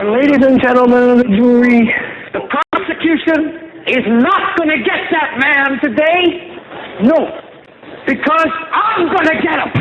Ladies and gentlemen of the jury, the prosecution is not going to get that man today. No, because I'm going to get him.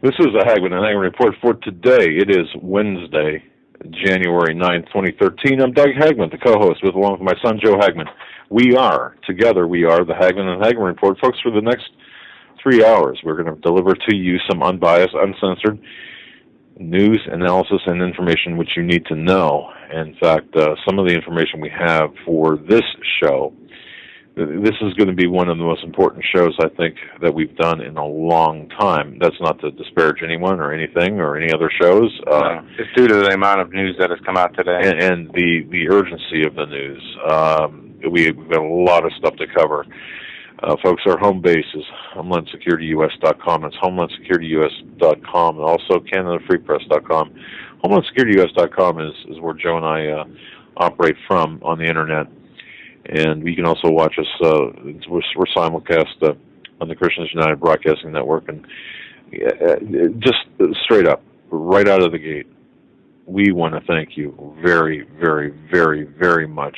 This is the Hagmann and Hagmann Report for today. It is Wednesday, January 9th, 2013. I'm Doug Hagmann, the co-host, along with my son, Joe Hagmann. Together we are the Hagmann and Hagmann Report. Folks, for the next 3 hours, we're going to deliver to you some unbiased, uncensored news, analysis, and information which you need to know. In fact, some of the information we have for this show, this is going to be one of the most important shows, I think, that we've done in a long time. That's not to disparage anyone or anything or any other shows. It's due to the amount of news that has come out today. And the urgency of the news. We've got a lot of stuff to cover. Folks, our home base is HomelandSecurityUS.com. It's HomelandSecurityUS.com and also CanadaFreePress.com. HomelandSecurityUS.com is where Joe and I operate from on the Internet. And you can also watch us, we're simulcast on the Christians United Broadcasting Network. And just straight up, right out of the gate, we want to thank you very, very, very, very much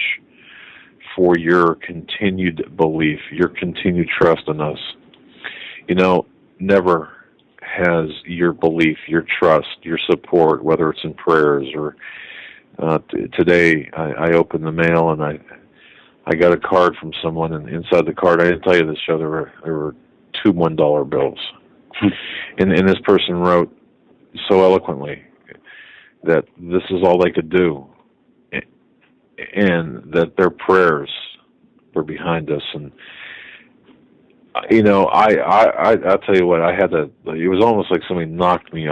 for your continued belief, your continued trust in us. You know, never has your belief, your trust, your support, whether it's in prayers or today I opened the mail and I got a card from someone, and inside the card, I didn't tell you this show, there were two $1 bills. And this person wrote so eloquently that this is all they could do, and that their prayers were behind us. And you know, I'll tell you what, it was almost like somebody knocked me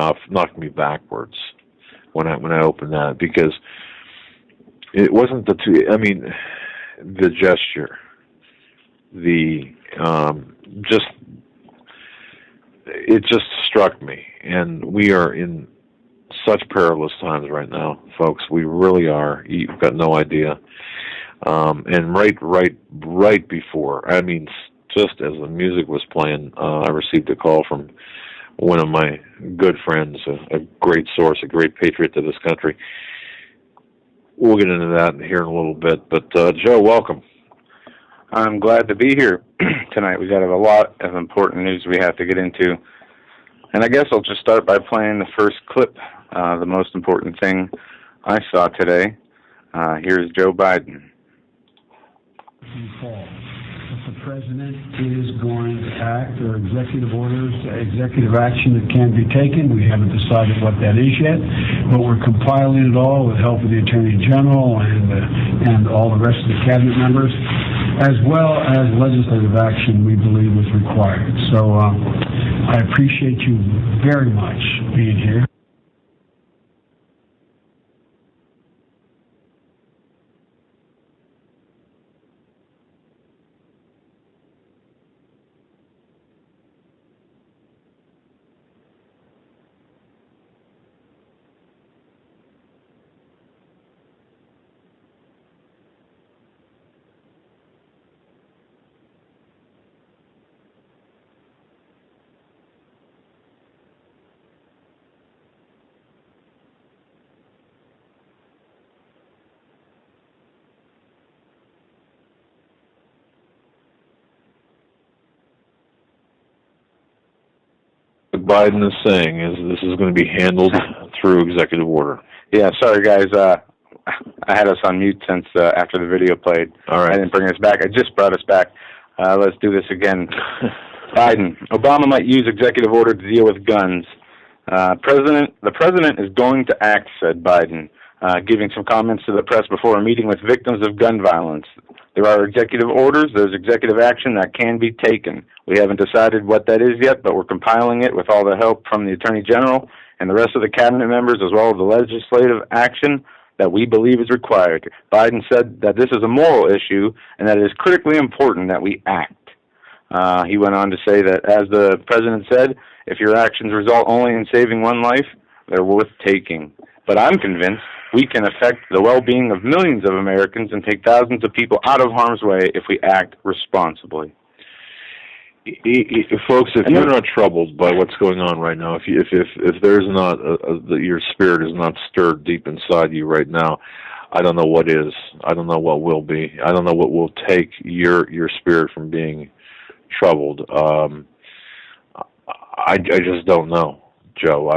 backwards when I opened that, because it wasn't the gesture, it just struck me. And we are in such perilous times right now, folks. We really are. You've got no idea. And right before, just as the music was playing, I received a call from one of my good friends, a great source, a great patriot to this country. We'll get into that here in a little bit. But, Joe, welcome. I'm glad to be here tonight. We got a lot of important news we have to get into. And I guess I'll just start by playing the first clip, the most important thing I saw today. Here's Joe Biden. If the president is going to act, or executive orders, executive action that can be taken. We haven't decided what that is yet, but we're compiling it all with help of the Attorney General and all the rest of the cabinet members, as well as legislative action we believe is required. So I appreciate you very much being here. Biden is saying is this is going to be handled through executive order. Yeah, sorry guys. I had us on mute since after the video played. All right. I didn't bring us back. I just brought us back. Let's do this again. Biden. Obama might use executive order to deal with guns. The president is going to act, said Biden, giving some comments to the press before a meeting with victims of gun violence. There are executive orders, there's executive action that can be taken. We haven't decided what that is yet, but we're compiling it with all the help from the Attorney General and the rest of the cabinet members, as well as the legislative action that we believe is required. Biden said that this is a moral issue and that it is critically important that we act. He went on to say that, as the president said, if your actions result only in saving one life, they're worth taking. But I'm convinced we can affect the well-being of millions of Americans and take thousands of people out of harm's way if we act responsibly. Folks, if you're not troubled by what's going on right now, if there's not your spirit is not stirred deep inside you right now, I don't know what is. I don't know what will be. I don't know what will take your spirit from being troubled. I just don't know, Joe.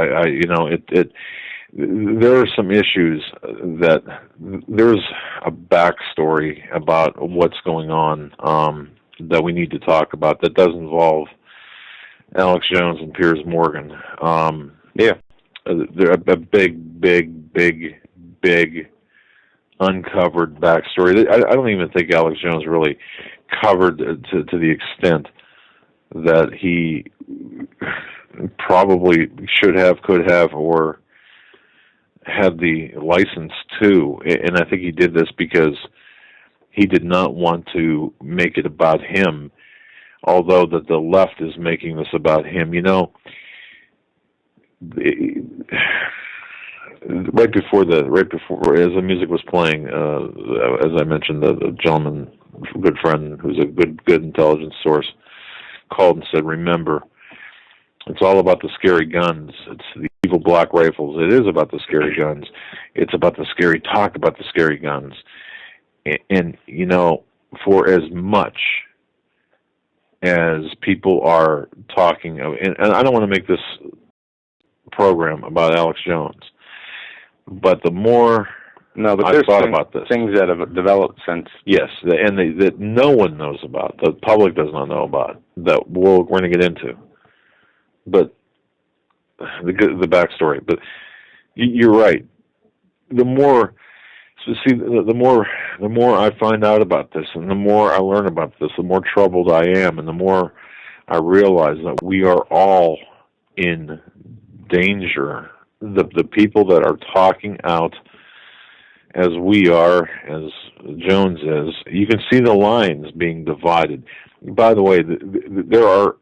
There are some issues that there's a backstory about what's going on that we need to talk about that does involve Alex Jones and Piers Morgan. They're a big uncovered backstory. I don't even think Alex Jones really covered to the extent that he probably should have, could have, or had the license to. And I think he did this because he did not want to make it about him, although that the left is making this about him. You know, right before as the music was playing, as I mentioned, the gentleman, good friend, who's a good intelligence source, called and said, "Remember, it's all about the scary guns. It's the evil black rifles. It is about the scary guns. It's about the scary talk about the scary guns." And you know, for as much as people are talking, and I don't want to make this program about Alex Jones, but the more I've thought about this, things that have developed since, yes, that no one knows about, the public does not know about, that we're going to get into, but the backstory. But you're right. The more I find out about this, and the more I learn about this, the more troubled I am, and the more I realize that we are all in danger. The people that are talking out as we are, as Jones is, you can see the lines being divided. By the way, there are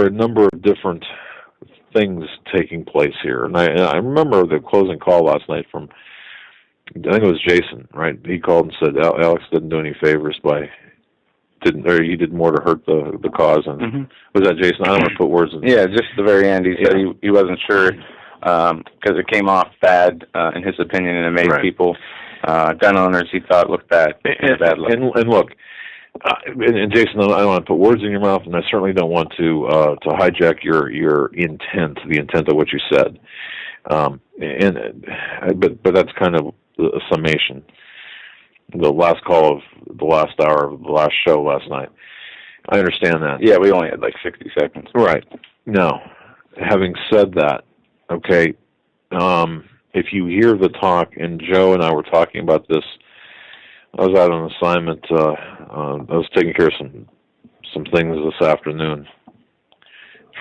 a number of different things taking place here, and I remember the closing call last night from, I think it was Jason, right? He called and said Alex didn't do any favors he did more to hurt the cause. And was that Jason? I don't want to put words in. Yeah, just at the very end, he said he wasn't sure because it came off bad in his opinion, and it made people, gun owners, he thought looked bad. And look, and Jason, I don't want to put words in your mouth, and I certainly don't want to hijack your intent, the intent of what you said. But that's kind of a summation. The last call of the last hour of the last show last night. I understand that. Yeah, we only had like 60 seconds. Right. Now, having said that, okay, if you hear the talk, and Joe and I were talking about this, I was out on assignment. I was taking care of some things this afternoon.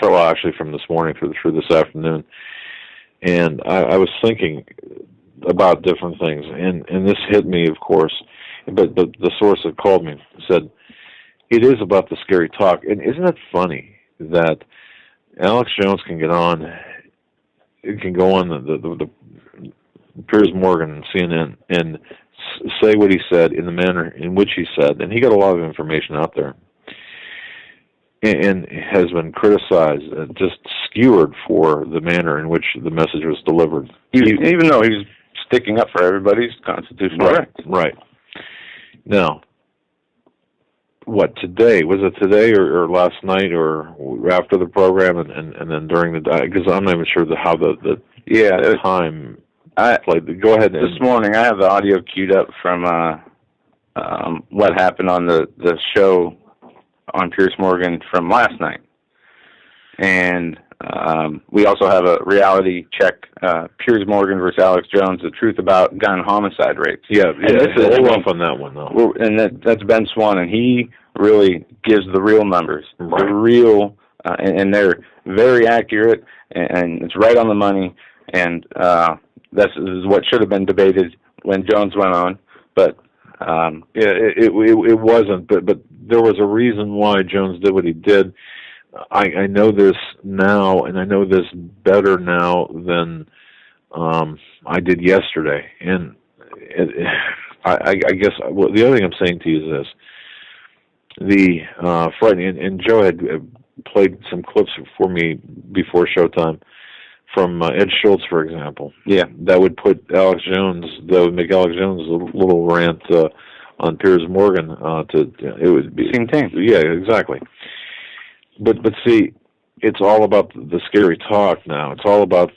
Well, actually, from this morning through this afternoon. And I was thinking about different things, and this hit me, of course, but the source that called me said, it is about the scary talk. And isn't it funny that Alex Jones can get on, it can go on the Piers Morgan and CNN and say what he said in the manner in which he said, and he got a lot of information out there, and has been criticized, just skewered for the manner in which the message was delivered. Even though he was sticking up for everybody's constitutional rights. Right. Now, what, today? Was it today or last night or after the program and then during the day? Because I'm not even sure how the time played. Go ahead. This morning, I have the audio queued up from what happened on the show on Piers Morgan from last night. And we also have a reality check, Piers Morgan versus Alex Jones, the truth about gun homicide rates. Yeah, hold off on that one, though. And that's Ben Swan, and he really gives the real numbers, right. The real, and they're very accurate, and it's right on the money. And this is what should have been debated when Jones went on, but it wasn't. But there was a reason why Jones did what he did. I know this now, and I know this better now than I did yesterday. And I guess the other thing I'm saying to you is this: the frightening. And Joe had played some clips for me before showtime from Ed Schultz, for example. Yeah, that would put Alex Jones. That would make Alex Jones a little rant on Piers Morgan. It would be same thing. Yeah, exactly. But see, it's all about the scary talk now. It's all about.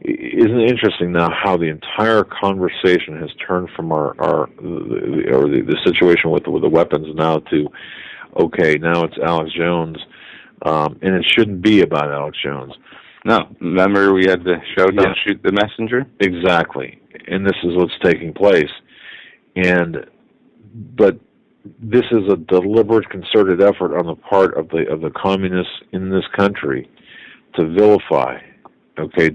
Isn't it interesting now how the entire conversation has turned from the situation with the weapons now to, okay, now it's Alex Jones, and it shouldn't be about Alex Jones. No, remember we had the show Don't Shoot the Messenger? Exactly, and this is what's taking place, but this is a deliberate, concerted effort on the part of the communists in this country to vilify, to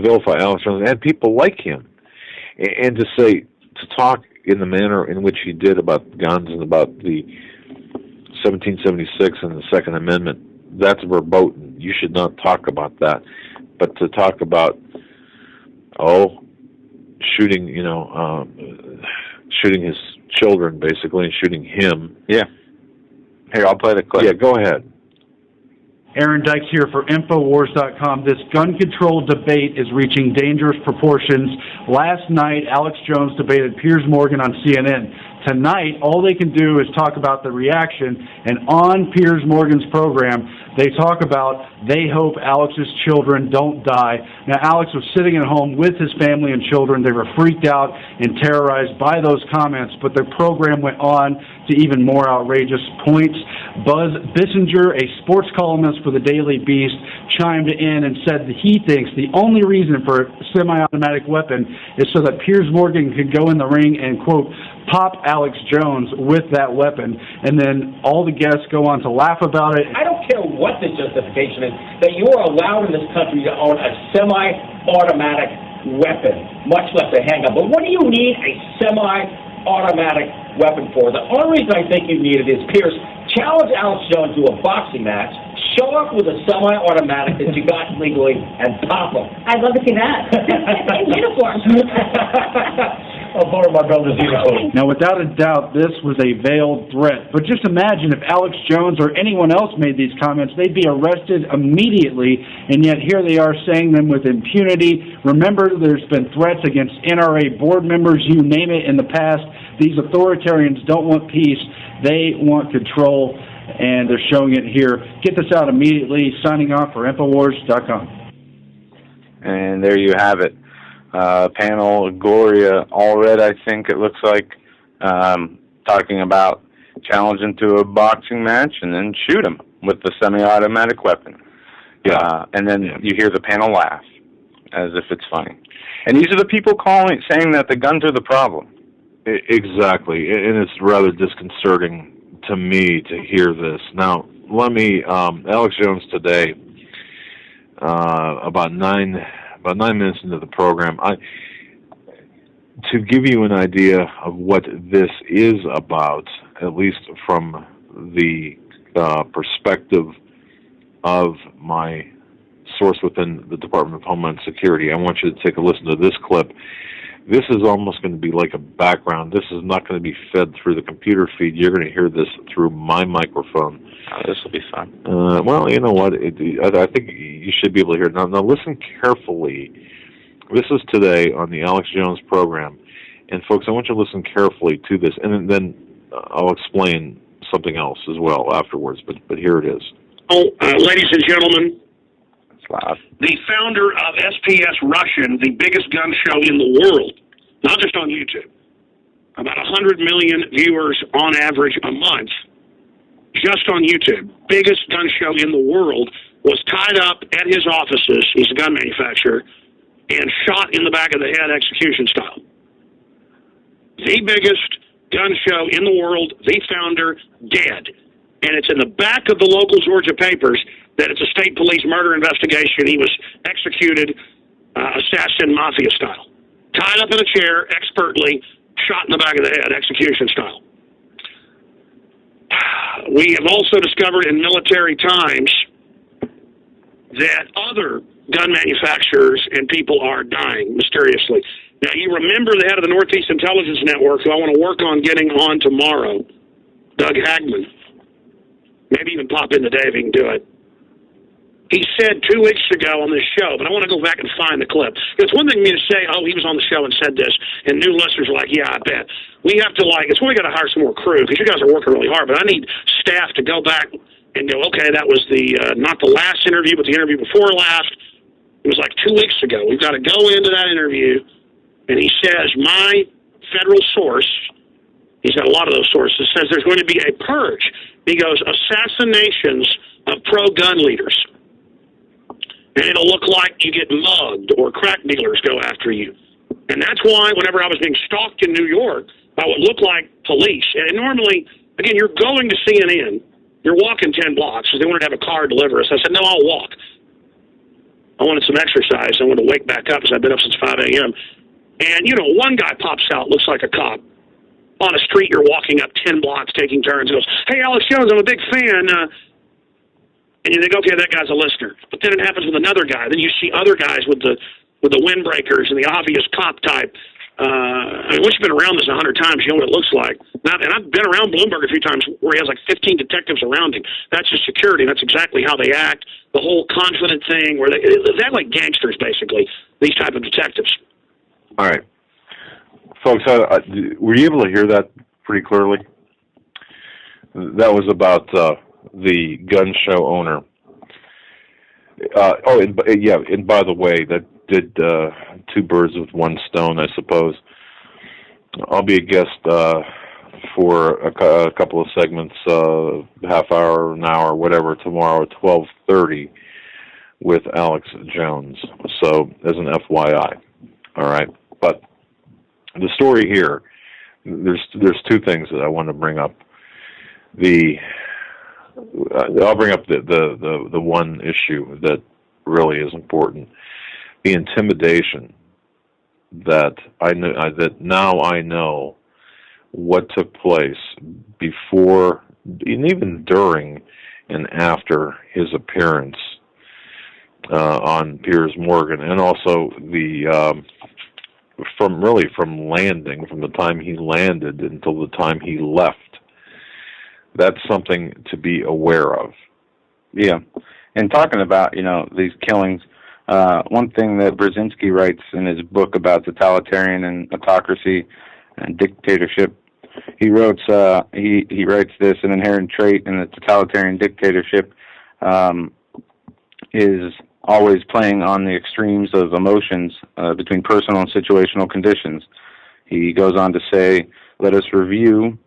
vilify Alex Jones and people like him, and to talk in the manner in which he did about guns and about the 1776 and the Second Amendment. That's verboten. You should not talk about that. But to talk about, shooting, shooting his children, basically, and shooting him. Yeah. Here, I'll play the clip. Yeah, go ahead. Aaron Dykes here for Infowars.com. This gun control debate is reaching dangerous proportions. Last night, Alex Jones debated Piers Morgan on CNN. Tonight, all they can do is talk about the reaction, and on Piers Morgan's program, they talk about they hope Alex's children don't die. Now, Alex was sitting at home with his family and children. They were freaked out and terrorized by those comments, but their program went on to even more outrageous points. Buzz Bissinger, a sports columnist for the Daily Beast, chimed in and said that he thinks the only reason for a semi-automatic weapon is so that Piers Morgan could go in the ring and, quote, pop Alex Jones with that weapon. And then all the guests go on to laugh about it. I don't care what the justification is, that you are allowed in this country to own a semi-automatic weapon, much less a handgun. But what do you need a semi-automatic weapon for? The only reason I think you need it is, Pierce, challenge Alex Jones to a boxing match, show up with a semi-automatic that you got legally, and pop him. I'd love to see that. In uniform. I'll borrow my brother's uniform. Now, without a doubt, this was a veiled threat. But just imagine if Alex Jones or anyone else made these comments, they'd be arrested immediately, and yet here they are saying them with impunity. Remember, there's been threats against NRA board members, you name it, in the past. These authoritarians don't want peace. They want control, and they're showing it here. Get this out immediately. Signing off for Infowars.com. And there you have it. Panel Gloria Allred, I think it looks like, talking about challenging to a boxing match and then shoot him with the semi-automatic weapon. And then you hear the panel laugh as if it's funny. And these are the people saying that the guns are the problem. Exactly, and it's rather disconcerting to me to hear this. Now, let me, Alex Jones today, about 9 minutes into the program, to give you an idea of what this is about, at least from the perspective of my source within the Department of Homeland Security, I want you to take a listen to this clip. This is almost going to be like a background. This is not going to be fed through the computer feed. You're going to hear this through my microphone. This will be fun. Well, you know what? I think you should be able to hear it. Now, listen carefully. This is today on the Alex Jones program. And, folks, I want you to listen carefully to this. And then I'll explain something else as well afterwards. But here it is. Ladies and gentlemen, loud. The founder of SPS Russian, the biggest gun show in the world, not just on YouTube, about 100 million viewers on average a month, just on YouTube, biggest gun show in the world, was tied up at his offices, he's a gun manufacturer, and shot in the back of the head execution style. The biggest gun show in the world, the founder, dead. And it's in the back of the local Georgia papers that it's a state police murder investigation. He was executed assassin mafia style. Tied up in a chair, expertly, shot in the back of the head, execution style. We have also discovered in military times that other gun manufacturers and people are dying mysteriously. Now, you remember the head of the Northeast Intelligence Network, who I want to work on getting on tomorrow, Doug Hagmann. Maybe even pop in today if he can do it. He said 2 weeks ago on this show, but I want to go back and find the clip. It's one thing for me to say, oh, he was on the show and said this, and new listeners are like, yeah, I bet. We have to, it's when we got to hire some more crew, because you guys are working really hard, but I need staff to go back and go, okay, that was not the last interview, but the interview before last. It was like 2 weeks ago. We've got to go into that interview, and he says, my federal source, he's got a lot of those sources, says there's going to be a purge. He goes, assassinations of pro-gun leaders. And it'll look like you get mugged or crack dealers go after you. And that's why whenever I was being stalked in New York, I would look like police. And normally, again, you're going to CNN. You're walking 10 blocks because they wanted to have a car deliver us. I said, no, I'll walk. I wanted some exercise. I wanted to wake back up because I've been up since 5 a.m. And, one guy pops out, looks like a cop. On a street, you're walking up 10 blocks, taking turns, and goes, hey, Alex Jones, I'm a big fan. And you think, okay, that guy's a listener. But then it happens with another guy. Then you see other guys with the windbreakers and the obvious cop type. Once you've been around this 100 times, you know what it looks like. And I've been around Bloomberg a few times where he has like 15 detectives around him. That's his security. That's exactly how they act. The whole confident thing where they act like gangsters, basically, these type of detectives. All right. Folks, were you able to hear that pretty clearly? That was about the gun show owner. And by the way, that did two birds with one stone, I suppose. I'll be a guest for a couple of segments, half hour, an hour, whatever, tomorrow at 12:30 with Alex Jones. So, as an FYI, all right. But the story here, there's two things that I want to bring up. I'll bring up the one issue that really is important: the intimidation that now I know what took place before and even during and after his appearance on Piers Morgan, and also from the time he landed until the time he left. That's something to be aware of. Yeah. And talking about, these killings, one thing that Brzezinski writes in his book about totalitarian and autocracy and dictatorship, he writes this: an inherent trait in the totalitarian dictatorship is always playing on the extremes of emotions between personal and situational conditions. He goes on to say, let us review,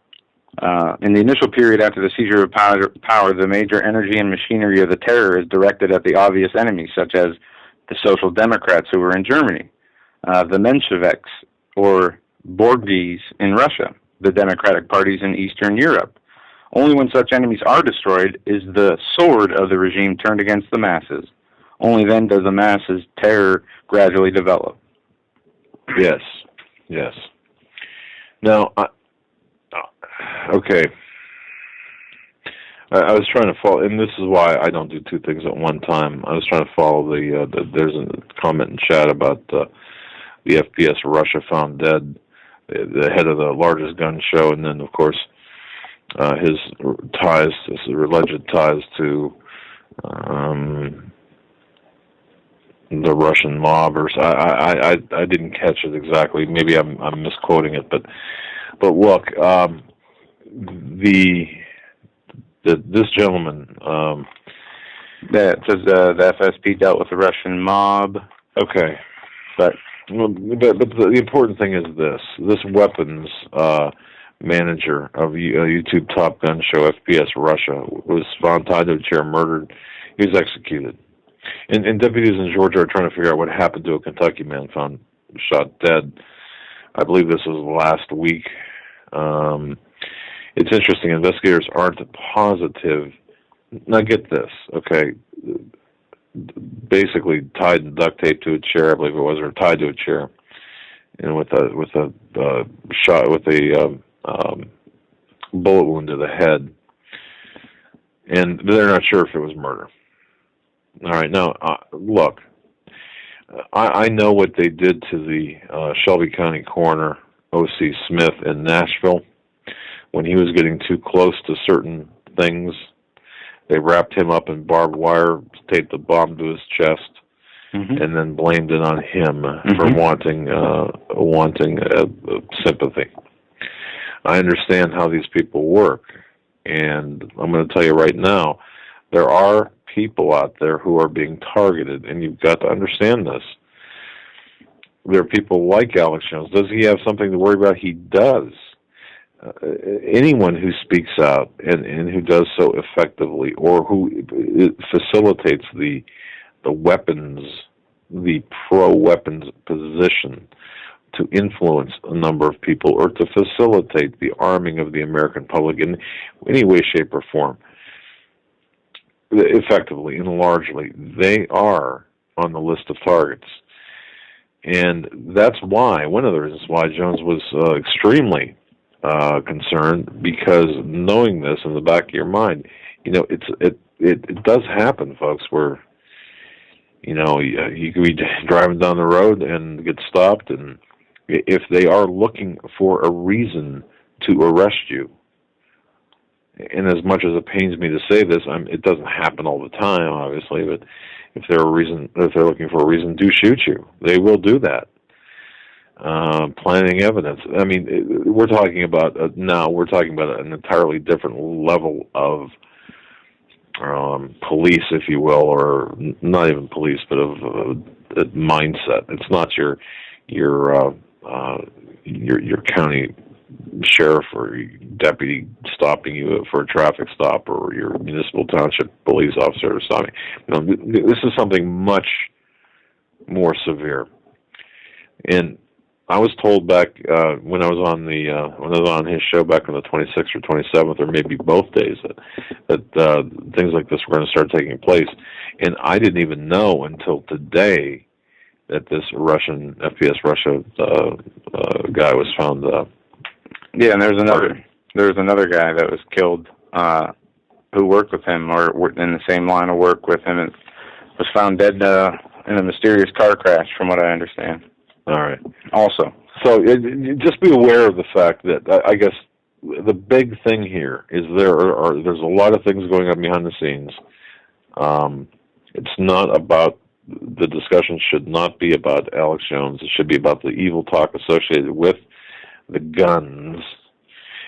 in the initial period after the seizure of power, the major energy and machinery of the terror is directed at the obvious enemies, such as the Social Democrats who were in Germany, the Mensheviks or Borghese in Russia, the Democratic parties in Eastern Europe. Only when such enemies are destroyed is the sword of the regime turned against the masses. Only then does the masses' terror gradually develop. Yes. Now, okay. I was trying to follow, and this is why I don't do two things at one time. I was trying to follow there's a comment in chat about the FPS Russia found dead, the head of the largest gun show, and then, of course, his alleged ties to the Russian mob, or I didn't catch it exactly. Maybe I'm misquoting it, but look, this gentleman that says the FSB dealt with the Russian mob. Okay, but the important thing is this weapons manager of YouTube Top Gun Show, FPS Russia, was found tied to a chair, murdered. He was executed. And deputies in Georgia are trying to figure out what happened to a Kentucky man found shot dead. I believe this was last week. It's interesting. Investigators aren't positive. Now get this, okay? basically tied and duct taped to a chair, I believe it was, or tied to a chair, and with a shot with a bullet wound to the head, and they're not sure if it was murder. All right, now look, I know what they did to the Shelby County coroner O.C. Smith in Nashville when he was getting too close to certain things. They wrapped him up in barbed wire, taped a bomb to his chest, and then blamed it on him for wanting sympathy. I understand how these people work, and I'm going to tell you right now, there are people out there who are being targeted, and you've got to understand this. There are people like Alex Jones. Does he have something to worry about? He does. Anyone who speaks out and who does so effectively, or who facilitates the weapons, the pro-weapons position to influence a number of people, or to facilitate the arming of the American public in any way, shape, or form, effectively and largely, they are on the list of targets. And that's why, one of the reasons why Jones was extremely concerned, because knowing this in the back of your mind, it does happen, folks, where, you could be driving down the road and get stopped, and if they are looking for a reason to arrest you, and as much as it pains me to say this, it doesn't happen all the time, obviously, but if they're looking for a reason to shoot you, they will do that. Planting evidence. I mean, we're talking about an entirely different level of police, if you will, or not even police, but of mindset. It's not your county sheriff or deputy stopping you for a traffic stop, or your municipal township police officer stopping. This is something much more severe. And I was told back when I was on his show back on the 26th or 27th, or maybe both days, that things like this were going to start taking place, and I didn't even know until today that this Russian FPS Russia guy was found. Yeah, and there's another guy that was killed who worked with him, or in the same line of work with him, and was found dead in a mysterious car crash, from what I understand. All right. Also, so just be aware of the fact that I guess the big thing here is there's a lot of things going on behind the scenes. It's not about, the discussion should not be about Alex Jones. It should be about the evil talk associated with the guns.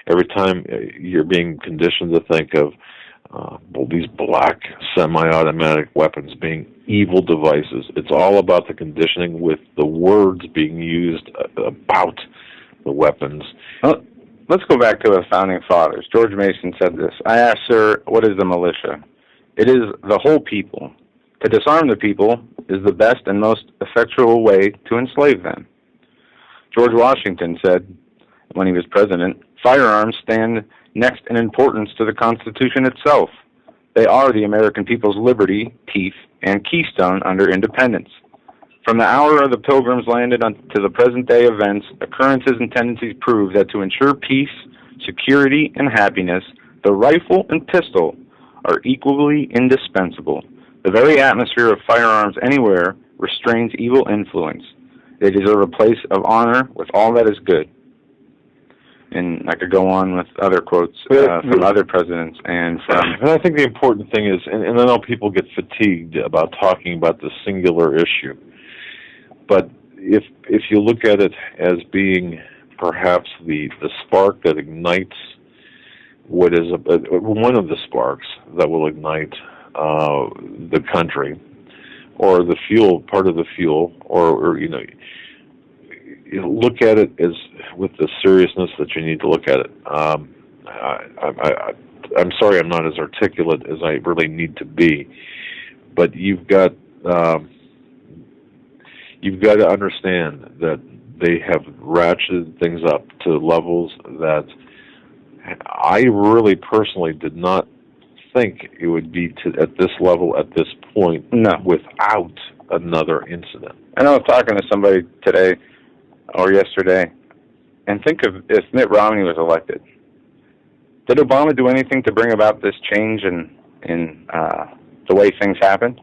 Every time you're being conditioned to think of these black semi-automatic weapons being evil devices, it's all about the conditioning with the words being used about the weapons. Well, let's go back to the founding fathers. George Mason said this. I asked, sir, what is the militia? It is the whole people. To disarm the people is the best and most effectual way to enslave them. George Washington said, when he was president, firearms stand next in importance to the Constitution itself. They are the American people's liberty, teeth, and keystone under independence. From the hour the Pilgrims landed to the present-day events, occurrences and tendencies prove that to ensure peace, security, and happiness, the rifle and pistol are equally indispensable. The very atmosphere of firearms anywhere restrains evil influence. They deserve a place of honor with all that is good. And I could go on with other quotes from other presidents and from... And I think the important thing is, and I know people get fatigued about talking about the singular issue, but if you look at it as being perhaps the spark that ignites what is one of the sparks that will ignite the country, or the fuel, part of the fuel, or you look at it as with the seriousness that you need to look at it. I'm sorry I'm not as articulate as I really need to be, but you've got to understand that they have ratcheted things up to levels that I really personally did not think it would be at this level at this point No. without another incident. And I was talking to somebody today or yesterday, and think of if Mitt Romney was elected. Did Obama do anything to bring about this change in the way things happen?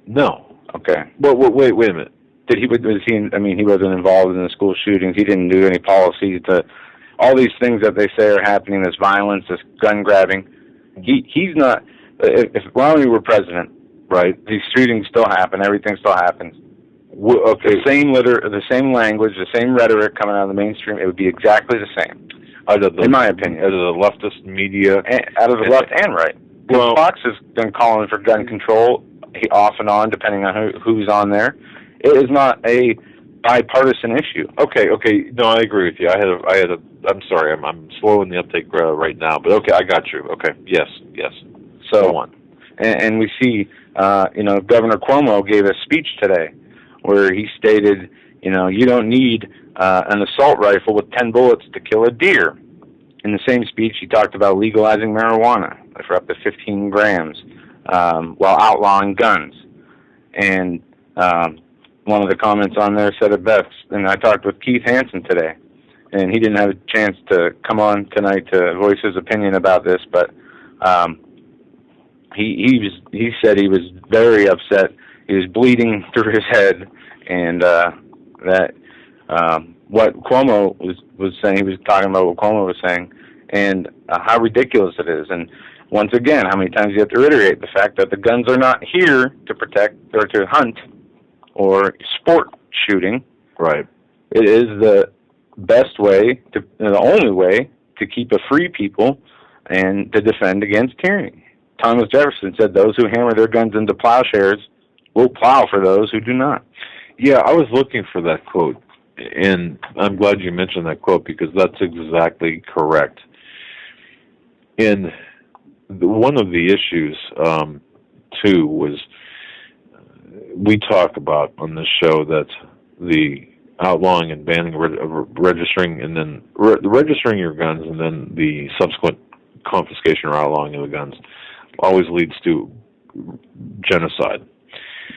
No. Okay. Well, wait a minute. He wasn't involved in the school shootings. He didn't do any policies to all these things that they say are happening. This violence, this gun grabbing. He's not. If Romney were president, right? These shootings still happen. Everything still happens. Okay. The same language, the same rhetoric coming out of the mainstream. It would be exactly the same. In my opinion, out of the leftist media, out of the left and right. Well, Fox has been calling for gun control, off and on, depending on who's on there. It is not a bipartisan issue. Okay. No, I agree with you. I'm sorry. I'm slow in the uptake right now, but okay, I got you. Okay. Yes. So, go on. And we see, Governor Cuomo gave a speech today where he stated, you don't need an assault rifle with 10 bullets to kill a deer. In the same speech, he talked about legalizing marijuana for up to 15 grams while outlawing guns. And one of the comments on there said it best. And I talked with Keith Hansen today, and he didn't have a chance to come on tonight to voice his opinion about this, but he said he was very upset. He was bleeding through his head, and that what Cuomo was saying, he was talking about what Cuomo was saying, and how ridiculous it is. And once again, how many times you have to reiterate the fact that the guns are not here to protect or to hunt or sport shooting. Right. It is the best way, the only way to keep a free people and to defend against tyranny. Thomas Jefferson said, "Those who hammer their guns into plowshares will plow for those who do not." Yeah, I was looking for that quote, and I'm glad you mentioned that quote because that's exactly correct. And one of the issues, too, was we talk about on this show that the outlawing and banning registering and then registering your guns and then the subsequent confiscation or outlawing of the guns always leads to genocide.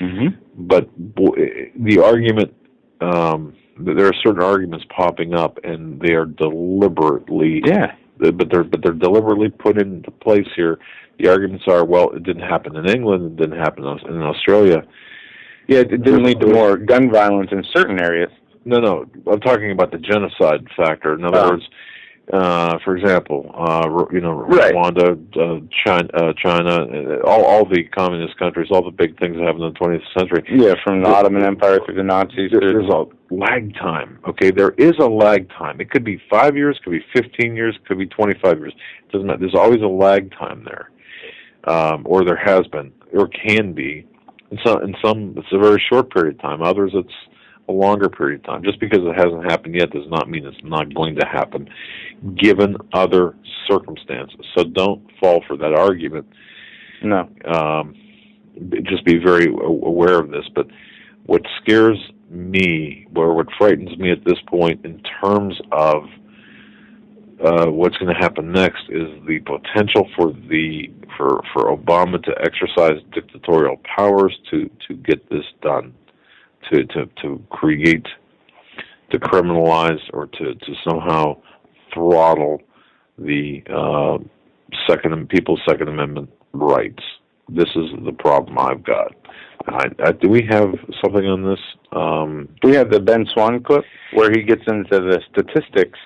Mm-hmm. But the argument, there are certain arguments popping up, and they are deliberately, but they're deliberately put into place here. The arguments are, well, it didn't happen in England, it didn't happen in Australia. Yeah, it didn't lead to more gun violence in certain areas. No, I'm talking about the genocide factor. In other words, for example, Rwanda, China, all the communist countries, all the big things that happened in the 20th century. Yeah, from the Ottoman Empire through the Nazis. There's a lag time, okay? There is a lag time. It could be 5 years, could be 15 years, could be 25 years. It doesn't matter. There's always a lag time there, or there has been, or can be. In some, it's a very short period of time. Others, it's a longer period of time. Just because it hasn't happened yet does not mean it's not going to happen, given other circumstances. So don't fall for that argument. No. Just be very aware of this. But what scares me, or what frightens me at this point in terms of what's going to happen next, is the potential for Obama to exercise dictatorial powers to get this done. To create, to criminalize, or to somehow throttle the people's Second Amendment rights. This is the problem I've got. Do we have something on this? We have the Ben Swann clip where he gets into the statistics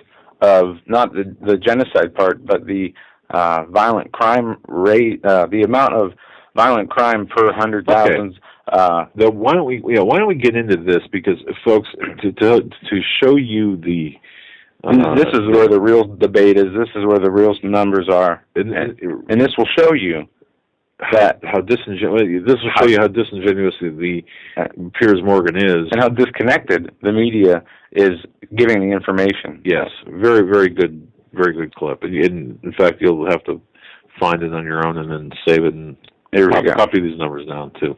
of not the genocide part, but the violent crime rate, the amount of violent crime per 100,000. Okay. Why don't we get into this, because folks, to show you the this is where the real debate is. This is where the real numbers are, and this will show you that how disingenuous. This will show you how disingenuous the Piers Morgan is, and how disconnected the media is giving the information. Yes, very, very good clip. And in fact, you'll have to find it on your own and then save it and copy these numbers down too.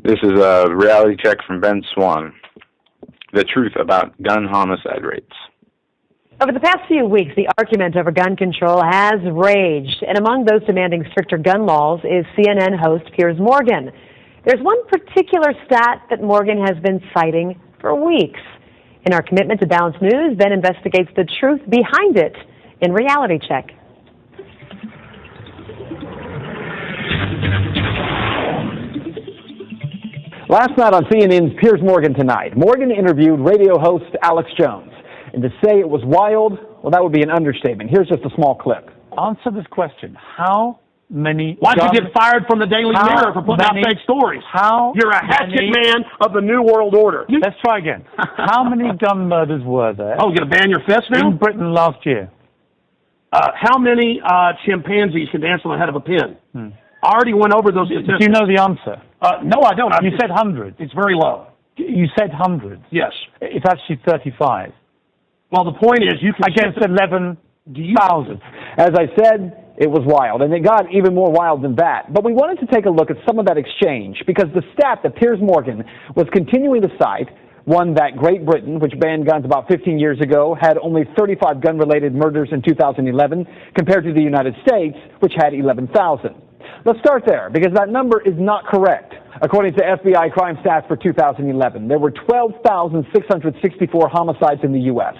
This is a reality check from Ben Swann. The truth about gun homicide rates. Over the past few weeks, the argument over gun control has raged, and among those demanding stricter gun laws is CNN host Piers Morgan. There's one particular stat that Morgan has been citing for weeks. In our commitment to balanced news, Ben investigates the truth behind it in Reality Check. Last night on CNN's Piers Morgan Tonight, Morgan interviewed radio host Alex Jones. And to say it was wild, well, that would be an understatement. Here's just a small clip. Answer this question. How many... Why'd you get fired from the Daily Mirror for putting out fake stories? You're a hatchet man of the New World Order. Let's try again. How many gun murders were there? Oh, you gonna ban your fist now? In Britain last year. How many chimpanzees can dance on the head of a pin? I already went over those statistics. Do you know the answer? No, I don't. You said hundreds. It's very low. You said hundreds. Yes. It's actually 35. Well, the point is you can... Against 11,000. As I said, it was wild, and it got even more wild than that. But we wanted to take a look at some of that exchange, because the stat that Piers Morgan was continuing to cite, one that Great Britain, which banned guns about 15 years ago, had only 35 gun-related murders in 2011, compared to the United States, which had 11,000. Let's start there, because that number is not correct. According to FBI crime stats for 2011, there were 12,664 homicides in the U.S.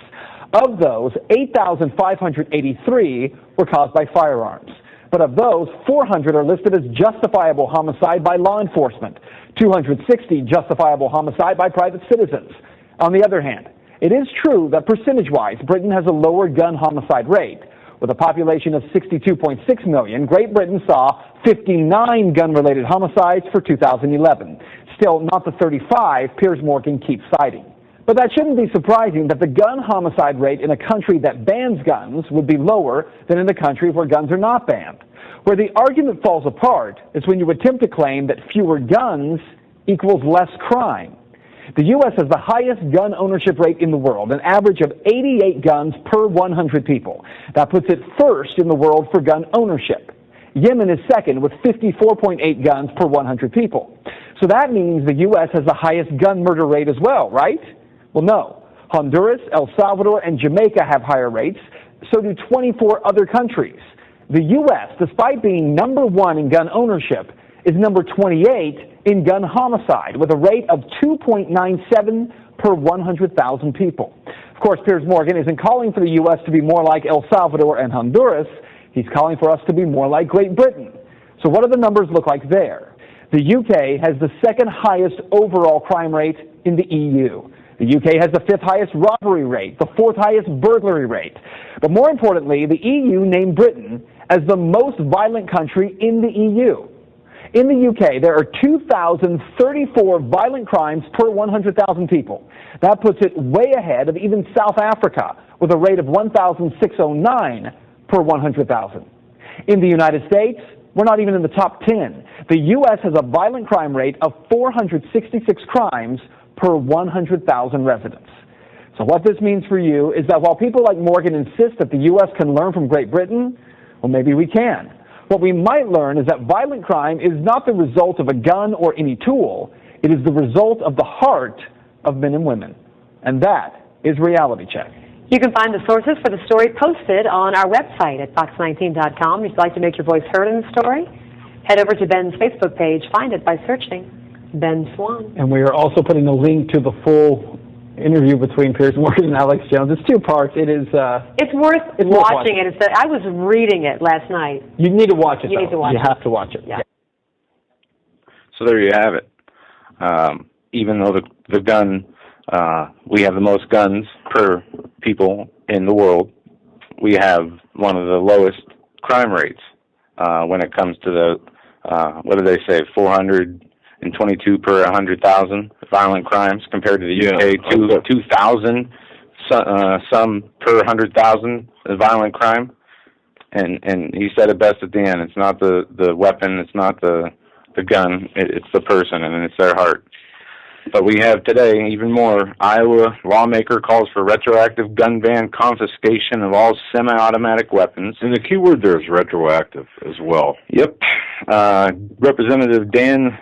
Of those, 8,583 were caused by firearms. But of those, 400 are listed as justifiable homicide by law enforcement, 260 justifiable homicide by private citizens. On the other hand, it is true that percentage-wise, Britain has a lower gun homicide rate. With a population of 62.6 million, Great Britain saw 59 gun-related homicides for 2011. Still not the 35 Piers Morgan keeps citing. But that shouldn't be surprising that the gun homicide rate in a country that bans guns would be lower than in a country where guns are not banned. Where the argument falls apart is when you attempt to claim that fewer guns equals less crime. The U.S. has the highest gun ownership rate in the world, an average of 88 guns per 100 people. That puts it first in the world for gun ownership. Yemen is second with 54.8 guns per 100 people. So that means the U.S. has the highest gun murder rate as well, right? Well, no. Honduras, El Salvador, and Jamaica have higher rates. So do 24 other countries. The U.S., despite being number one in gun ownership, is number 28 in gun homicide, with a rate of 2.97 per 100,000 people. Of course, Piers Morgan isn't calling for the U.S. to be more like El Salvador and Honduras. He's calling for us to be more like Great Britain. So what do the numbers look like there? The UK has the second highest overall crime rate in the EU. The UK has the fifth highest robbery rate, the fourth highest burglary rate. But more importantly, the EU named Britain as the most violent country in the EU. In the UK, there are 2,034 violent crimes per 100,000 people. That puts it way ahead of even South Africa, with a rate of 1,609 per 100,000. In the United States, we're not even in the top 10. The U.S. has a violent crime rate of 466 crimes per 100,000 residents. So what this means for you is that while people like Morgan insist that the U.S. can learn from Great Britain, well, maybe we can. What we might learn is that violent crime is not the result of a gun or any tool. It is the result of the heart of men and women. And that is Reality Check. You can find the sources for the story posted on our website at fox19.com. If you'd like to make your voice heard in the story, head over to Ben's Facebook page. Find it by searching Ben Swan. And we are also putting a link to the full interview between Piers Morgan and Alex Jones. It's two parts. It's worth watching it. I was reading it last night. You need to watch it. You have to watch it. Yeah. So there you have it. Even though the gun, we have the most guns per people in the world, we have one of the lowest crime rates when it comes to the, what do they say, 422 per 100,000 violent crimes compared to the UK, 2,000 some per 100,000 violent crime. And he said it best at the end. It's not the weapon, it's not the gun, it's the person, and it's their heart. But we have today even more. Iowa lawmaker calls for retroactive gun ban confiscation of all semi-automatic weapons. And the key word there is retroactive as well. Yep. Representative Dan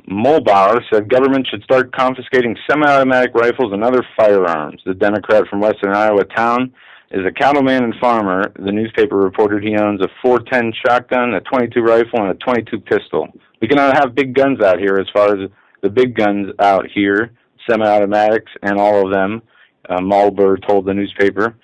Mulbauer said government should start confiscating semi-automatic rifles and other firearms. The Democrat from Western Iowa town is a cattleman and farmer. The newspaper reported he owns a .410 shotgun, a .22 rifle, and a .22 pistol. We cannot have big guns out here as far as the big guns out here, semi-automatics and all of them, Marlboro told the newspaper.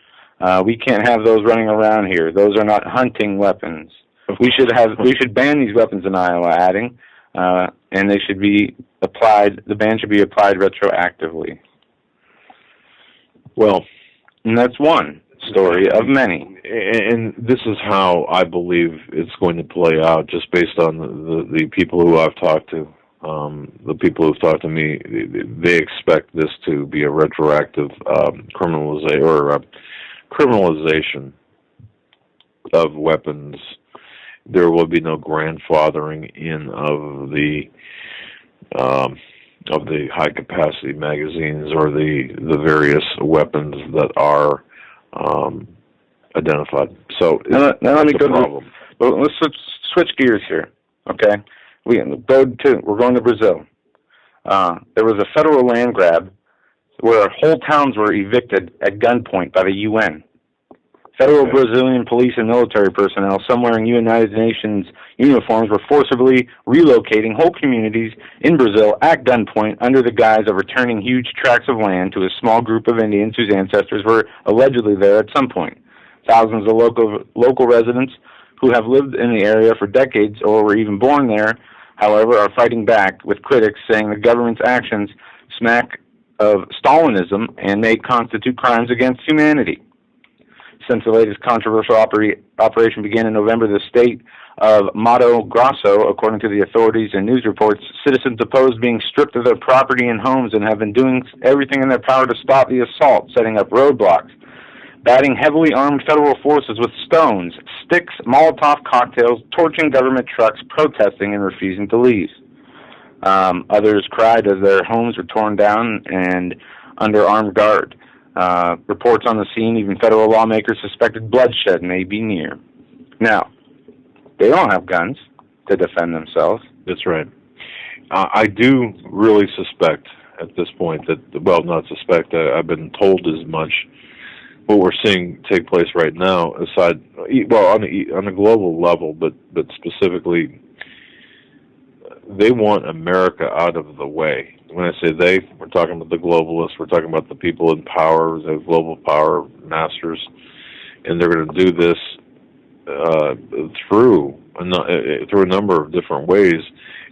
We can't have those running around here. Those are not hunting weapons. We should ban these weapons in Iowa, adding, and they should be applied, the ban should be applied retroactively. Well, and that's one story of many. And this is how I believe it's going to play out, just based on the people who I've talked to. The people who've talked to me, they expect this to be a retroactive criminalization of weapons. There will be no grandfathering in of the high capacity magazines or the various weapons that are identified. So now let me go problem. Well, let's switch gears here. Okay, we're going to Brazil. There was a federal land grab where whole towns were evicted at gunpoint by the UN. Federal Brazilian police and military personnel, some wearing United Nations uniforms, were forcibly relocating whole communities in Brazil at gunpoint under the guise of returning huge tracts of land to a small group of Indians whose ancestors were allegedly there at some point. Thousands of local residents who have lived in the area for decades or were even born there, however, are fighting back, with critics saying the government's actions smack of Stalinism and may constitute crimes against humanity. Since the latest controversial operation began in November, the state of Mato Grosso, according to the authorities and news reports, citizens opposed being stripped of their property and homes and have been doing everything in their power to stop the assault, setting up roadblocks, batting heavily armed federal forces with stones, sticks, Molotov cocktails, torching government trucks, protesting and refusing to leave. Others cried as their homes were torn down and under armed guard. Reports on the scene, even federal lawmakers suspected bloodshed may be near. Now, they don't have guns to defend themselves. That's right. I do really suspect at this point that, well, not suspect, I've been told as much. What we're seeing take place right now, aside, well, on a global level, but specifically, they want America out of the way. When I say they, we're talking about the globalists. We're talking about the people in power, the global power masters, and they're going to do this through a number of different ways.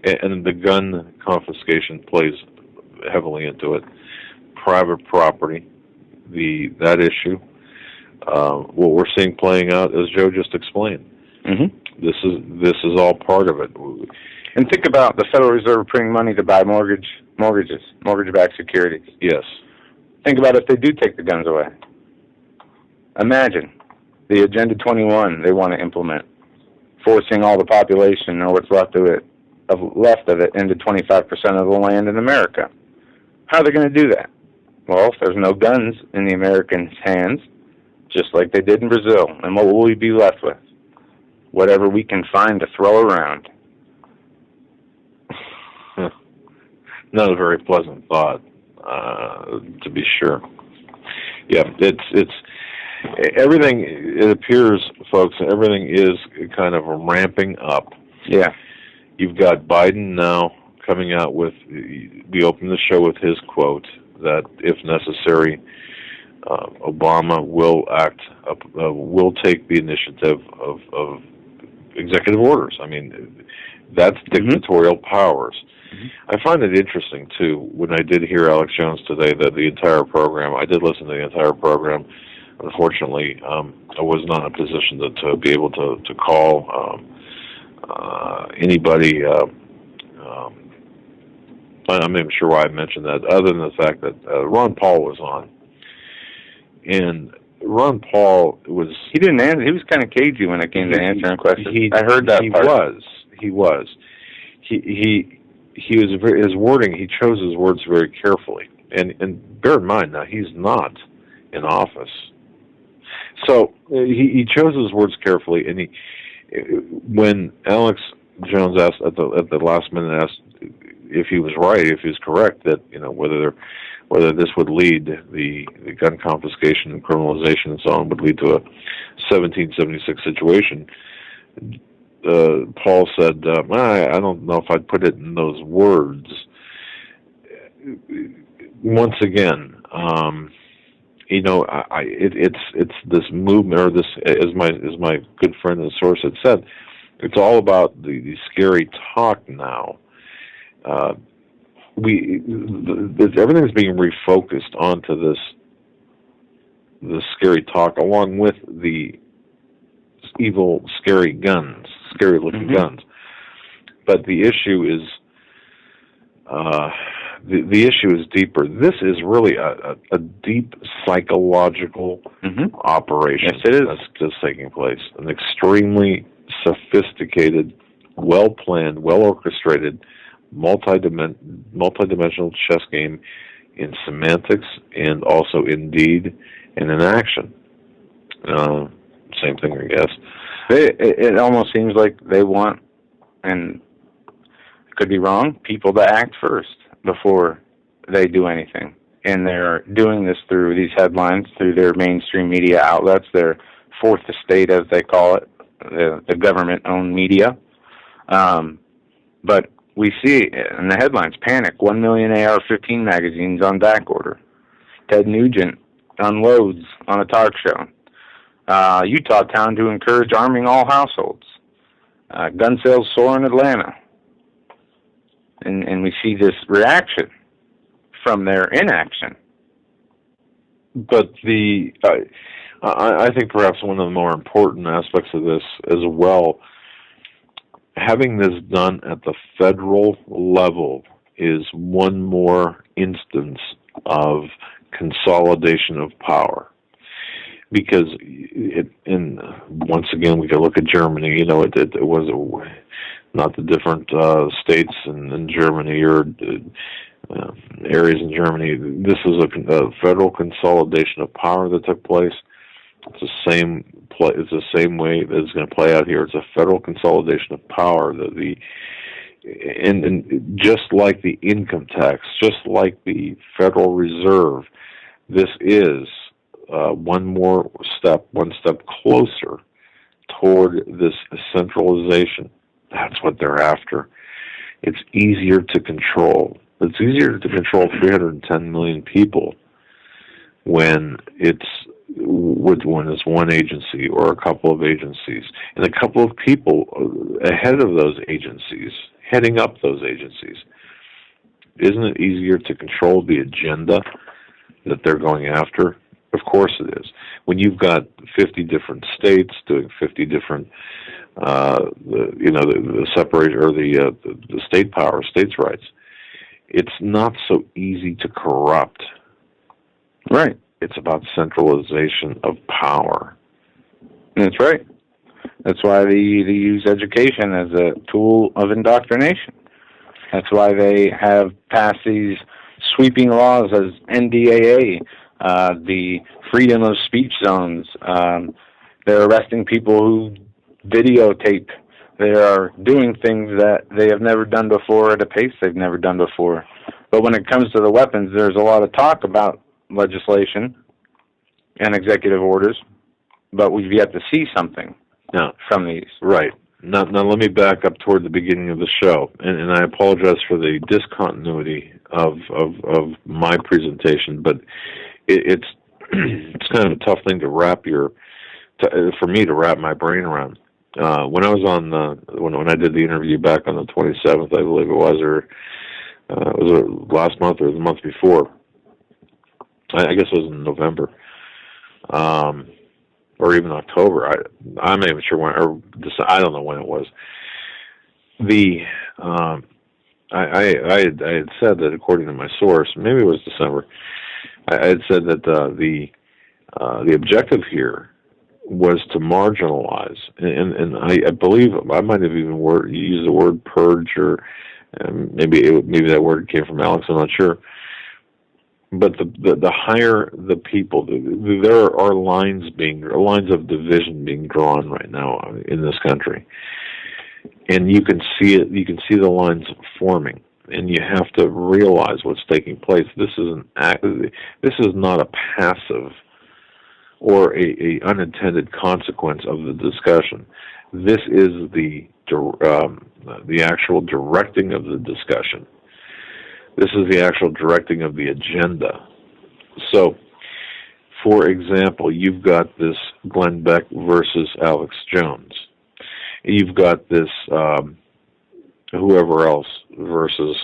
And the gun confiscation plays heavily into it. Private property, that issue. What we're seeing playing out, as Joe just explained. Mm-hmm. This is all part of it. And think about the Federal Reserve printing money to buy mortgage-backed securities. Yes. Think about if they do take the guns away. Imagine the Agenda 21 they want to implement, forcing all the population, or what's left of it, into 25% of the land in America. How are they going to do that? Well, if there's no guns in the Americans' hands, just like they did in Brazil, and what will we be left with? Whatever we can find to throw around. Not a very pleasant thought, to be sure. Yeah, it's everything. It appears, folks, everything is kind of ramping up. Yeah, you've got Biden now coming out with. We opened the show with his quote that, if necessary, Obama will take the initiative of executive orders. I mean, that's dictatorial powers. I find it interesting, too, when I did hear Alex Jones today, that the entire program, I did listen to the entire program. Unfortunately, I was not in a position to be able to call anybody. I'm not even sure why I mentioned that, other than the fact that Ron Paul was on. And Ron Paul was... He didn't answer. He was kind of cagey when it came to answering questions. I heard that part. He was. He was his wording. He chose his words very carefully, and bear in mind now he's not in office, so he chose his words carefully. And when Alex Jones asked at the last minute if he was right, if he was correct, that whether whether this would lead, the gun confiscation and criminalization and so on, would lead to a 1776 situation. Paul said, I don't know if I'd put it in those words. Once again, it's this movement, or this, as my good friend and source had said, it's all about the scary talk now. Everything's being refocused onto this scary talk, along with the evil, scary guns, scary-looking guns. But the issue is the issue is deeper. This is really a deep psychological operation. Yes, it is. That's taking place. An extremely sophisticated, well-planned, well-orchestrated, multi-dimensional chess game in semantics and also in deed and in action. Same thing, I guess. It almost seems like they want, and could be wrong, people to act first before they do anything. And they're doing this through these headlines, through their mainstream media outlets, their fourth estate, as they call it, the government-owned media. But we see in the headlines, panic, 1 million AR-15 magazines on back order. Ted Nugent unloads on a talk show. Utah town to encourage arming all households. Gun sales soar in Atlanta. And we see this reaction from their inaction. But I think perhaps one of the more important aspects of this as well, having this done at the federal level is one more instance of consolidation of power. Because once again, we can look at Germany. It was not the different states in Germany or areas in Germany. This is a federal consolidation of power that took place. It's the same way that it's going to play out here. It's a federal consolidation of power. And just like the income tax, just like the Federal Reserve, this is one step closer toward this centralization. That's what they're after. It's easier to control. It's easier to control 310 million people when it's one agency or a couple of agencies, and a couple of people ahead of those agencies, heading up those agencies. Isn't it easier to control the agenda that they're going after? Of course it is. When you've got 50 different states doing 50 different, the separation or the state power, states' rights, it's not so easy to corrupt. Right. It's about centralization of power. That's right. That's why they use education as a tool of indoctrination. That's why they have passed these sweeping laws as NDAA, the freedom of speech zones. They're arresting people who videotape. They are doing things that they have never done before at a pace they've never done before. But when it comes to the weapons, there's a lot of talk about legislation and executive orders, but we've yet to see something from these. Right. Now let me back up toward the beginning of the show, and I apologize for the discontinuity of my presentation, but it's kind of a tough thing to for me to wrap my brain around. When I was on when I did the interview back on the 27th, I believe it was, or it was last month or the month before. I guess it was in November, or even October. I'm not even sure when, or I don't know when it was. I had said that, according to my source, maybe it was December. I had said that the objective here was to marginalize, and I believe I might have even used the word purge, or maybe that word came from Alex. I'm not sure. But the higher the people, there are lines of division being drawn right now in this country, and you can see it. You can see the lines forming. and you have to realize what's taking place. This is not a passive or a unintended consequence of the discussion. This is the actual directing of the discussion. This is the actual directing of the agenda. So, for example, you've got this Glenn Beck versus Alex Jones. You've got this whoever else versus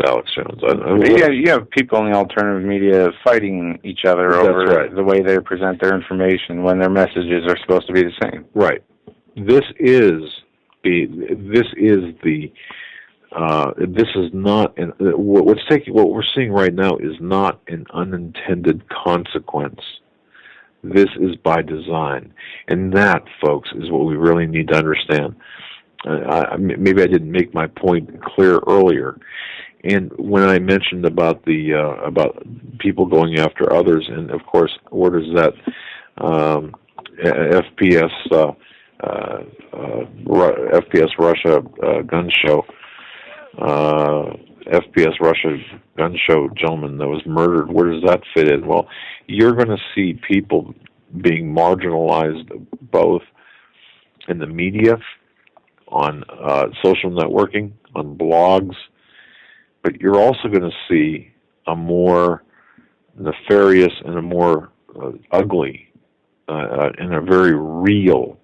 Alex Jones. You have people in the alternative media fighting each other over the way they present their information when their messages are supposed to be the same. Right. This is not what we're seeing right now is not an unintended consequence. This is by design, and that, folks, is what we really need to understand. Maybe I didn't make my point clear earlier, and when I mentioned about about people going after others, and of course, where does that FPS Russia gun show? FPS Russia gun show gentleman that was murdered, where does that fit in? Well, you're going to see people being marginalized both in the media, on social networking, on blogs, but you're also going to see a more nefarious and a more ugly and a very real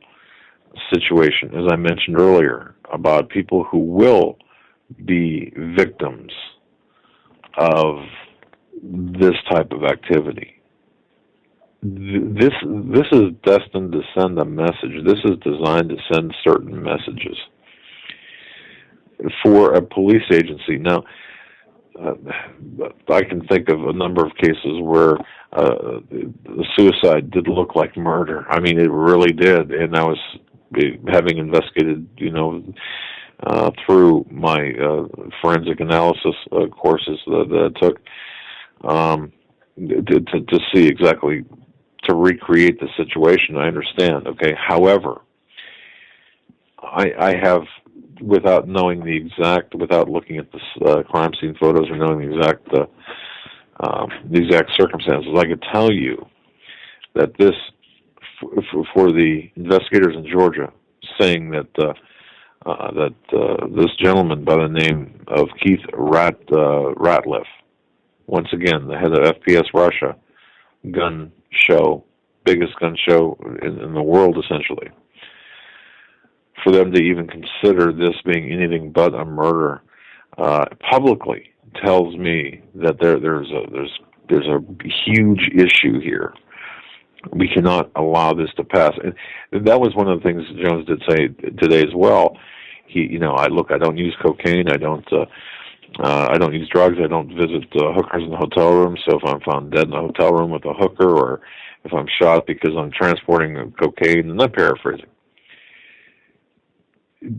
situation, as I mentioned earlier, about people who will be victims of this type of activity. This is destined to send a message. This is designed to send certain messages for a police agency. Now, I can think of a number of cases where the suicide did look like murder. I mean, it really did, and I was having investigated, through my forensic analysis courses that I took to see exactly, to recreate the situation. I understand, okay? However, I have, without knowing without looking at the crime scene photos or knowing the exact circumstances, I could tell you that this, for the investigators in Georgia, saying that this gentleman by the name of Keith Ratliff, once again the head of FPS Russia gun show, biggest gun show in the world essentially, for them to even consider this being anything but a murder publicly tells me that there's a huge issue here. We cannot allow this to pass. And that was one of the things Jones did say today as well. I don't use cocaine. I don't use drugs. I don't visit hookers in the hotel room. So if I'm found dead in the hotel room with a hooker, or if I'm shot because I'm transporting cocaine, and I'm paraphrasing.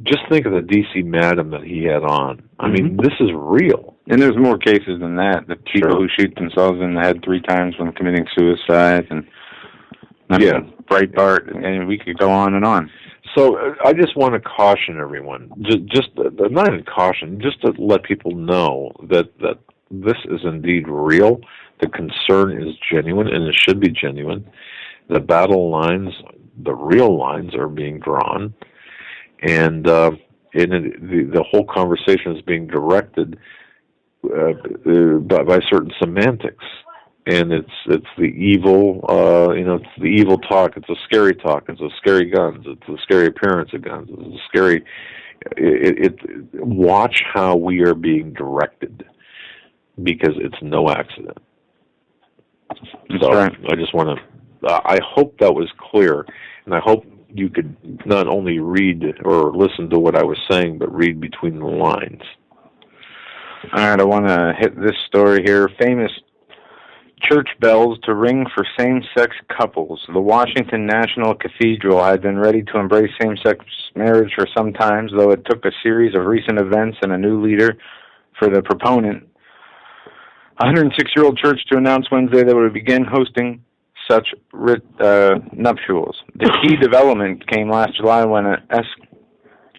Just think of the D.C. Madam that he had on. I mean, this is real. And there's more cases than that. The people who shoot themselves in the head 3 times when committing suicide, and Breitbart, and we could go on and on. So I just want to caution everyone, just not even caution, just to let people know that this is indeed real. The concern is genuine, and it should be genuine. The battle lines, the real lines, are being drawn, and the whole conversation is being directed by certain semantics. And it's the evil, it's the evil talk. It's a scary talk. It's a scary guns. It's a scary appearance of guns. It's a scary. Watch how we are being directed, because it's no accident. That's right. I just want to. I hope that was clear, and I hope you could not only read or listen to what I was saying, but read between the lines. All right, I want to hit this story here. Famous church bells to ring for same-sex couples. The Washington National Cathedral had been ready to embrace same-sex marriage for some time, though it took a series of recent events and a new leader for the proponent, a 106-year-old church, to announce Wednesday that it would begin hosting such nuptials. The key development came last July when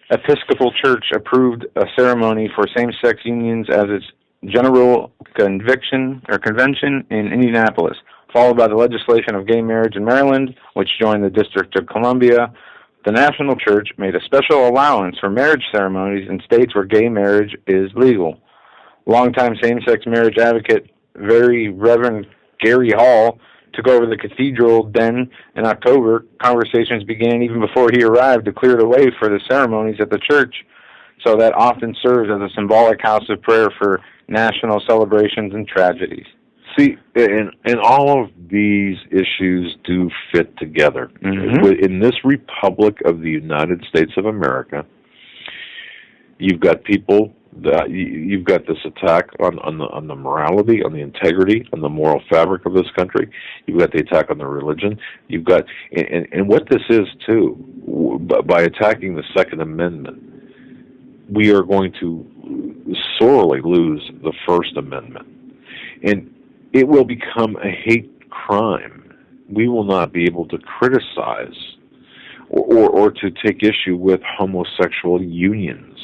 Episcopal Church approved a ceremony for same-sex unions as its general convention in Indianapolis, followed by the legislation of gay marriage in Maryland, which joined the District of Columbia. The National Church made a special allowance for marriage ceremonies in states where gay marriage is legal. Longtime same-sex marriage advocate, Very Reverend Gary Hall, took over the cathedral then in October. Conversations began even before he arrived to clear the way for the ceremonies at the church, so that often serves as a symbolic house of prayer for national celebrations and tragedies. See, and all of these issues do fit together. Mm-hmm. In this Republic of the United States of America, you've got people that you've got this attack on the morality, on the integrity, on the moral fabric of this country. You've got the attack on the religion. You've got and what this is too, by attacking the Second Amendment, we are going to sorely lose the First Amendment, and it will become a hate crime. We will not be able to criticize or to take issue with homosexual unions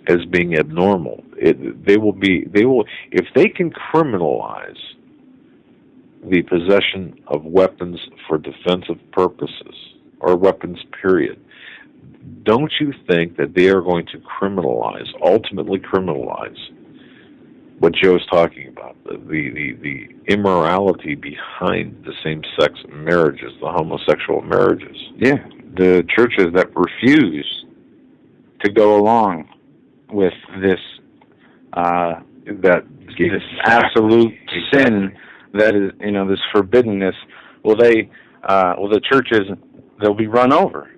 as being abnormal. They will if they can criminalize the possession of weapons for defensive purposes, or weapons period, don't you think that they are going to ultimately criminalize what Joe's talking about, the immorality behind the same-sex marriages, the homosexual marriages? Yeah, the churches that refuse to go along with this this absolute sin that is, this forbiddenness, the churches, they'll be run over,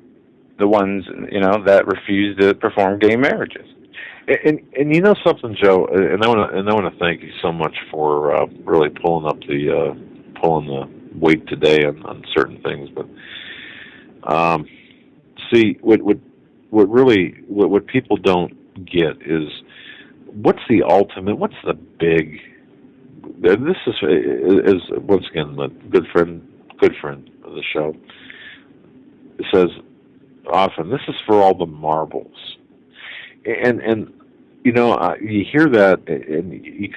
the ones that refuse to perform gay marriages. And you know something, Joe, and I want to thank you so much for really pulling the weight today on certain things. But see, what people don't get is what's the ultimate, what's the big. This is once again a good friend of the show says often, this is for all the marbles. And you hear that, and you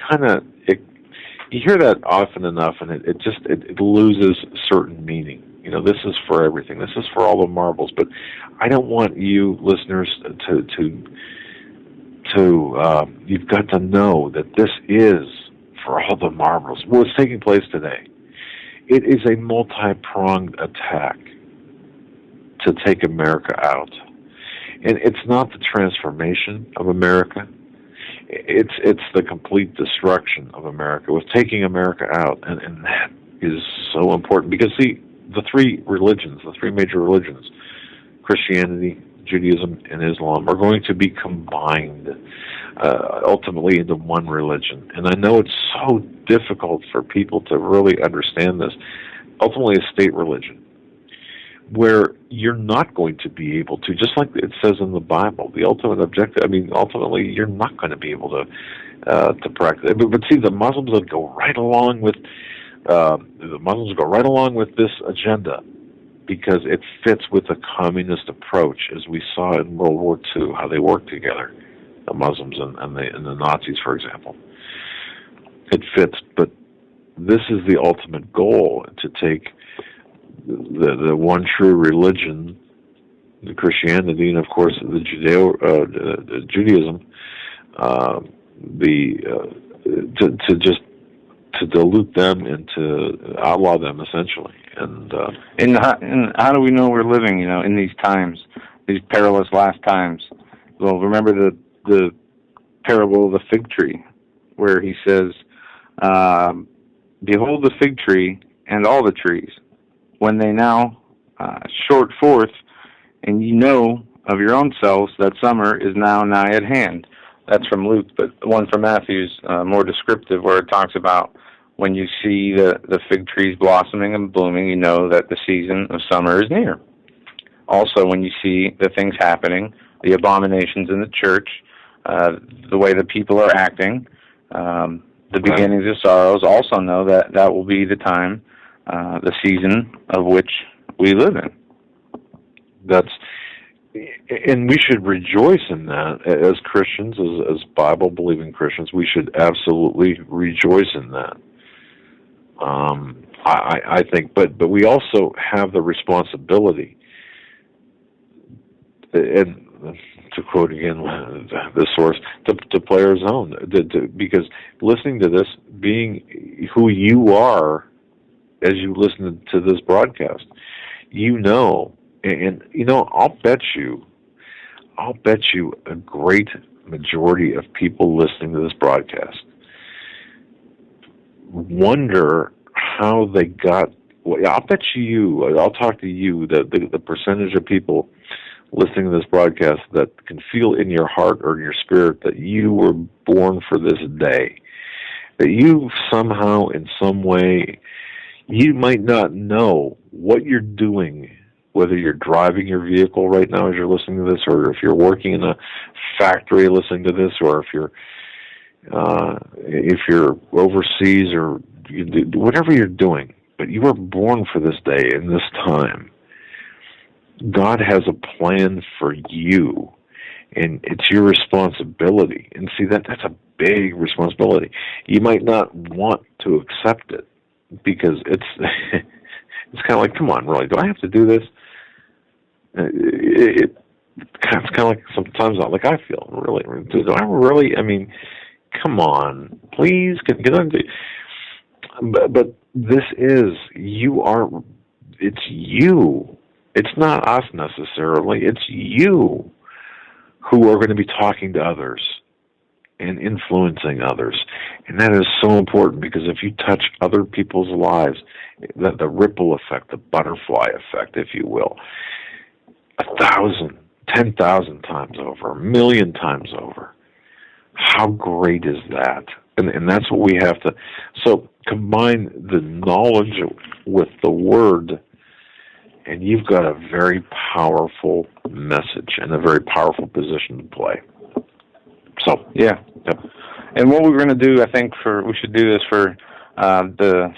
hear that often enough, and it loses certain meaning. This is for everything. This is for all the marbles. But I don't want you listeners to you've got to know that this is for all the marbles. What's taking place today? It is a multi-pronged attack to take America out. And it's not the transformation of America. It's the complete destruction of America, with taking America out. And that is so important because, see, the three major religions, Christianity, Judaism, and Islam, are going to be combined ultimately into one religion. And I know it's so difficult for people to really understand this. Ultimately, a state religion, where you're not going to be able to, just like it says in the Bible, the ultimate objective, ultimately, you're not going to be able to practice it. But see, the Muslims will go right along with this agenda, because it fits with the communist approach, as we saw in World War II, how they worked together, the Muslims and the Nazis, for example. It fits, but this is the ultimate goal, to take the one true religion, the Christianity, and of course the Judaism, to dilute them and to outlaw them, essentially. And how do we know we're living, in these times, these perilous last times? Well, remember the parable of the fig tree, where he says, "Behold the fig tree and all the trees, when they now short forth, and ye know of your own selves that summer is now nigh at hand." That's from Luke, but the one from Matthew is more descriptive, where it talks about when you see the fig trees blossoming and blooming, you know that the season of summer is near. Also, when you see the things happening, the abominations in the church, the way the people are acting, the beginnings of sorrows, also know that that will be the time, the season of which we live in. and we should rejoice in that as Christians, as Bible-believing Christians. We should absolutely rejoice in that. I think, but we also have the responsibility, and to quote again the source, to play our zone, because listening to this, being who you are as you listen to this broadcast, and I'll bet you a great majority of people listening to this broadcast wonder how they got. Well, I'll bet I'll talk to you that the percentage of people listening to this broadcast that can feel in your heart or in your spirit that you were born for this day, that you somehow, in some way, you might not know what you're doing, whether you're driving your vehicle right now as you're listening to this, or if you're working in a factory listening to this, or if you're overseas, or whatever you're doing, but you were born for this day and this time. God has a plan for you, and it's your responsibility. And see, that's a big responsibility. You might not want to accept it because it's kind of like, come on, really, do I have to do this? It's kind of like sometimes like I feel, really, do I really? I mean, come on, please, get on. But this is, it's you. It's not us necessarily. It's you who are going to be talking to others and influencing others. And that is so important, because if you touch other people's lives, the ripple effect, the butterfly effect, if you will, 1,000, 10,000 times over, 1,000,000 times over. How great is that? And that's what we have to. So combine the knowledge with the Word, and you've got a very powerful message and a very powerful position to play. So yeah. And what we're going to do, I think, we should do this for the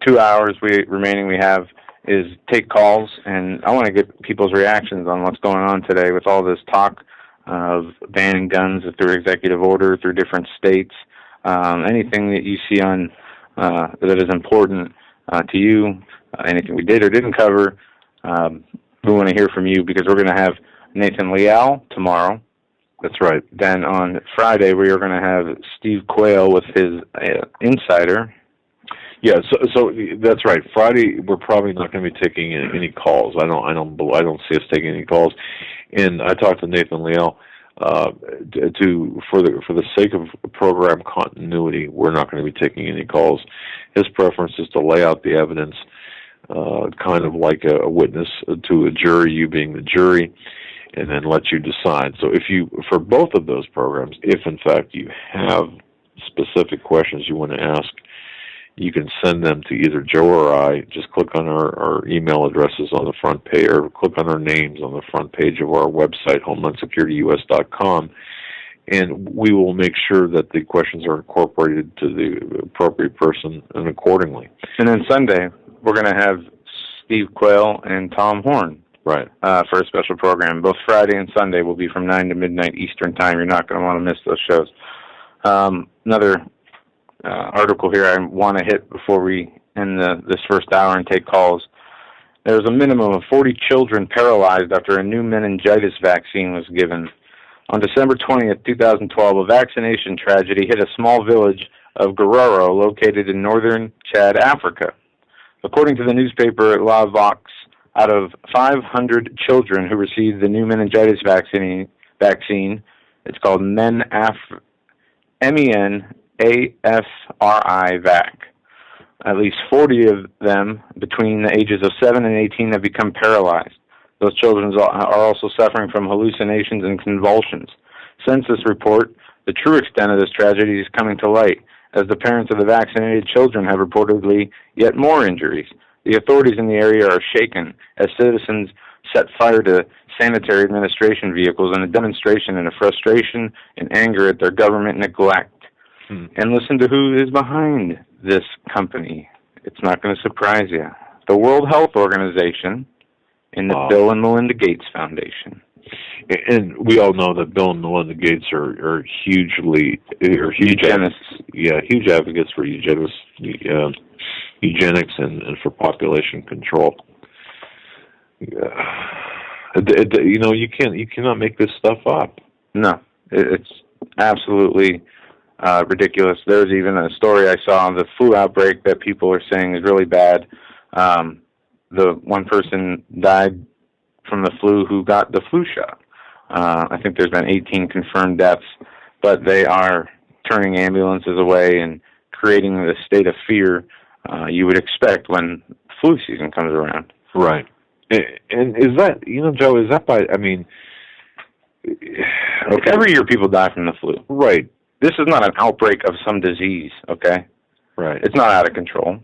2 hours remaining we have, is take calls, and I want to get people's reactions on what's going on today with all this talk of banning guns through executive order through different states. Anything that you see on that is important to you, anything we did or didn't cover, we want to hear from you, because we're going to have Nathan Leal tomorrow. That's right. Then on Friday, we are going to have Steve Quayle with his Insider. Yeah, so that's right. Friday, we're probably not going to be taking any calls. I don't see us taking any calls. And I talked to Nathan Leal for the sake of program continuity, we're not going to be taking any calls. His preference is to lay out the evidence, kind of like a witness to a jury, you being the jury, and then let you decide. So for both of those programs, if in fact you have specific questions you want to ask, you can send them to either Joe or I. Just click on our email addresses on the front page, or click on our names on the front page of our website, HomelandSecurityUS.com, and we will make sure that the questions are incorporated to the appropriate person and accordingly. And then Sunday, we're going to have Steve Quayle and Tom Horn. Right. For a special program. Both Friday and Sunday will be from 9 to midnight Eastern Time. You're not going to want to miss those shows. Another article here I want to hit before we end this first hour and take calls. There's a minimum of 40 children paralyzed after a new meningitis vaccine was given. On December 20th, 2012, a vaccination tragedy hit a small village of Guerrero located in northern Chad, Africa. According to the newspaper La Vox, out of 500 children who received the new meningitis vaccine, it's called MEN-AFRI vac. At least 40 of them between the ages of 7 and 18 have become paralyzed. Those children are also suffering from hallucinations and convulsions. Since this report, the true extent of this tragedy is coming to light, as the parents of the vaccinated children have reportedly yet more injuries. The authorities in the area are shaken as citizens set fire to sanitary administration vehicles in a demonstration and a frustration and anger at their government neglect. And listen to who is behind this company. It's not going to surprise you. The World Health Organization and the Bill and Melinda Gates Foundation. And we all know that Bill and Melinda Gates are huge Eugenics. Huge advocates for eugenics and for population control. You cannot make this stuff up. No, it's absolutely ridiculous. There's even a story I saw on the flu outbreak that people are saying is really bad. The one person died from the flu who got the flu shot. I think there's been 18 confirmed deaths, but they are turning ambulances away and creating the state of fear you would expect when flu season comes around. Right. And is that, Joe, is that every year people die from the flu. Right. This is not an outbreak of some disease, okay? Right. It's not out of control.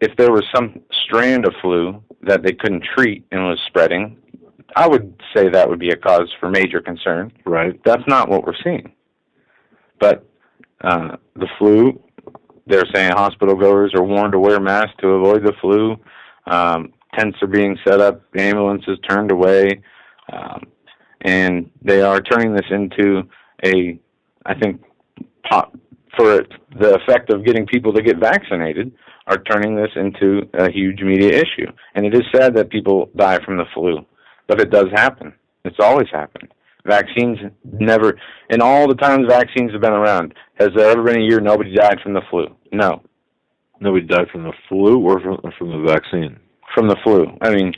If there was some strand of flu that they couldn't treat and was spreading, I would say that would be a cause for major concern. Right. That's not what we're seeing. But the flu, they're saying hospital goers are warned to wear masks to avoid the flu. Tents are being set up, ambulances turned away, and they are turning this into for the effect of getting people to get vaccinated, are turning this into a huge media issue. And it is sad that people die from the flu, but it does happen. It's always happened. Vaccines never, in all the times vaccines have been around, has there ever been a year nobody died from the flu? No. Nobody died from the flu or from the vaccine? From the flu. I mean,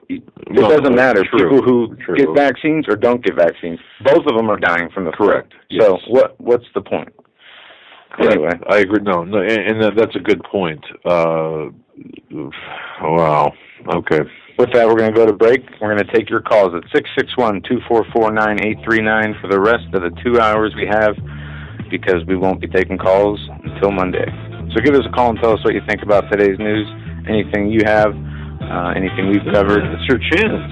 it doesn't matter. True. People who get vaccines or don't get vaccines, both of them are dying from the flu. Correct. Yes. So what's the point? Correct. Anyway. I agree. No, and that's a good point. Wow. Okay. With that, we're going to go to break. We're going to take your calls at 661-244-9839 for the rest of the 2 hours we have, because we won't be taking calls until Monday. So give us a call and tell us what you think about today's news, anything you have, anything we've covered. It's your chance.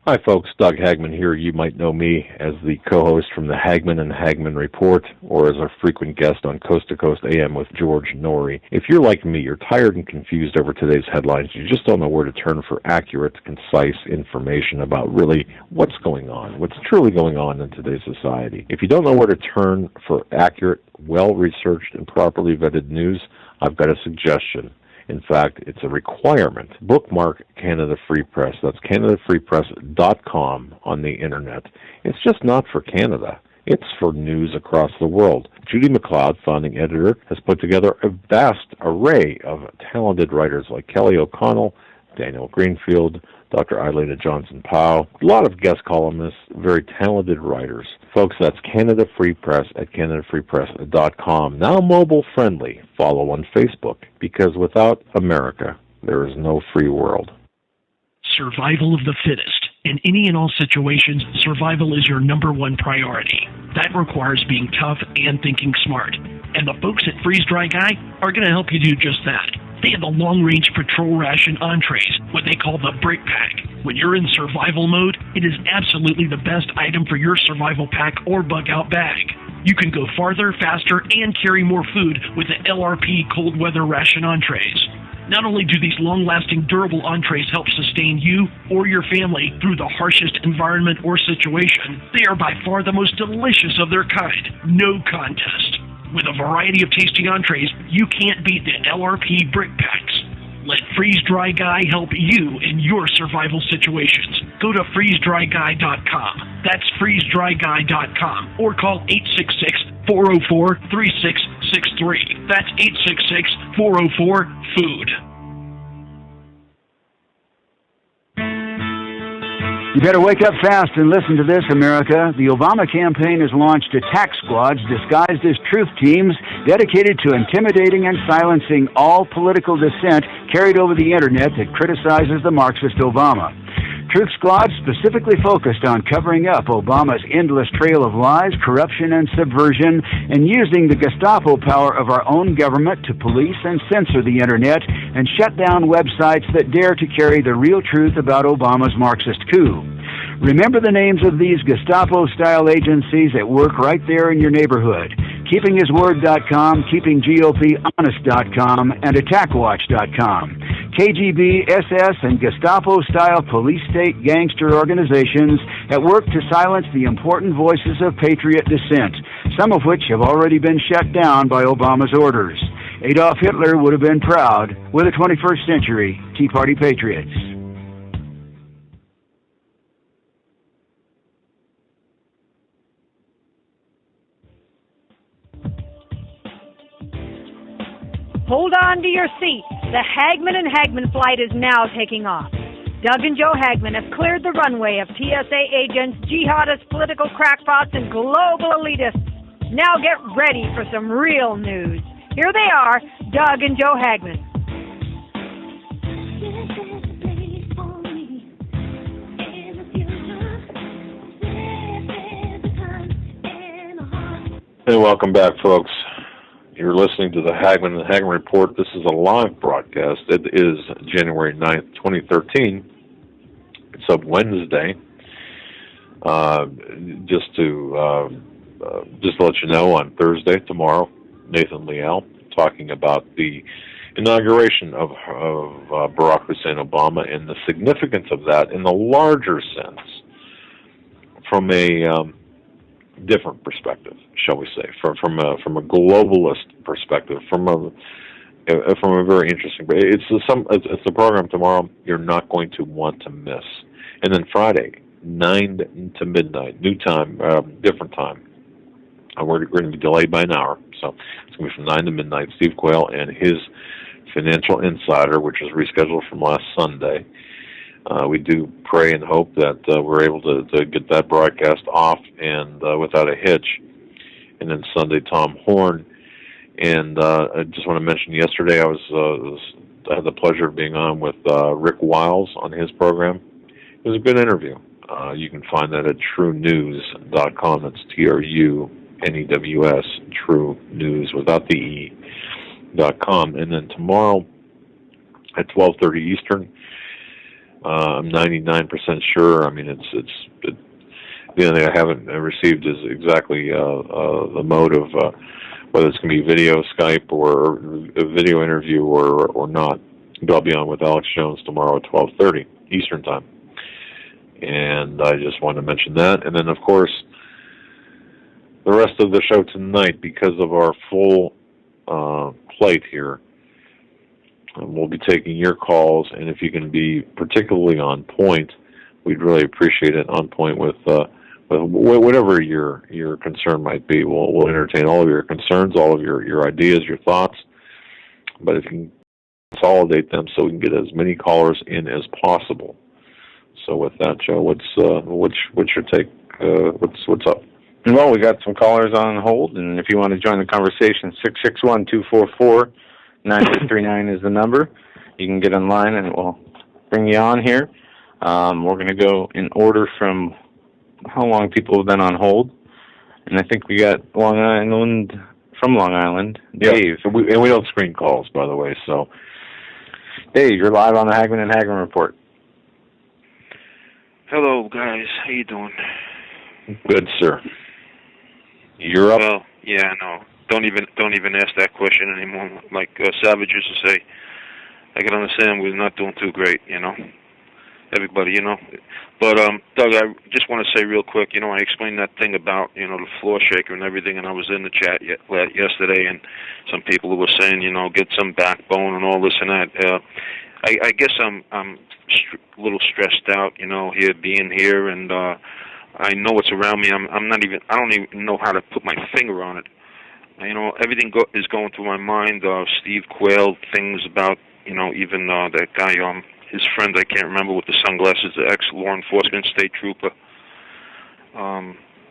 Hi folks, Doug Hagmann here. You might know me as the co-host from the Hagmann and Hagmann Report, or as our frequent guest on Coast to Coast AM with George Norrie. If you're like me, you're tired and confused over today's headlines. You just don't know where to turn for accurate, concise information about really what's going on, what's truly going on in today's society. If you don't know where to turn for accurate, well-researched, and properly vetted news, I've got a suggestion. In fact, it's a requirement. Bookmark Canada Free Press. That's CanadaFreePress.com on the Internet. It's just not for Canada. It's for news across the world. Judy McLeod, founding editor, has put together a vast array of talented writers like Kelly O'Connell, Daniel Greenfield, Dr. Eilena Johnson-Powell, a lot of guest columnists, very talented writers. Folks, that's Canada Free Press at CanadaFreePress.com. Now mobile friendly. Follow on Facebook, because without America, there is no free world. Survival of the fittest. In any and all situations, survival is your number one priority. That requires being tough and thinking smart. And the folks at Freeze Dry Guy are going to help you do just that. They have the long-range patrol ration entrees, what they call the Brick Pack. When you're in survival mode, it is absolutely the best item for your survival pack or bug-out bag. You can go farther, faster, and carry more food with the LRP cold weather ration entrees. Not only do these long-lasting, durable entrees help sustain you or your family through the harshest environment or situation, they are by far the most delicious of their kind. No contest. With a variety of tasty entrees, you can't beat the LRP Brick Packs. Let Freeze Dry Guy help you in your survival situations. Go to freezedryguy.com. That's freezedryguy.com. Or call 866-404-3663. That's 866-404-FOOD. You better wake up fast and listen to this, America. The Obama campaign has launched attack squads disguised as truth teams dedicated to intimidating and silencing all political dissent carried over the internet that criticizes the Marxist Obama. Truth squads specifically focused on covering up Obama's endless trail of lies, corruption, and subversion, and using the Gestapo power of our own government to police and censor the internet and shut down websites that dare to carry the real truth about Obama's Marxist coup. Remember the names of these Gestapo-style agencies that work right there in your neighborhood. KeepingHisWord.com, KeepingGOPHonest.com, and AttackWatch.com. KGB, SS, and Gestapo-style police-state gangster organizations that work to silence the important voices of patriot dissent, some of which have already been shut down by Obama's orders. Adolf Hitler would have been proud. We're the 21st century Tea Party patriots. Hold on to your seat. The Hagmann and Hagmann flight is now taking off. Doug and Joe Hagmann have cleared the runway of TSA agents, jihadists, political crackpots, and global elitists. Now get ready for some real news. Here they are, Doug and Joe Hagmann. Hey, welcome back, folks. You're listening to the Hagmann and Hagmann Report. This is a live broadcast. It is January 9th, 2013. It's a Wednesday. Just to let you know, on Thursday, tomorrow, Nathan Leal talking about the inauguration of Barack Hussein Obama and the significance of that in the larger sense from a different perspective, shall we say, from a globalist perspective, from a very interesting. It's a program tomorrow you're not going to want to miss, and then Friday 9 to midnight, new time, different time. We're going to be delayed by an hour, so it's going to be from 9 to midnight. Steve Quayle and his Financial Insider, which is rescheduled from last Sunday. We do pray and hope that we're able to get that broadcast off and without a hitch. And then Sunday, Tom Horn. And I just want to mention, yesterday I had the pleasure of being on with Rick Wiles on his program. It was a good interview. You can find that at truenews.com. That's TRUNEWS, True News without the E.com. And then tomorrow at 12:30 Eastern. I'm 99% sure. I mean, the only thing I haven't received is exactly the mode of whether it's going to be video, Skype, or a video interview or not. But I'll be on with Alex Jones tomorrow at 12:30 Eastern Time. And I just wanted to mention that. And then, of course, the rest of the show tonight, because of our full plate here, we'll be taking your calls, and if you can be particularly on point, we'd really appreciate it. On point with whatever your concern might be. We'll entertain all of your concerns, all of your ideas, your thoughts. But if you can consolidate them so we can get as many callers in as possible. So with that, Joe, what's your take? What's up? Well, we got some callers on hold, and if you want to join the conversation, 661-244-9639 is the number. You can get online, and we'll bring you on here. We're going to go in order from how long people have been on hold, and I think we got Long Island, Dave. Yeah, and we don't screen calls, by the way. So, Dave, you're live on the Hagmann and Hagmann Report. Hello, guys. How you doing? Good, sir. You're up. Well, yeah, no. Don't even ask that question anymore. Like Savage used to say, I can understand we're not doing too great, Everybody, But Doug, I just want to say real quick, I explained that thing about the floor shaker and everything, and I was in the chat yesterday, and some people who were saying, get some backbone and all this and that. I guess I'm a little stressed out, here being here, and I know what's around me. I don't even know how to put my finger on it. Everything is going through my mind. Steve Quayle, things about, even that guy, his friend, I can't remember, with the sunglasses, the ex-law enforcement state trooper.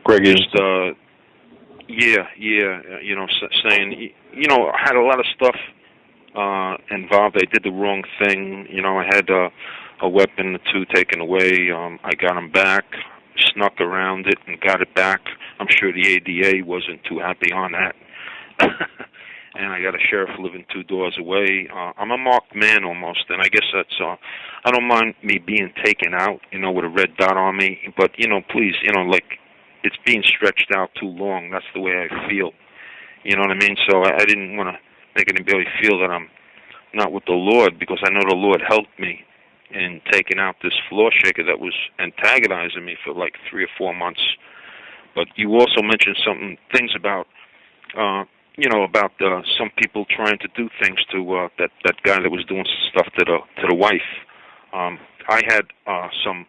Greg saying, I had a lot of stuff involved. I did the wrong thing. I had a weapon or two taken away. I got them back, snuck around it, and got it back. I'm sure the ADA wasn't too happy on that. and I got a sheriff living 2 doors away. I'm a marked man almost, and I guess that's, I don't mind me being taken out, with a red dot on me, but, please, like, it's being stretched out too long. That's the way I feel. You know what I mean? So I didn't want to make anybody feel that I'm not with the Lord, because I know the Lord helped me in taking out this floor shaker that was antagonizing me for like 3 or 4 months. But you also mentioned things about, about some people trying to do things to that guy that was doing stuff to the wife. I had some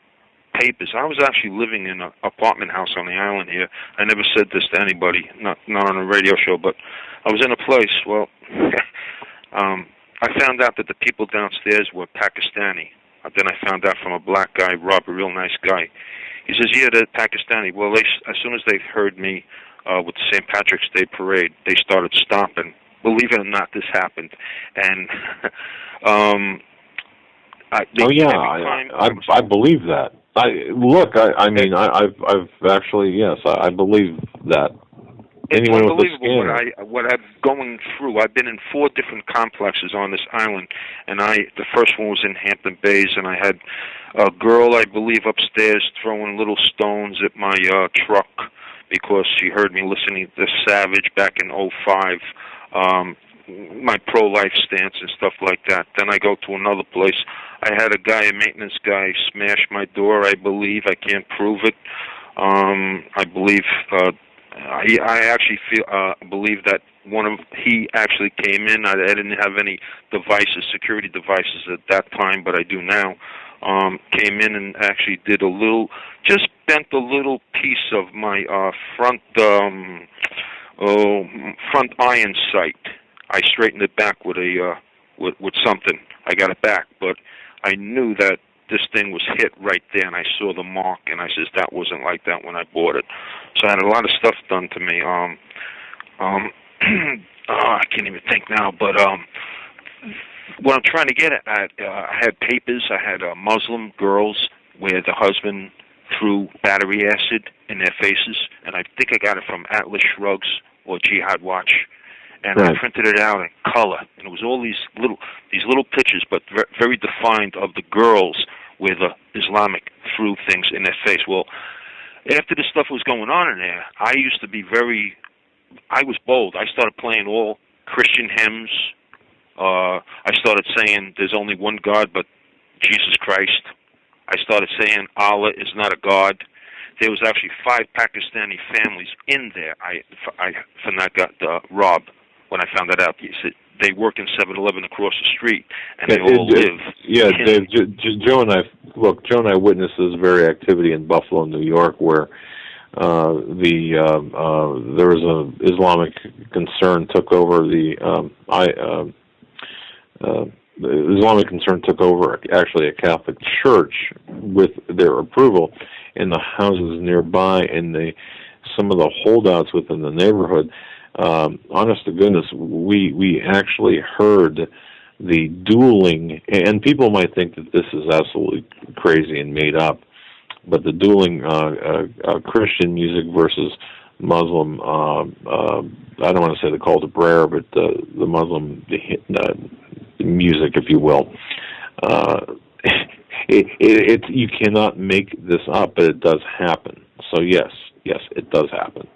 papers. I was actually living in an apartment house on the island here. I never said this to anybody, not on a radio show, but I was in a place. Well, I found out that the people downstairs were Pakistani. Then I found out from a black guy, Rob, a real nice guy. He says, yeah, they're Pakistani. Well, as soon as they heard me with the St. Patrick's Day parade, they started stomping. Believe it or not, this happened. And I believe that. I've actually, yes, I believe that. It's unbelievable what I'm going through. I've been in 4 different complexes on this island, and the first one was in Hampton Bays, and I had a girl, I believe, upstairs throwing little stones at my truck because she heard me listening to Savage back in '05, my pro-life stance and stuff like that. Then I go to another place. I had a maintenance guy, smash my door, I believe. I can't prove it. I believe... I actually believe that he actually came in. I didn't have any security devices at that time, but I do now. Came in and actually did just bent a little piece of my front iron sight. I straightened it back with with something. I got it back, but I knew that this thing was hit right there, and I saw the mark, and I says, that wasn't like that when I bought it. So I had a lot of stuff done to me. I can't even think now, but what I'm trying to get at, I had papers. I had Muslim girls where the husband threw battery acid in their faces, and I think I got it from Atlas Shrugs or Jihad Watch. And right. I printed it out in color, and it was all these little pictures, but very defined, of the girls where the Islamic threw things in their face. Well, after this stuff was going on in there, I was bold. I started playing all Christian hymns. I started saying there's only one God but Jesus Christ. I started saying Allah is not a God. There was actually 5 Pakistani families in there. I got robbed. When I found that out, he said they work in 7-Eleven across the street, and they all live. Yeah, Dave. Joe and I witnessed this very activity in Buffalo, New York, where there was an Islamic concern took over Islamic concern took over actually a Catholic church with their approval in the houses nearby, and some of the holdouts within the neighborhood. Honest to goodness, we actually heard the dueling, and people might think that this is absolutely crazy and made up, but the dueling Christian music versus Muslim, I don't want to say the call to prayer, but the Muslim music, if you will. You cannot make this up, but it does happen. So yes, it does happen.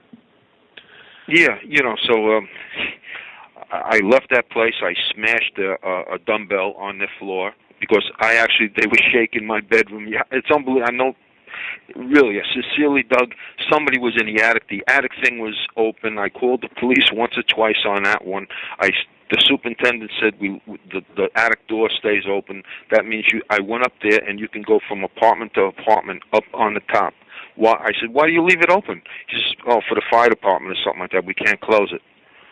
Yeah, so I left that place. I smashed a dumbbell on the floor because they were shaking my bedroom. Yeah, it's unbelievable. I know, really, I sincerely, Doug, somebody was in the attic. The attic thing was open. I called the police once or twice on that one. The superintendent said the attic door stays open. That means I went up there, and you can go from apartment to apartment up on the top. I said, why do you leave it open? He says, for the fire department or something like that. We can't close it.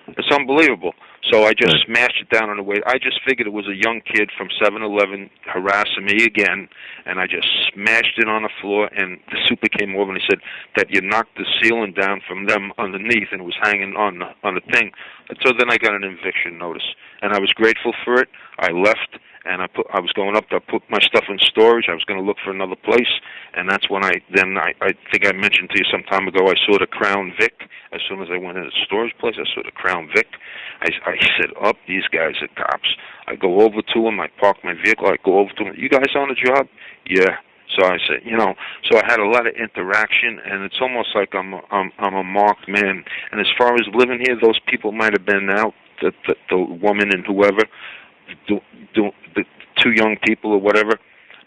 It's unbelievable. So I just smashed it down on the way. I just figured it was a young kid from 7-Eleven harassing me again, and I just smashed it on the floor, and the super came over and he said that you knocked the ceiling down from them underneath, and it was hanging on the thing. And so then I got an eviction notice, and I was grateful for it. I left, and I was going up to put my stuff in storage. I was going to look for another place, and that's when I think I mentioned to you some time ago, I saw the Crown Vic as as soon as I went in the storage place, I saw the Crown Vic. I said, "Up, these guys are cops." I go over to them. I park my vehicle. I go over to them. "You guys on the job?" "Yeah." So I said, so I had a lot of interaction, and it's almost like I'm a marked man. And as far as living here, those people might have been out, the woman and whoever, the two young people or whatever,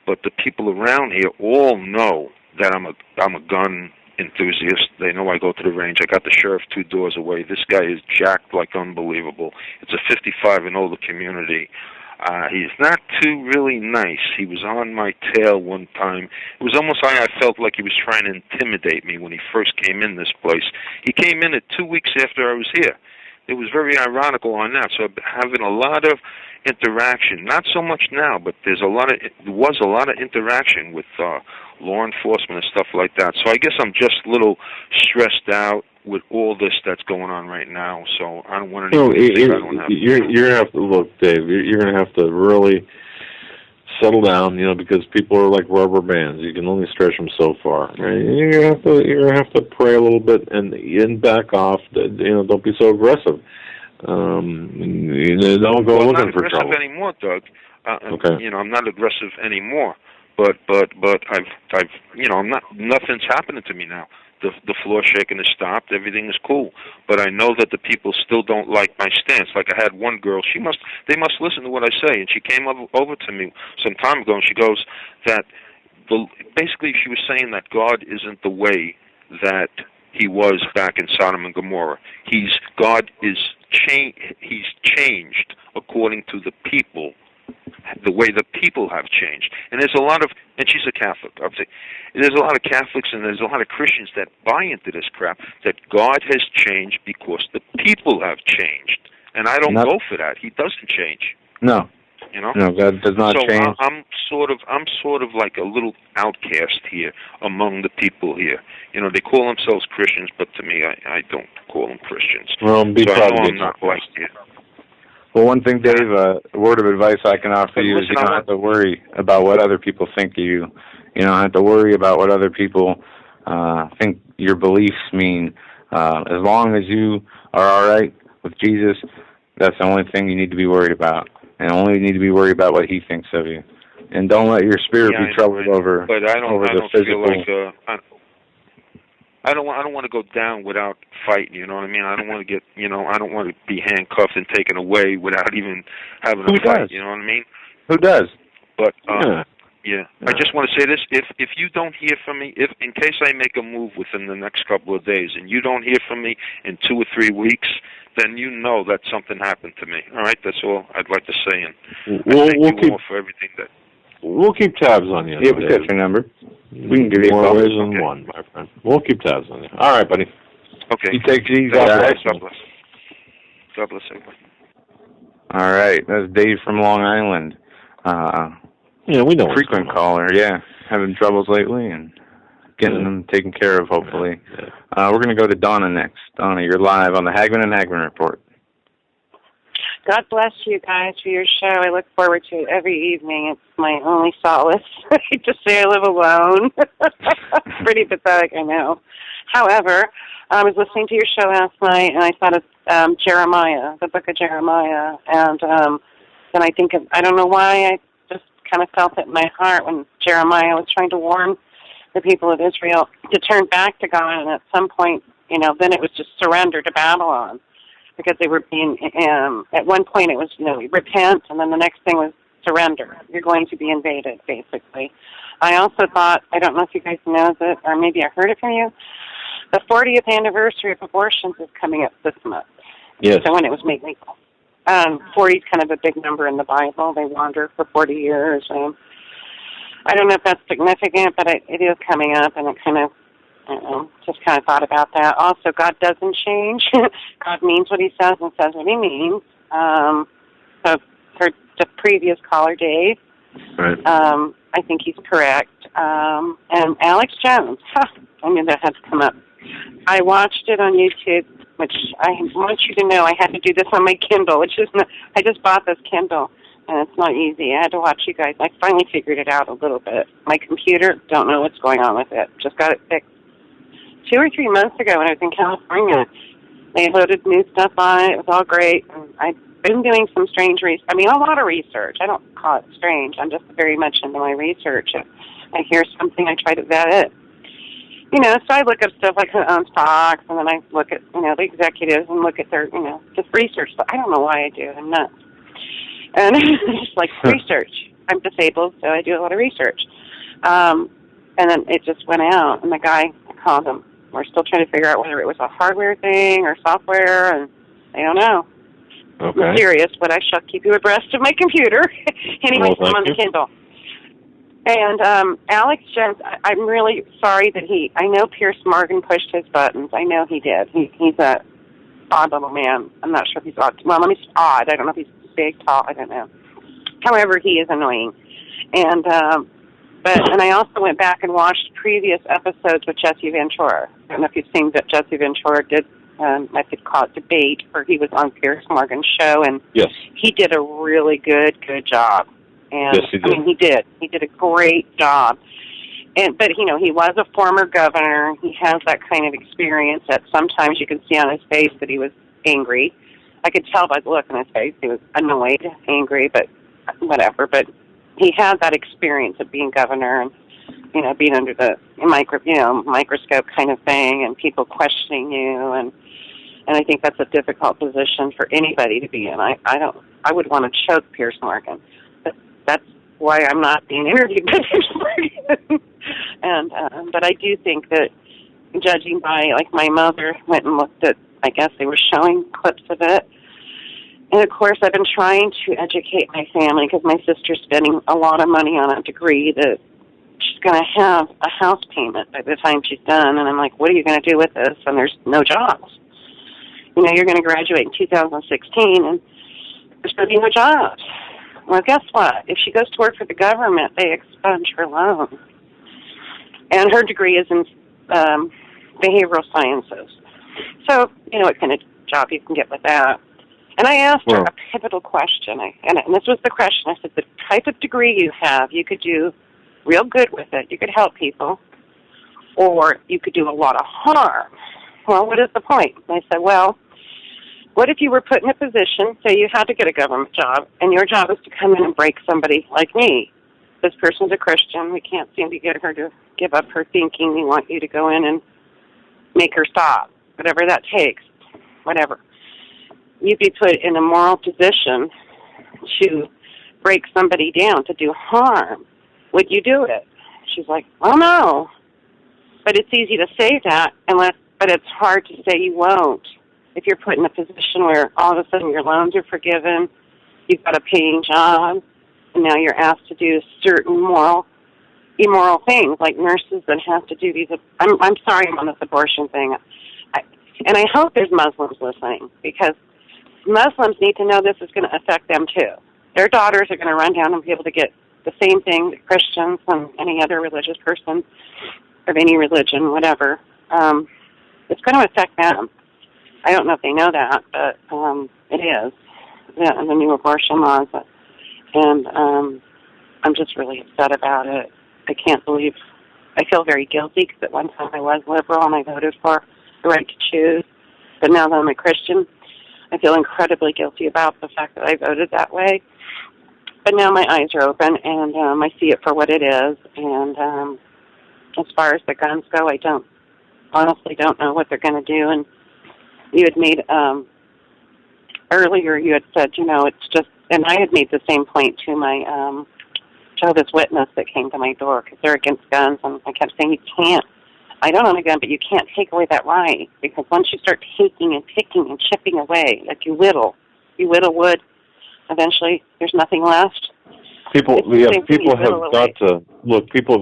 but the people around here all know that I'm a gun enthusiast. They know I go to the range. I got the sheriff 2 doors away. This guy is jacked like unbelievable. It's a 55 and older community. He's not too really nice. He was on my tail one time. It was almost like I felt like he was trying to intimidate me when he first came in this place. He came in 2 weeks after I was here. It was very ironical on that. So I'm having a lot of interaction. Not so much now, but there was a lot of interaction with law enforcement and stuff like that. So I guess I'm just a little stressed out with all this that's going on right now. So I don't want anybody to think I don't have. You're gonna have to look, Dave. You're gonna have to really settle down, because people are like rubber bands. You can only stretch them so far. Right? You're gonna have to pray a little bit and back off. Don't be so aggressive. Don't go looking for trouble. I'm not aggressive anymore, Doug. Okay. I'm not aggressive anymore. But I've I'm not. Nothing's happening to me now. The floor shaking has stopped. Everything is cool. But I know that the people still don't like my stance. Like I had one girl. They must listen to what I say. And she came over to me some time ago, and she goes that basically she was saying that God isn't the way that He was back in Sodom and Gomorrah. God is He's changed according to the people. The way the people have changed. And there's a lot of, and she's a Catholic, I would say, there's a lot of Catholics and there's a lot of Christians that buy into this crap, that God has changed because the people have changed. And I don't go for that. He doesn't change. No. No, God does not change. So I'm sort of like a little outcast here among the people here. They call themselves Christians, but to me, I don't call them Christians. Well, be proud of I'm not like it. Well, one thing, Dave, a word of advice I can offer you is you don't have to worry about what other people think of you. You don't have to worry about what other people think your beliefs mean. As long as you are all right with Jesus, that's the only thing you need to be worried about. And only need to be worried about what He thinks of you. And don't let your spirit be troubled over the physical. Feel like I don't want to go down without fighting. You know what I mean? I don't want to get. I don't want to be handcuffed and taken away without even having a fight. You know what I mean? Who does? But yeah. I just want to say this: if you don't hear from me, if in case I make a move within the next couple of days, and you don't hear from me in 2 or 3 weeks, then you know that something happened to me. All right, that's all I'd like to say. And we'll keep all for everything that. We'll keep tabs on you. Yeah, we've got your number. We can give you more ways than one, my friend. We'll keep tabs on you. All right, buddy. Okay. You take it easy. God bless. God bless everybody. All right, that's Dave from Long Island. We know. Frequent caller, having troubles lately and getting them taken care of, hopefully. We're going to go to Donna next. Donna, you're live on the Hagmann and Hagmann Report. God bless you guys for your show. I look forward to it every evening. It's my only solace. I hate to say I live alone. Pretty pathetic, I know. However, I was listening to your show last night, and I thought of Jeremiah, the book of Jeremiah. And then I don't know why, I just kind of felt it in my heart when Jeremiah was trying to warn the people of Israel to turn back to God. And at some point, then it was just surrender to Babylon. Because they were being, at one point it was, repent, and then the next thing was surrender. You're going to be invaded, basically. I also thought, I don't know if you guys know it, or maybe I heard it from you, the 40th anniversary of abortions is coming up this month. Yes. So when it was made legal. 40 is kind of a big number in the Bible. They wander for 40 years. I don't know if that's significant, but it is coming up, and it kind of, just kind of thought about that. Also, God doesn't change. God means what He says and says what He means. So for the previous caller, Dave, right. I think he's correct. And Alex Jones, I knew that had to come up. I watched it on YouTube, which I want you to know I had to do this on my Kindle, which is not, I just bought this Kindle, and it's not easy. I had to watch you guys. I finally figured it out a little bit. My computer, don't know what's going on with it. Just got it fixed 2 or 3 months ago when I was in California. They loaded new stuff on it. It was all great. And I've been doing some strange research. I mean, a lot of research. I don't call it strange. I'm just very much into my research. If I hear something, I try to vet it. You know, so I look up stuff like who owns Fox, and then I look at, you know, the executives and look at their, you know, just research. But I don't know why I do it. I'm nuts. And just like research. I'm disabled, so I do a lot of research. And then it just went out, and the guy, I called him. We're still trying to figure out whether it was a hardware thing or software, and I don't know. Okay. I'm serious, but I shall keep you abreast of my computer. Anyway, Well, I'm on the Kindle. And Alex Jones, I'm really sorry that I know Pierce Morgan pushed his buttons. I know he did. He's a odd little man. I'm not sure if he's odd. Well, odd. I don't know if he's big, tall. I don't know. However, he is annoying. And and I also went back and watched previous episodes with Jesse Ventura. I don't know if you've seen that Jesse Ventura did, I could call it debate, where he was on Pierce Morgan's show, and yes, he did a really good job. And yes, he did. I mean, he did. He did a great job. But you know, he was a former governor. He has that kind of experience that sometimes you can see on his face that he was angry. I could tell by the look on his face he was annoyed, angry, but whatever. But he had that experience of being governor and, you know, being under the microscope kind of thing, and people questioning you, and I think that's a difficult position for anybody to be in. I would want to choke Pierce Morgan, but that's why I'm not being interviewed by Pierce Morgan. And but I do think that, judging by, like, my mother went and looked at, I guess they were showing clips of it. And, of course, I've been trying to educate my family because my sister's spending a lot of money on a degree that she's going to have a house payment by the time she's done. And I'm like, what are you going to do with this? And there's no jobs. You know, you're going to graduate in 2016, and there's going to be no jobs. Well, guess what? If she goes to work for the government, they expunge her loan. And her degree is in behavioral sciences. So, you know what kind of job you can get with that. And I asked her a pivotal question, and this was the question. I said, the type of degree you have, you could do real good with it. You could help people, or you could do a lot of harm. Well, what is the point? And I said, well, what if you were put in a position, say you had to get a government job, and your job is to come in and break somebody like me. This person's a Christian. We can't seem to get her to give up her thinking. We want you to go in and make her stop, whatever that takes, whatever. You'd be put in a moral position to break somebody down, to do harm. Would you do it? She's like, oh, no. But it's easy to say that, but it's hard to say you won't. If you're put in a position where all of a sudden your loans are forgiven, you've got a paying job, and now you're asked to do certain immoral things, like nurses that have to do these. I'm sorry I'm on this abortion thing. And I hope there's Muslims listening, because Muslims need to know this is going to affect them too. Their daughters are going to run down and be able to get the same thing that Christians and any other religious person of any religion, whatever. It's going to affect them. I don't know if they know that, but it is, the new abortion laws. And I'm just really upset about it. I feel very guilty, because at one time I was liberal and I voted for the right to choose. But now that I'm a Christian, I feel incredibly guilty about the fact that I voted that way. But now my eyes are open, and I see it for what it is. And as far as the guns go, I honestly don't know what they're going to do. And you had made, earlier you had said, you know, it's just, and I had made the same point to my Jehovah's Witness that came to my door, because they're against guns. And I kept saying, I don't own a gun, but you can't take away that right, because once you start taking and picking and chipping away, like you whittle wood, eventually there's nothing left. People have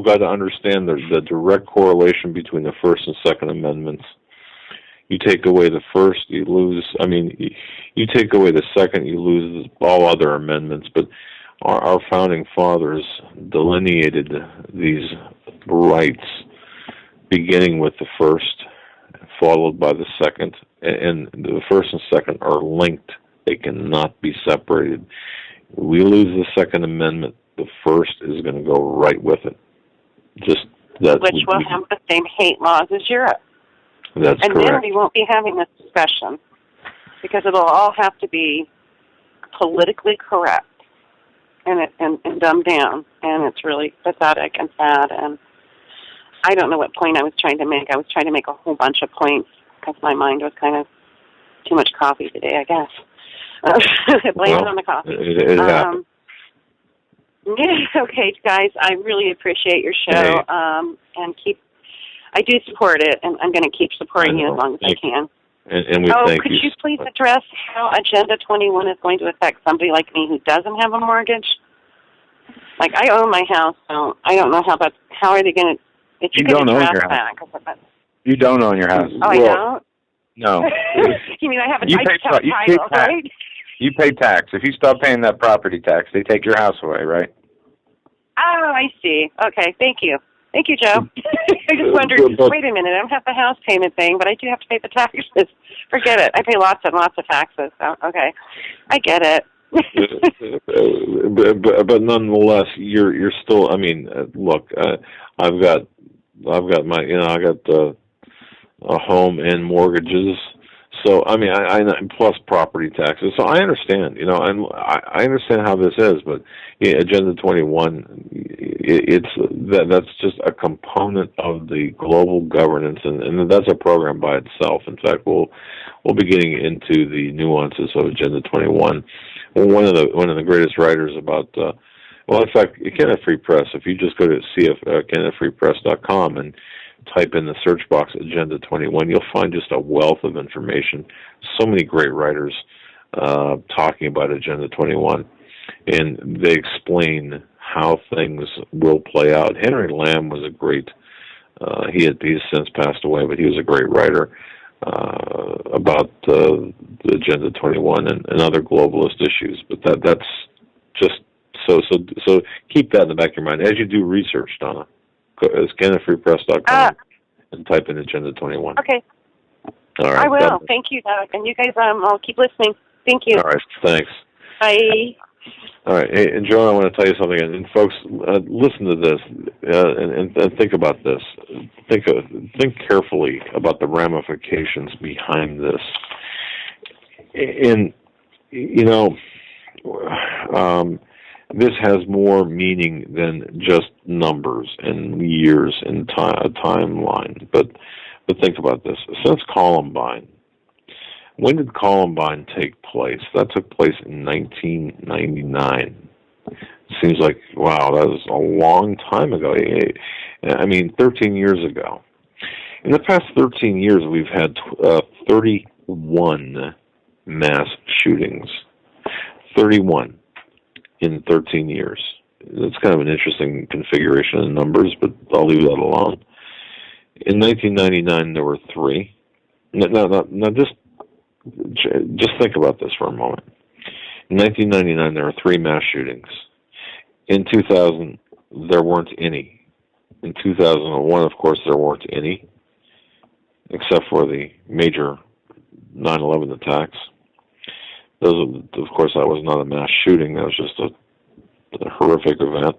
got to understand the direct correlation between the First and Second Amendments. You take away the first, you lose. I mean, you take away the second, you lose all other amendments. But our founding fathers delineated these rights, beginning with the first, followed by the second, and the first and second are linked. They cannot be separated. We lose the Second Amendment, the first is going to go right with it. Just that. Which will have the same hate laws as Europe. That's and correct. then we won't be having this discussion because it'll all have to be politically correct and dumbed down, and it's really pathetic and sad. And I don't know what point I was trying to make. I was trying to make a whole bunch of points because my mind was kind of too much coffee today, I guess. Blame it on the coffee. It happened. Yeah, okay, guys, I really appreciate your show, Hey. and I do support it, and I'm going to keep supporting you as long as I can. And we thank could you. you please address how Agenda 21 is going to affect somebody like me who doesn't have a mortgage? Like, I own my house, so I don't know how are they going to, if you don't could own address your house. that. You don't own your house. Oh, I don't? No. You mean I have a You pay title, tax. right? You pay tax. If you stop paying that property tax, they take your house away, right? Oh, I see. Okay, thank you. Thank you, Joe. I just wondered, wait a minute, I don't have the house payment thing, but I do have to pay the taxes. Forget it. I pay lots and lots of taxes. So, okay. I get it. but nonetheless, you're still. I mean, look, I've got my, I got a home and mortgages. So I mean, I plus property taxes. So I understand, and I understand how this is. But Agenda 21, that's just a component of the global governance, and that's a program by itself. In fact, we'll be getting into the nuances of Agenda 21. One of the greatest writers about, in fact, Canada Free Press. If you just go to CanadaFreePress.com and type in the search box Agenda 21, you'll find just a wealth of information. So many great writers talking about Agenda 21, and they explain how things will play out. Henry Lamb was a great. He's since passed away, but he was a great writer about the Agenda 21 and other globalist issues. But that's just so keep that in the back of your mind as you do research, Donna. It's CanadaFreePress.com and type in Agenda 21. Okay. All right. I will. Thank you, Doug. And you guys, I'll keep listening. Thank you. All right. Thanks. Bye. All right. Hey, and Joan, I want to tell you something. And folks, listen to this and think about this. Think carefully about the ramifications behind this. And, this has more meaning than just numbers and years and timeline. But think about this. Since Columbine, when did Columbine take place? That took place in 1999. Seems like, wow, that was a long time ago. I mean, 13 years ago. In the past 13 years, we've had 31 mass shootings. 31. In 13 years. That's kind of an interesting configuration of numbers, but I'll leave that alone. In 1999, there were 3. Now, just think about this for a moment. In 1999, there were 3 mass shootings. In 2000, there weren't any. In 2001, of course, there weren't any, except for the major 9/11 attacks. Of course, that was not a mass shooting. That was just a horrific event.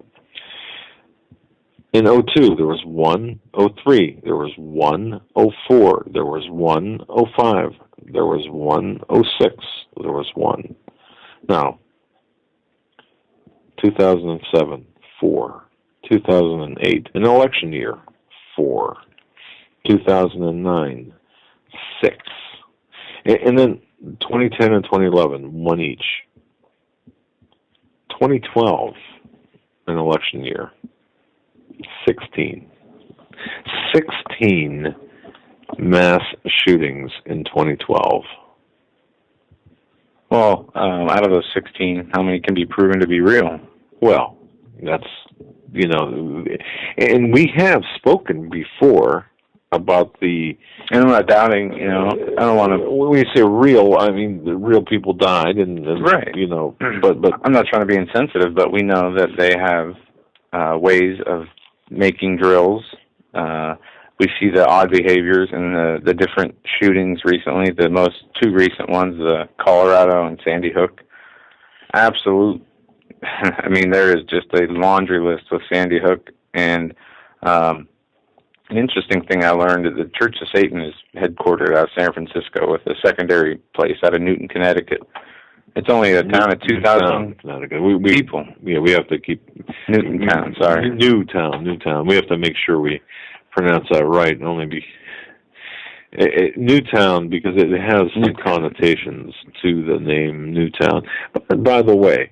In 2002, there was 1. 2003, there was 1. 2004, there was 1. 2005, there was 1. 2006, there was 1. Now, 2007, 4. 2008, an election year, 4. 2009, 6. And then 2010 and 2011, 1 each. 2012, an election year, 16. 16 mass shootings in 2012. Well, out of those 16, how many can be proven to be real? Well, that's, and we have spoken before about the... And I'm not doubting, I don't want to... When we say real, I mean the real people died, and right. But I'm not trying to be insensitive, but we know that they have ways of making drills. We see the odd behaviors and the different shootings recently. The most 2 recent ones, the Colorado and Sandy Hook. Absolute. I mean, there is just a laundry list with Sandy Hook, and An interesting thing I learned is the Church of Satan is headquartered out of San Francisco with a secondary place out of Newton, Connecticut. It's only a town of 2,000 people. Yeah, we have to keep Newtown. Sorry, Newtown. We have to make sure we pronounce that right. Newtown, because it has some connotations to the name Newtown. But by the way,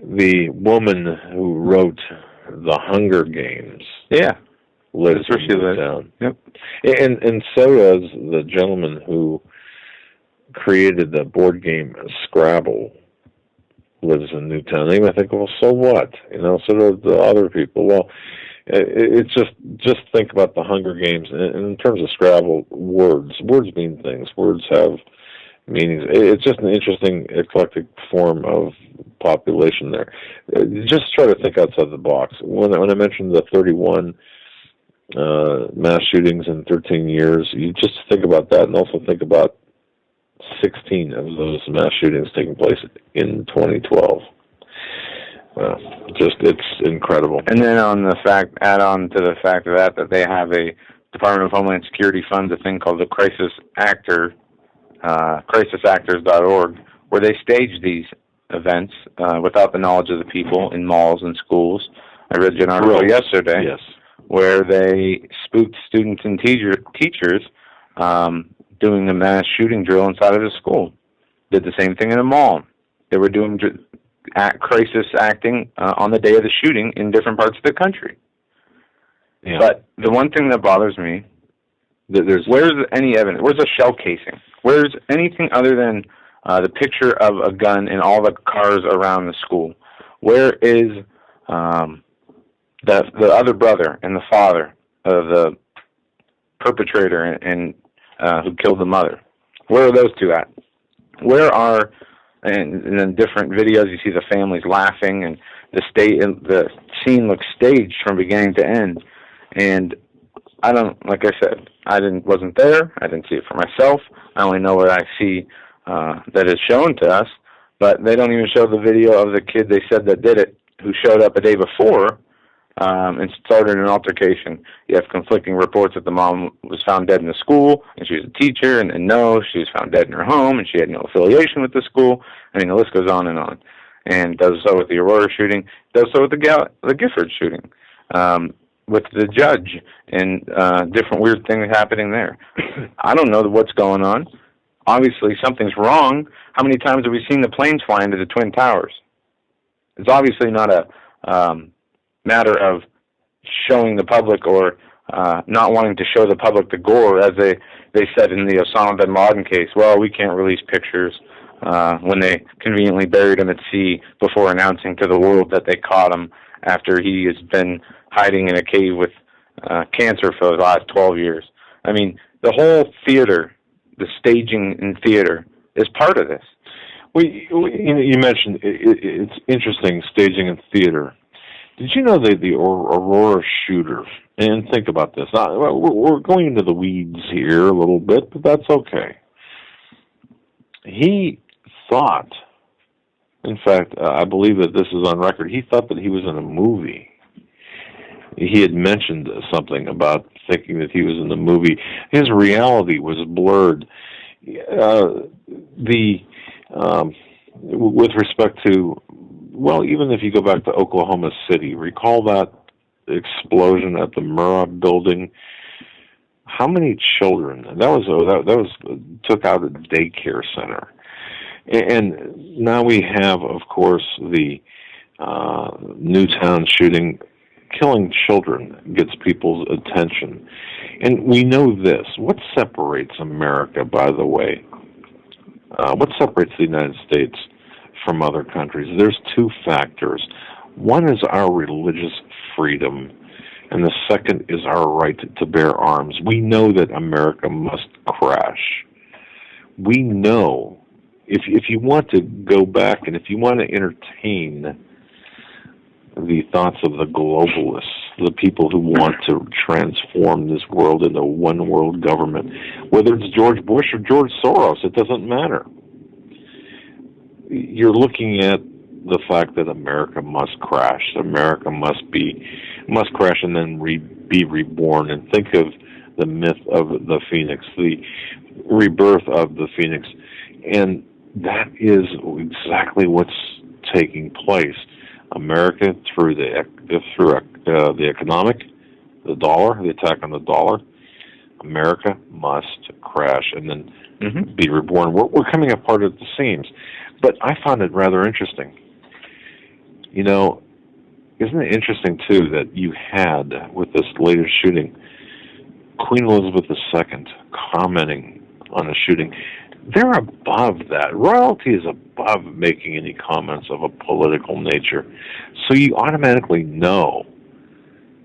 the woman who wrote The Hunger Games, lives in Newtown. Yep. And so does the gentleman who created the board game Scrabble, lives in Newtown. They might think, well, so what? So do the other people. Well, it's just think about the Hunger Games. And in terms of Scrabble, words mean things. Words have meanings. It's just an interesting, eclectic form of population there. Just try to think outside the box. When I mentioned the 31 mass shootings in 13 years, you just think about that, and also think about 16 of those mass shootings taking place in 2012. It's incrediable. And then add on to the fact of that they have a Department of Homeland Security funds a thing called the Crisis Actor, crisisactors.org, where they stage these events without the knowledge of the people in malls and schools. I read an article yesterday where they spooked students and teachers doing the mass shooting drill inside of a school. Did the same thing in a mall. They were doing crisis acting on the day of the shooting in different parts of the country. Yeah. But the one thing that bothers me, where's any evidence? Where's a shell casing? Where's anything other than the picture of a gun in all the cars around the school? Where is the other brother and the father of the perpetrator and who killed the mother? Where are those two at? Where are, and in different videos you see the families laughing, and the scene looks staged from beginning to end. And like I said, wasn't there. I didn't see it for myself. I only know what I see that is shown to us. But they don't even show the video of the kid they said that did it, who showed up a day before and started an altercation. You have conflicting reports that the mom was found dead in the school, and she was a teacher, and no, she was found dead in her home, and she had no affiliation with the school. I mean, the list goes on. And does so with the Aurora shooting, does so with the Gifford shooting, with the judge, and different weird things happening there. I don't know what's going on. Obviously, something's wrong. How many times have we seen the planes fly into the Twin Towers? It's obviously not a matter of showing the public or not wanting to show the public the gore, as they said in the Osama bin Laden case. Well, we can't release pictures when they conveniently buried him at sea before announcing to the world that they caught him after he has been hiding in a cave with cancer for the last 12 years. I mean, the whole theater, the staging in theater, is part of this. You mentioned it's interesting, staging in theater. Did you know that the Aurora shooter, and think about this, we're going into the weeds here a little bit, but that's okay. He thought, in fact, I believe that this is on record, he thought that he was in a movie. He had mentioned something about thinking that he was in the movie. His reality was blurred. With respect to, well, even if you go back to Oklahoma City, recall that explosion at the Murrah building. How many children? That was took out a daycare center, and now we have, of course, the Newtown shooting. Killing children gets people's attention, and we know this. What separates America, by the way? What separates the United States from other countries? There's two factors. One is our religious freedom, and the second is our right to bear arms. We know that America must crash. We know, if you want to go back and if you want to entertain the thoughts of the globalists, the people who want to transform this world into one world government, whether it's George Bush or George Soros, it doesn't matter. You're looking at the fact that America must crash. America must crash and then be reborn, and think of the myth of the phoenix, the rebirth of the phoenix, and that is exactly what's taking place. America, through the economic, the dollar, the attack on the dollar, America must crash and then be reborn. We're coming apart at the seams. But I found it rather interesting. You know, isn't it interesting, too, that you had, with this latest shooting, Queen Elizabeth II commenting on a shooting? They're above that. Royalty is above making any comments of a political nature. So you automatically know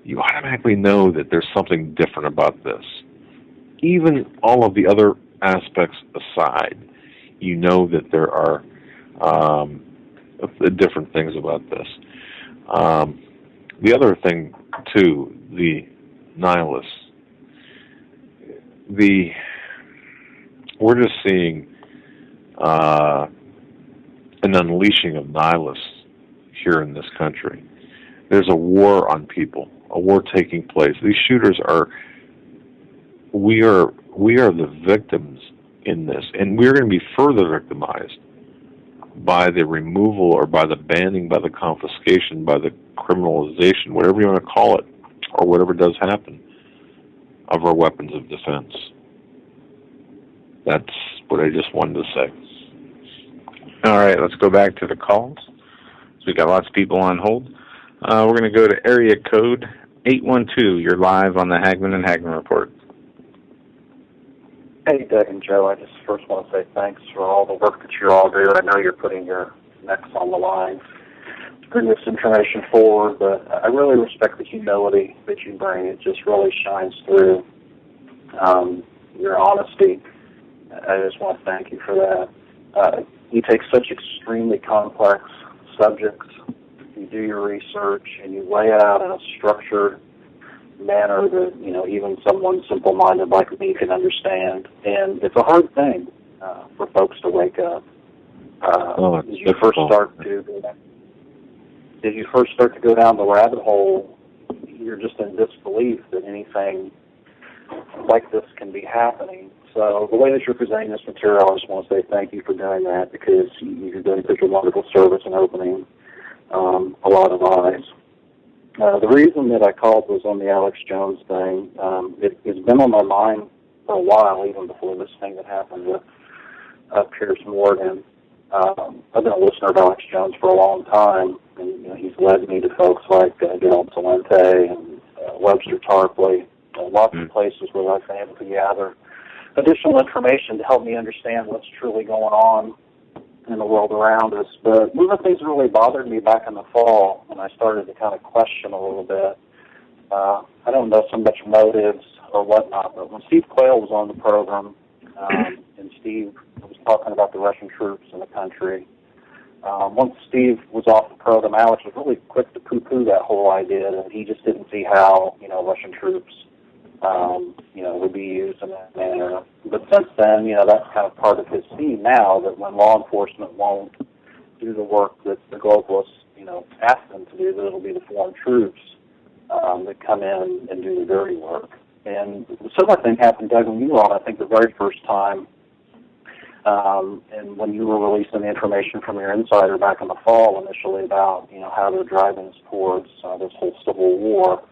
that there's something different about this. Even all of the other aspects aside, you know that there are different things about this. The other thing, too, the nihilists. We're just seeing an unleashing of nihilists here in this country. There's a war on people, a war taking place. These shooters we are the victims in this, and we're going to be further victimized by the removal or by the banning, by the confiscation, by the criminalization, whatever you want to call it, or whatever does happen, of our weapons of defense. That's what I just wanted to say. All right, let's go back to the calls. So we got lots of people on hold. We're going to go to area code 812. You're live on the Hagmann and Hagmann Report. Hey, Doug and Joe, I just first want to say thanks for all the work that you all do. I know you're putting your necks on the line to bring this information forward, but I really respect the humility that you bring. It just really shines through. Your honesty, I just want to thank you for that. You take such extremely complex subjects, you do your research, and you lay it out in a structured manner that, you know, even someone simple-minded like me can understand. And it's a hard thing for folks to wake up. As you first start to go down the rabbit hole, you're just in disbelief that anything like this can be happening. So the way that you're presenting this material, I just want to say thank you for doing that, because you're doing such a wonderful service and opening a lot of eyes. The reason that I called was on the Alex Jones thing. It's been on my mind for a while, even before this thing that happened with Piers Morgan. I've been a listener of Alex Jones for a long time, and you know, he's led me to folks like Gail Talente and Webster Tarpley, lots of places where I've been able to gather additional information to help me understand what's truly going on in the world around us. But one of the things that really bothered me back in the fall, when I started to kind of question a little bit, I don't know so much motives or whatnot, but when Steve Quayle was on the program, and Steve was talking about the Russian troops in the country, once Steve was off the program, Alex was really quick to poo-poo that whole idea, and he just didn't see how, you know, Russian troops would be used in that manner. But since then, you know, that's kind of part of his theme now, that when law enforcement won't do the work that the globalists, you know, ask them to do, that it'll be the foreign troops that come in and do the dirty work. And the similar thing happened, Doug, when you were on, I think, the very first time, and when you were releasing the information from your insider back in the fall initially about, you know, how they're driving us towards this whole civil war.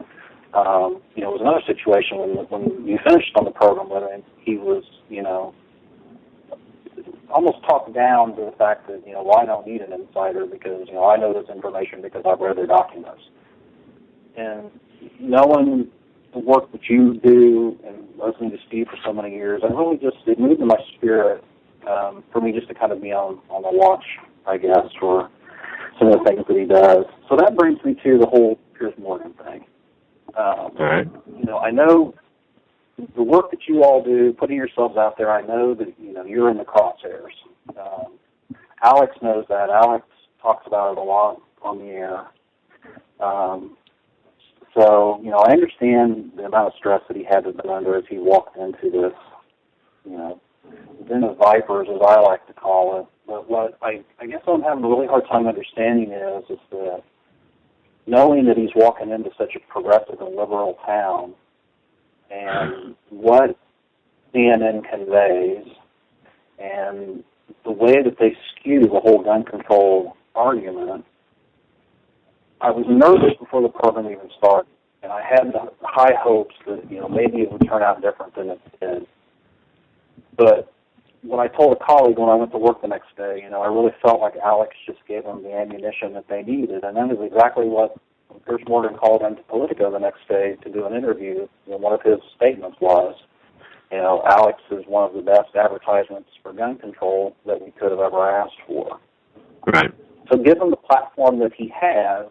You know, it was another situation when you finished on the program with him, he was, you know, almost talked down to the fact that, you know, well, I don't need an insider because, you know, I know this information because I've read their documents. And knowing the work that you do and listening to Steve for so many years, it moved in my spirit for me just to kind of be on the watch, I guess, for some of the things that he does. So that brings me to the whole Piers Morgan thing. All right. You know, I know the work that you all do, putting yourselves out there, I know that, you know, you're in the crosshairs. Alex knows that. Alex talks about it a lot on the air. So, you know, I understand the amount of stress that he had to have been under as he walked into this, you know, den of vipers, as I like to call it. But what I guess I'm having a really hard time understanding is that knowing that he's walking into such a progressive and liberal town, and what CNN conveys, and the way that they skew the whole gun control argument, I was nervous before the program even started, and I had high hopes that maybe it would turn out different than it did. But when I told a colleague when I went to work the next day, I really felt like Alex just gave them the ammunition that they needed, and that is exactly what Piers Morgan called into Politico the next day to do an interview. One of his statements was, Alex is one of the best advertisements for gun control that we could have ever asked for. Right. So given the platform that he has,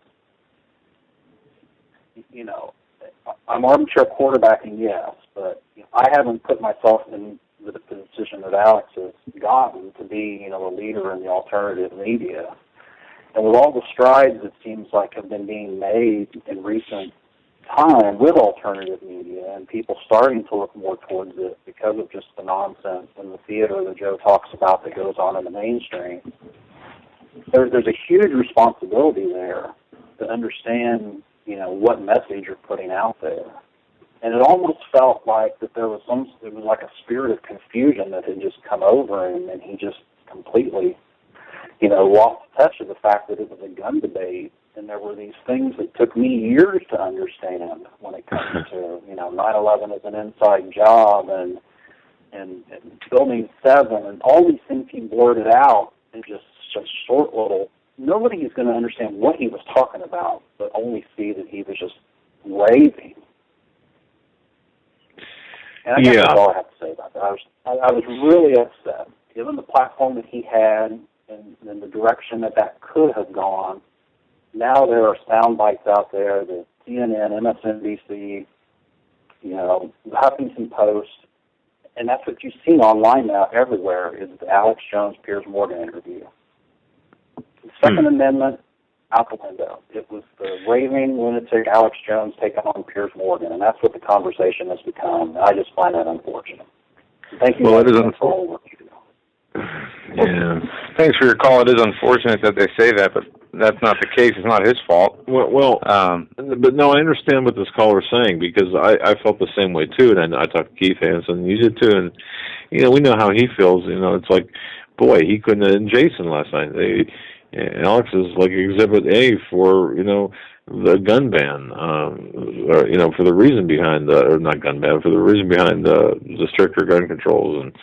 I'm armchair quarterbacking, yes, but I haven't put myself in the position that Alex has gotten to be, a leader in the alternative media. And with all the strides it seems like have been being made in recent time with alternative media and people starting to look more towards it because of just the nonsense and the theater that Joe talks about that goes on in the mainstream, there's a huge responsibility there to understand, what message you're putting out there. And it almost felt like that there was like a spirit of confusion that had just come over him, and he just completely, lost touch of the fact that it was a gun debate, and there were these things that took me years to understand when it comes to, 9/11 as an inside job and Building 7 and all these things he blurted out in just such short little. Nobody is going to understand what he was talking about, but only see that he was just raving. And I guess that's all I have to say about that. I was really upset, given the platform that he had and the direction that could have gone. Now there are sound bites out there that CNN, MSNBC, the Huffington Post, and that's what you've seen online now everywhere is the Alex Jones Piers Morgan interview. The Second Amendment, out the window. It was the raving lunatic Alex Jones taking on Piers Morgan, and that's what the conversation has become. I just find that unfortunate. Thank you for all the work you do. Yeah. Thanks for your call. It is unfortunate that they say that, but that's not the case. It's not his fault. But no, I understand what this caller's saying because I felt the same way too, and I talked to Keith Hansen, you did too, and we know how he feels. It's like, boy, he couldn't. And Jason last night, Alex is like Exhibit A for the gun ban, or for the reason behind or not gun ban, for the reason behind the stricter gun controls and.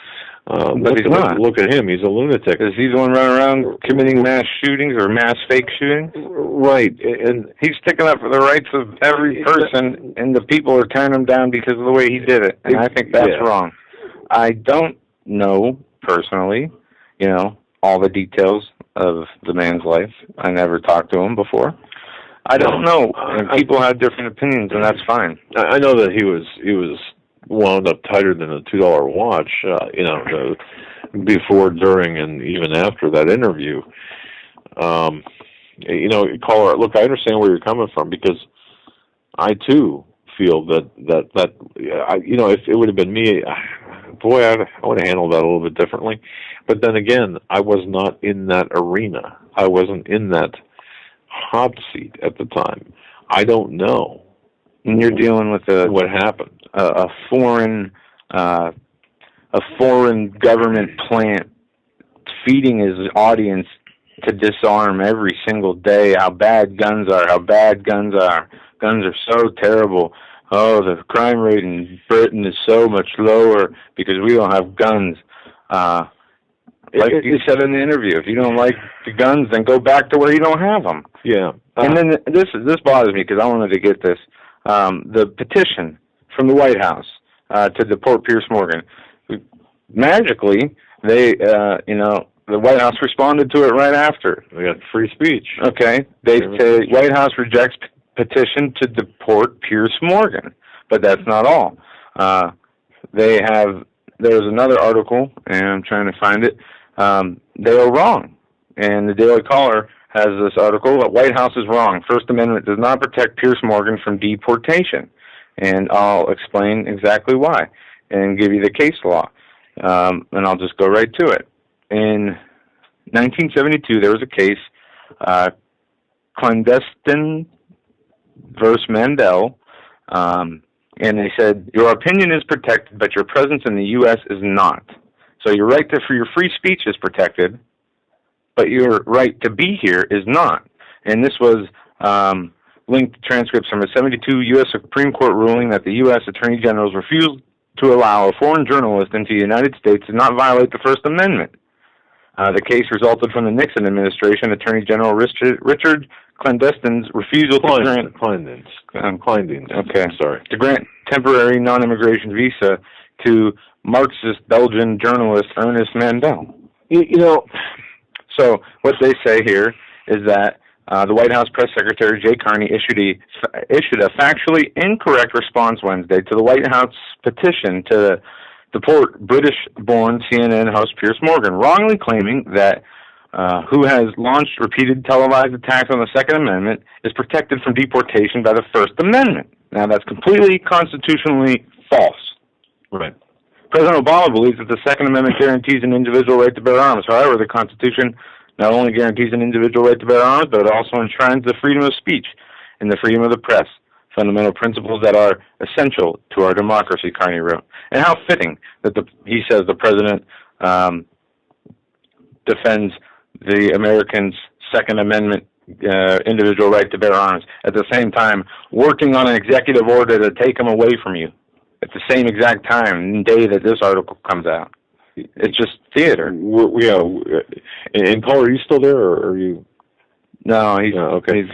But he's not. Look at him. He's a lunatic. Is he the one running around committing mass shootings or mass fake shootings? Right. And he's sticking up for the rights of every person, and the people are tearing him down because of the way he did it. And I think that's wrong. I don't know, personally, all the details of the man's life. I never talked to him before. I don't know. And people have different opinions, and that's fine. I know that he was wound up tighter than a $2 watch, before, during, and even after that interview. Caller, look, I understand where you're coming from because I too feel that if it would have been me, boy, I would have handled that a little bit differently. But then again, I was not in that arena. I wasn't in that hot seat at the time. I don't know. And you're dealing with what happened. A foreign government plant feeding his audience to disarm every single day how bad guns are. Guns are so terrible. Oh, the crime rate in Britain is so much lower because we don't have guns. Like you said in the interview, if you don't like the guns, then go back to where you don't have them. Yeah. And then this bothers me because I wanted to get this. The petition from the White House to deport Piers Morgan. Magically, the White House responded to it right after. We got free speech. Okay. They say White House rejects petition to deport Piers Morgan, but that's not all. There's another article, and I'm trying to find it. They are wrong, and the Daily Caller has this article. The White House is wrong. First Amendment does not protect Piers Morgan from deportation, and I'll explain exactly why and give you the case law, and I'll just go right to it. In 1972, there was a case, clandestine versus Mandel, and they said, your opinion is protected, but your presence in the U.S. is not. So your right for your free speech is protected, but your right to be here is not. And this was linked to transcripts from a 72 U.S. Supreme Court ruling that the U.S. Attorney General's refusal to allow a foreign journalist into the United States did not violate the First Amendment. The case resulted from the Nixon administration. Attorney General Richard Clandestine's refusal to grant to grant temporary non-immigration visa to Marxist Belgian journalist Ernest Mandel. So what they say here is that the White House press secretary Jay Carney issued a factually incorrect response Wednesday to the White House petition to deport British-born CNN host Piers Morgan, wrongly claiming that who has launched repeated televised attacks on the Second Amendment is protected from deportation by the First Amendment. Now, that's completely constitutionally false. Right. President Obama believes that the Second Amendment guarantees an individual right to bear arms. However, the Constitution not only guarantees an individual right to bear arms, but it also enshrines the freedom of speech and the freedom of the press, fundamental principles that are essential to our democracy, Carney wrote. And how fitting that he says the president defends the Americans' Second Amendment individual right to bear arms, at the same time working on an executive order to take them away from you at the same exact time and day that this article comes out. It's just theater. And Paul, are you still there, or are you? No, he's okay.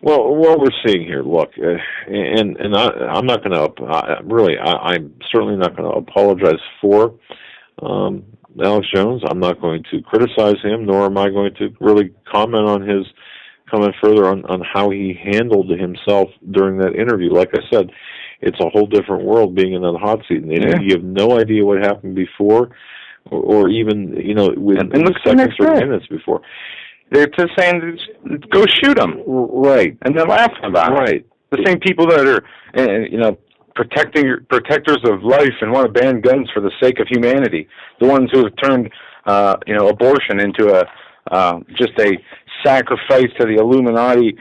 Well, what we're seeing here, look, and I'm not going to I'm certainly not going to apologize for Alex Jones. I'm not going to criticize him, nor am I going to really comment further on how he handled himself during that interview. Like I said, it's a whole different world being in that hot seat, and you have no idea what happened before, or even within seconds or minutes before. They're just saying, go shoot them. Right. And they're laughing about it. Right. The same people that are, protectors of life and want to ban guns for the sake of humanity. The ones who have turned, abortion into just a sacrifice to the Illuminati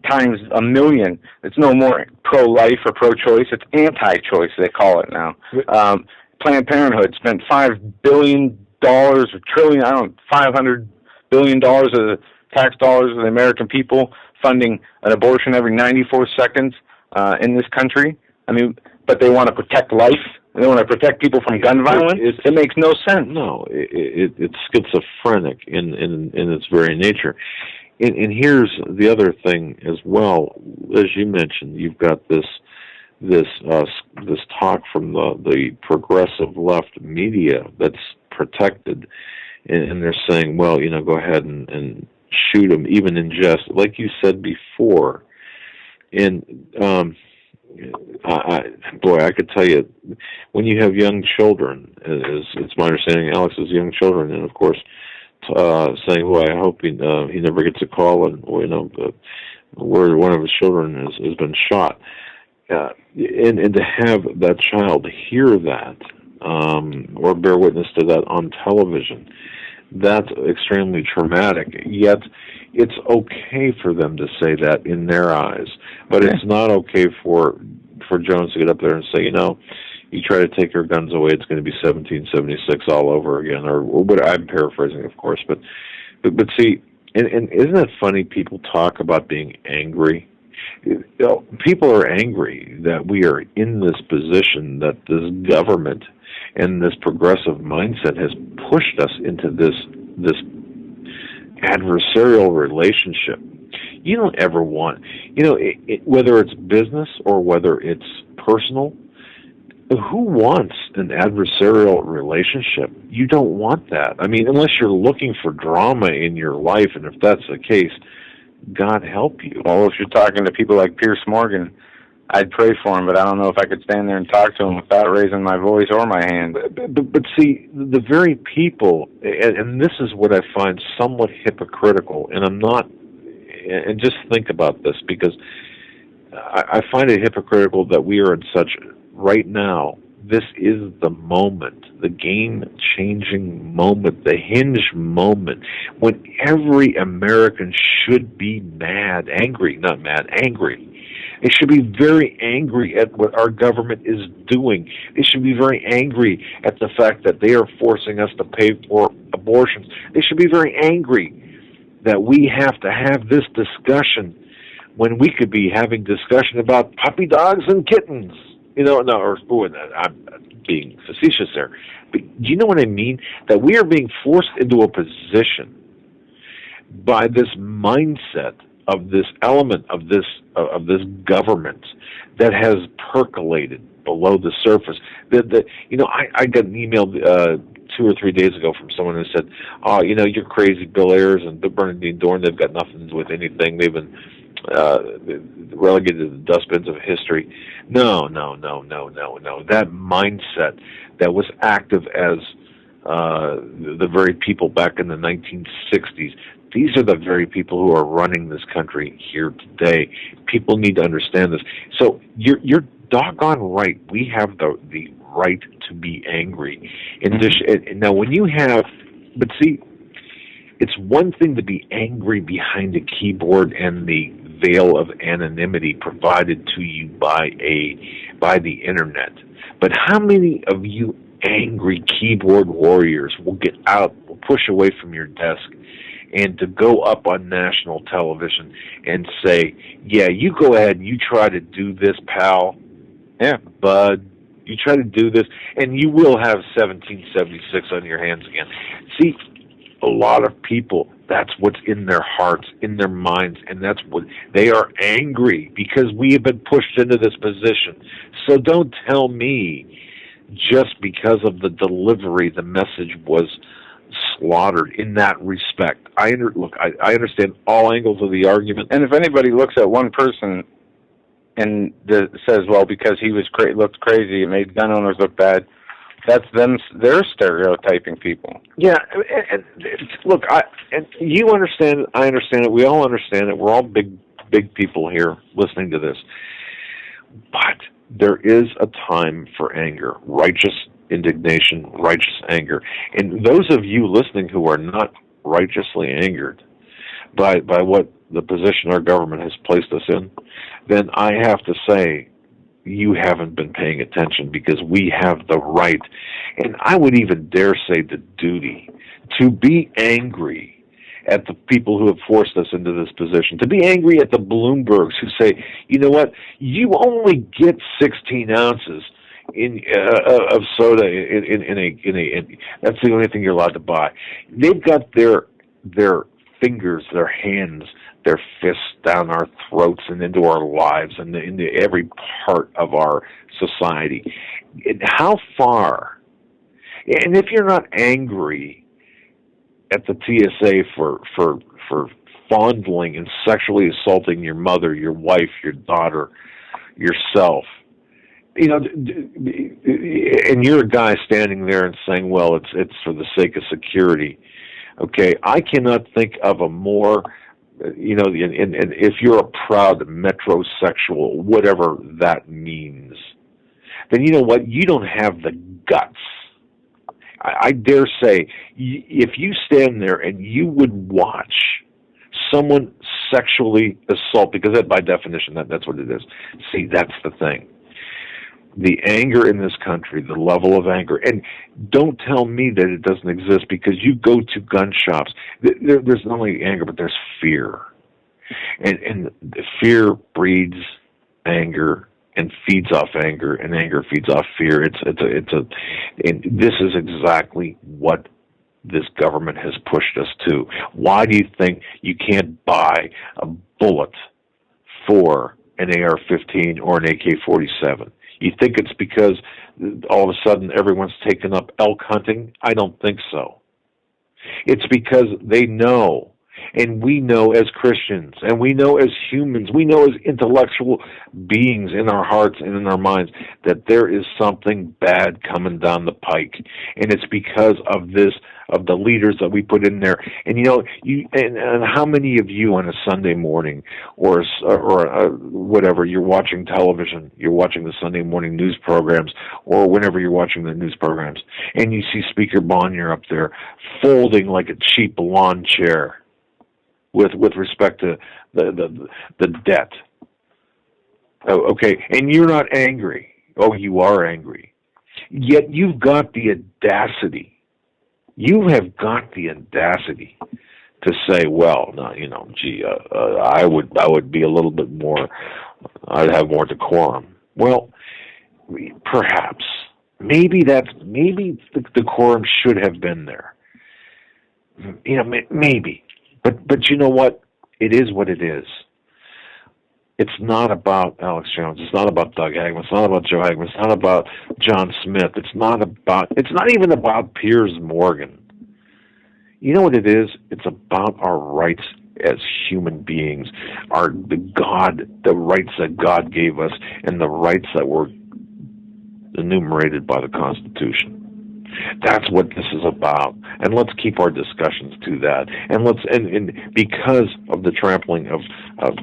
times a million. It's no more pro-life or pro-choice. It's anti-choice, they call it now. Planned Parenthood spent $5 billion or $500 billion of the tax dollars of the American people funding an abortion every 94 seconds in this country. I mean, but they want to protect life. They want to protect people from gun violence. It makes no sense. No, it's schizophrenic in its very nature. And here's the other thing as well. As you mentioned, you've got this talk from the progressive left media that's protected. And they're saying, well, go ahead and shoot them, even in jest, like you said before. And I could tell you, when you have young children, it's my understanding Alex has young children, and of course, saying, well, I hope he never gets a call, and where one of his children has been shot, and to have that child hear that. Or bear witness to that on television. That's extremely traumatic. Yet, it's okay for them to say that in their eyes, but it's not okay for Jones to get up there and say, you try to take your guns away, it's going to be 1776 all over again, or what I'm paraphrasing, of course. But see, and isn't it funny? People talk about being angry. People are angry that we are in this position, that this government and this progressive mindset has pushed us into this adversarial relationship. You don't ever want, whether it's business or whether it's personal, who wants an adversarial relationship? You don't want that. I mean, unless you're looking for drama in your life, and if that's the case, God help you. Well, if you're talking to people like Piers Morgan, I'd pray for him, but I don't know if I could stand there and talk to him without raising my voice or my hand. But see, the very people, and this is what I find somewhat hypocritical, and just think about this, because I find it hypocritical that we are in such, right now, this is the moment, the game-changing moment, the hinge moment, when every American should be angry. They should be very angry at what our government is doing. They should be very angry at the fact that they are forcing us to pay for abortions. They should be very angry that we have to have this discussion when we could be having discussion about puppy dogs and kittens. I'm being facetious there. But do you know what I mean? That we are being forced into a position by this mindset of this element of this government that has percolated below the surface. I got an email 2 or 3 days ago from someone who said, "Oh, you're crazy, Bill Ayers and Bernadine Dorn. They've got nothing to do with anything. They've been relegated to the dustbins of history." No. That mindset that was active as the very people back in the 1960s. These are the very people who are running this country here today. People need to understand this. So you're doggone right. We have the right to be angry. Now, when you have, but see, it's one thing to be angry behind a keyboard and the veil of anonymity provided to you by the internet. But how many of you angry keyboard warriors will get out, will push away from your desk, and to go up on national television and say, "Yeah, you go ahead and you try to do this, pal. Yeah, bud. You try to do this, and you will have 1776 on your hands again." See, a lot of people, that's what's in their hearts, in their minds, and that's what they are angry because we have been pushed into this position. So don't tell me just because of the delivery, the message was slaughtered in that respect. I understand all angles of the argument. And if anybody looks at one person and says, "Well, because he was looked crazy, it made gun owners look bad," that's them. They're stereotyping people. Yeah, and look, you understand it. I understand it. We all understand it. We're all big people here listening to this. But there is a time for anger, righteous indignation, righteous anger. And those of you listening who are not righteously angered by what the position our government has placed us in, then I have to say you haven't been paying attention, because we have the right, and I would even dare say the duty, to be angry at the people who have forced us into this position, to be angry at the Bloombergs who say, "You know what, you only get 16 ounces of soda in that's the only thing you're allowed to buy." They've got their fingers, their hands, their fists down our throats and into our lives and into every part of our society. And how far? And if you're not angry at the TSA for fondling and sexually assaulting your mother, your wife, your daughter, yourself, and you're a guy standing there and saying, "Well, it's for the sake of security." Okay, I cannot think of a more, and if you're a proud metrosexual, whatever that means, then you know what? You don't have the guts. I dare say, if you stand there and you would watch someone sexually assault, because that, by definition, that's what it is. See, that's the thing. The anger in this country, the level of anger, and don't tell me that it doesn't exist, because you go to gun shops, there's not only anger, but there's fear. And fear breeds anger and feeds off anger, and anger feeds off fear. And this is exactly what this government has pushed us to. Why do you think you can't buy a bullet for an AR-15 or an AK-47? You think it's because all of a sudden everyone's taken up elk hunting? I don't think so. It's because they know, and we know as Christians, and we know as humans, we know as intellectual beings in our hearts and in our minds, that there is something bad coming down the pike. And it's because of this of the leaders that we put in there. And you know, and how many of you on a Sunday morning or whatever, you're watching television, you're watching the Sunday morning news programs, or whenever you're watching the news programs, and you see Speaker Bonnier up there folding like a cheap lawn chair with respect to the debt. Oh, okay, and you're not angry. Oh, you are angry. Yet you've got the audacity. You have got the audacity to say, well, no, you know, gee, I would be a little bit more, I'd have more decorum. Well, perhaps. Maybe the decorum should have been there. You know, maybe. But you know what? It is what it is. It's not about Alex Jones. It's not about Doug Hagmann. It's not about Joe Hagmann. It's not about John Smith. It's not even about Piers Morgan. You know what it is? It's about our rights as human beings, the rights that God gave us, and the rights that were enumerated by the Constitution. That's what this is about, and let's keep our discussions to that. And and because of the trampling of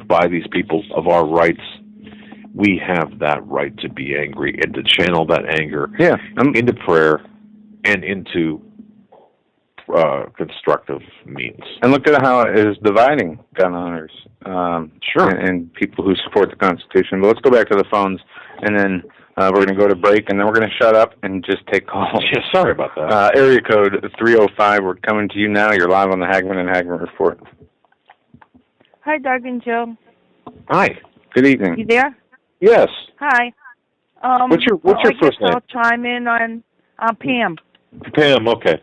by these people of our rights, we have that right to be angry and to channel that anger into prayer and into constructive means. And look at how it is dividing gun owners, and people who support the Constitution. But let's go back to the phones, and then we're going to go to break, and then we're going to shut up and just take calls. Yeah, sorry about that. Area code 305. We're coming to you now. You're live on the Hagmann and Hagmann Report. Hi, Doug and Joe. Hi. Good evening. You there? Yes. Hi. What's your first name? I'll chime in on Pam. Pam. Okay.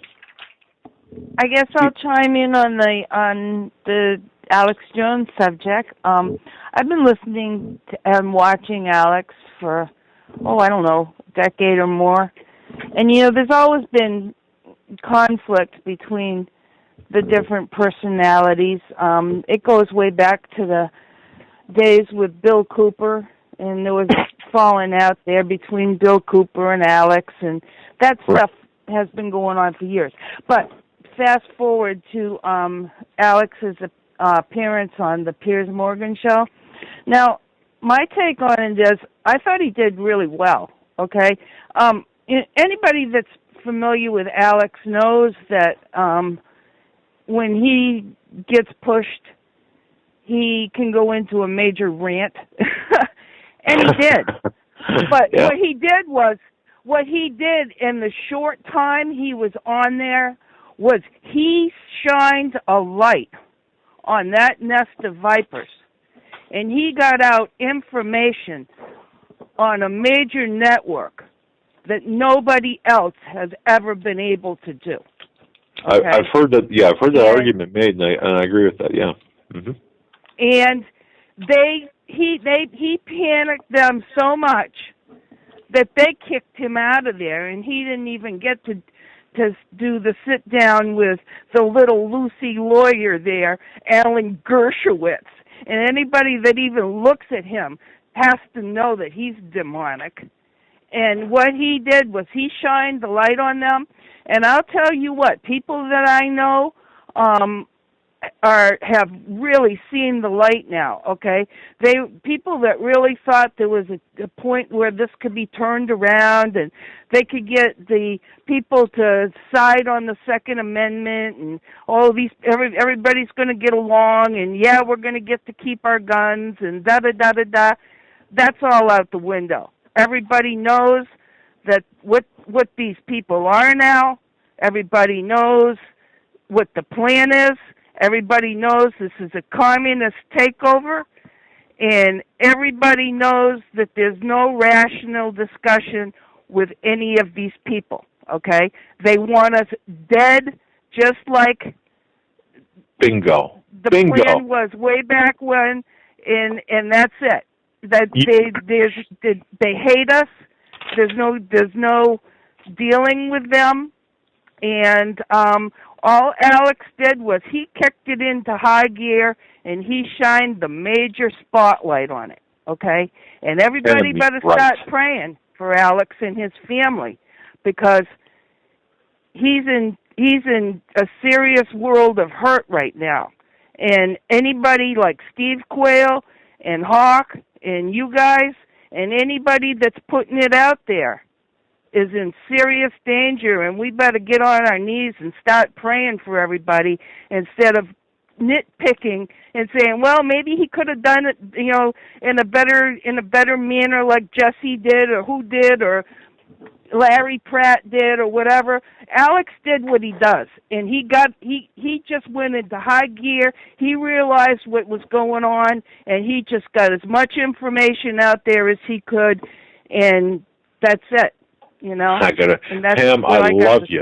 I guess I'll chime in on the Alex Jones subject. I've been listening to and watching Alex for, I don't know, a decade or more. And, you know, there's always been conflict between the different personalities. It goes way back to the days with Bill Cooper, and there was falling out there between Bill Cooper and Alex, and that stuff has been going on for years. But fast forward to Alex's appearance on the Piers Morgan show. Now, my take on it is I thought he did really well, okay? Anybody that's familiar with Alex knows that when he gets pushed, he can go into a major rant. And he did. But what he did in the short time he was on there was he shined a light on that nest of vipers. And he got out information on a major network that nobody else has ever been able to do. Okay? I've heard that. Yeah, I've heard that argument made, and I agree with that. Yeah. Mm-hmm. And he panicked them so much that they kicked him out of there, and he didn't even get to do the sit down with the little Lucy lawyer there, Alan Dershowitz. And anybody that even looks at him has to know that he's demonic. And what he did was he shined the light on them. And I'll tell you what, people that I know have really seen the light now, okay? People that really thought there was a point where this could be turned around and they could get the people to side on the Second Amendment and everybody's going to get along and we're going to get to keep our guns and da-da-da-da-da. That's all out the window. Everybody knows that what these people are now. Everybody knows what the plan is. Everybody knows this is a communist takeover, and everybody knows that there's no rational discussion with any of these people, okay? They want us dead, just like Bingo. The plan was way back when, and that's it. That they hate us. There's no dealing with them, and all Alex did was he kicked it into high gear and he shined the major spotlight on it, okay? And everybody better start praying for Alex and his family because he's in he's in a serious world of hurt right now. And anybody like Steve Quayle and Hawk and you guys and anybody that's putting it out there is in serious danger, and we better get on our knees and start praying for everybody instead of nitpicking and saying, well, maybe he could have done it, in a better manner like Jesse did or who did or Larry Pratt did or whatever. Alex did what he does, and he just went into high gear. He realized what was going on, and he just got as much information out there as he could, and that's it. Pam, I love you.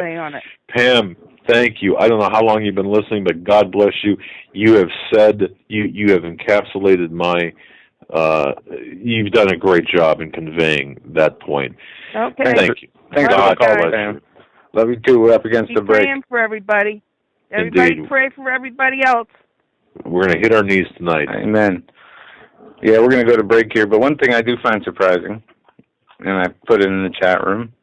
Pam, thank you. I don't know how long you've been listening, but God bless you. You have said, you have encapsulated you've done a great job in conveying that point. Okay. Thank you. Thanks for the call, Pam. Love you too. We're up against the break. Praying for everybody. Everybody Indeed. Pray for everybody else. We're going to hit our knees tonight. Amen. Yeah, we're going to go to break here, but one thing I do find surprising, and I put it in the chat room,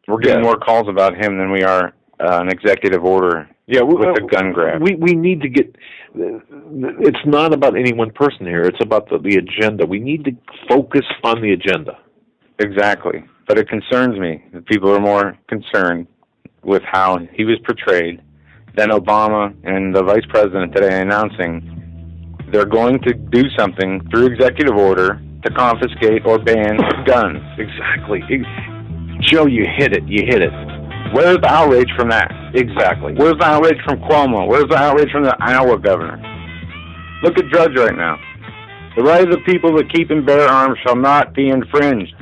we're getting more calls about him than we are an executive order with a gun grab. We need to get, it's not about any one person here, it's about the agenda. We need to focus on the agenda. Exactly. But it concerns me that people are more concerned with how he was portrayed than Obama and the vice president today announcing they're going to do something through executive order to confiscate or ban guns. Exactly. Joe, you hit it. Where's the outrage from that? Exactly. Where's the outrage from Cuomo? Where's the outrage from the Iowa governor? Look at Drudge right now. The right of the people that keep and bear arms shall not be infringed.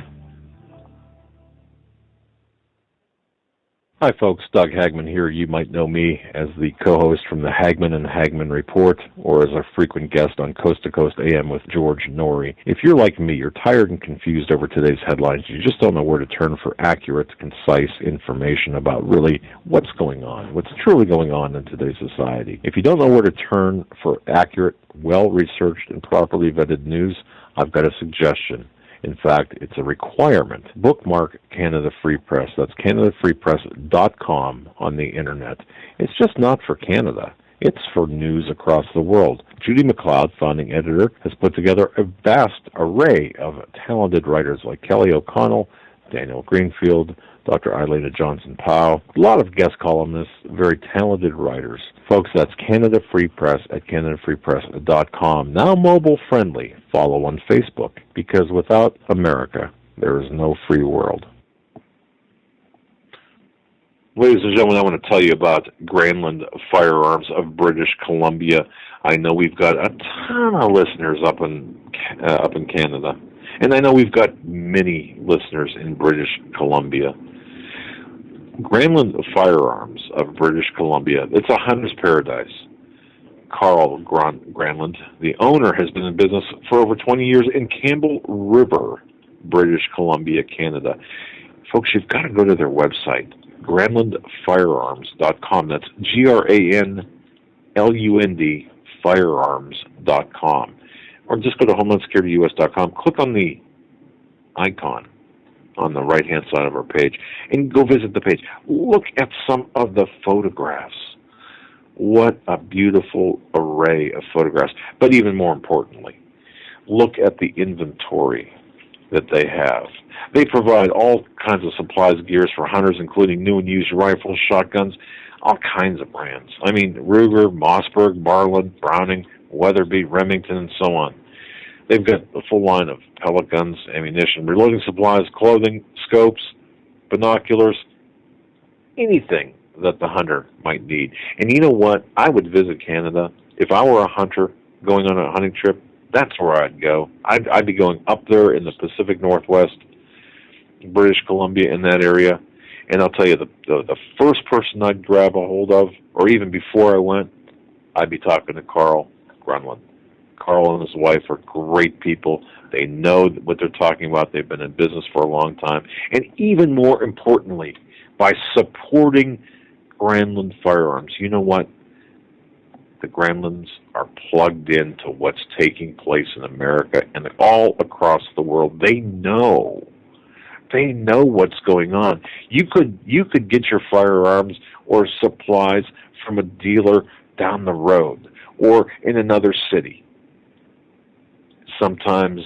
Hi, folks. Doug Hagmann here. You might know me as the co-host from the Hagmann and Hagmann Report, or as a frequent guest on Coast to Coast AM with George Norrie. If you're like me, you're tired and confused over today's headlines. You just don't know where to turn for accurate, concise information about really what's going on, what's truly going on in today's society. If you don't know where to turn for accurate, well-researched, and properly vetted news, I've got a suggestion. In fact, it's a requirement. Bookmark Canada Free Press. That's CanadaFreePress.com on the Internet. It's just not for Canada. It's for news across the world. Judy McLeod, founding editor, has put together a vast array of talented writers like Kelly O'Connell, Daniel Greenfield, Dr. Eilena Johnson-Powell, a lot of guest columnists, very talented writers. Folks, that's Canada Free Press at CanadaFreePress.com. Now mobile friendly. Follow on Facebook, because without America, there is no free world. Ladies and gentlemen, I want to tell you about Granland Firearms of British Columbia. I know we've got a ton of listeners up in Canada, and I know we've got many listeners in British Columbia. Granland Firearms of British Columbia, it's a hunter's paradise. Carl Granland, the owner, has been in business for over 20 years in Campbell River, British Columbia, Canada. Folks, you've got to go to their website, GranlandFirearms.com. That's GRANLUND firearms.com. Or just go to HomelandSecurityUS.com, click on the icon on the right-hand side of our page, and go visit the page. Look at some of the photographs. What a beautiful array of photographs. But even more importantly, look at the inventory that they have. They provide all kinds of supplies, gears for hunters, including new and used rifles, shotguns, all kinds of brands. I mean, Ruger, Mossberg, Marlin, Browning, Weatherby, Remington, and so on. They've got a full line of pellet guns, ammunition, reloading supplies, clothing, scopes, binoculars, anything that the hunter might need. And you know what? I would visit Canada. If I were a hunter going on a hunting trip, that's where I'd go. I'd be going up there in the Pacific Northwest, British Columbia, in that area. And I'll tell you, the first person I'd grab a hold of, or even before I went, I'd be talking to Carl Grunland. Carl and his wife are great people. They know what they're talking about. They've been in business for a long time. And even more importantly, by supporting Granland Firearms, you know what? The Granlands are plugged into what's taking place in America and all across the world. They know They know what's going on. You could get your firearms or supplies from a dealer down the road or in another city. Sometimes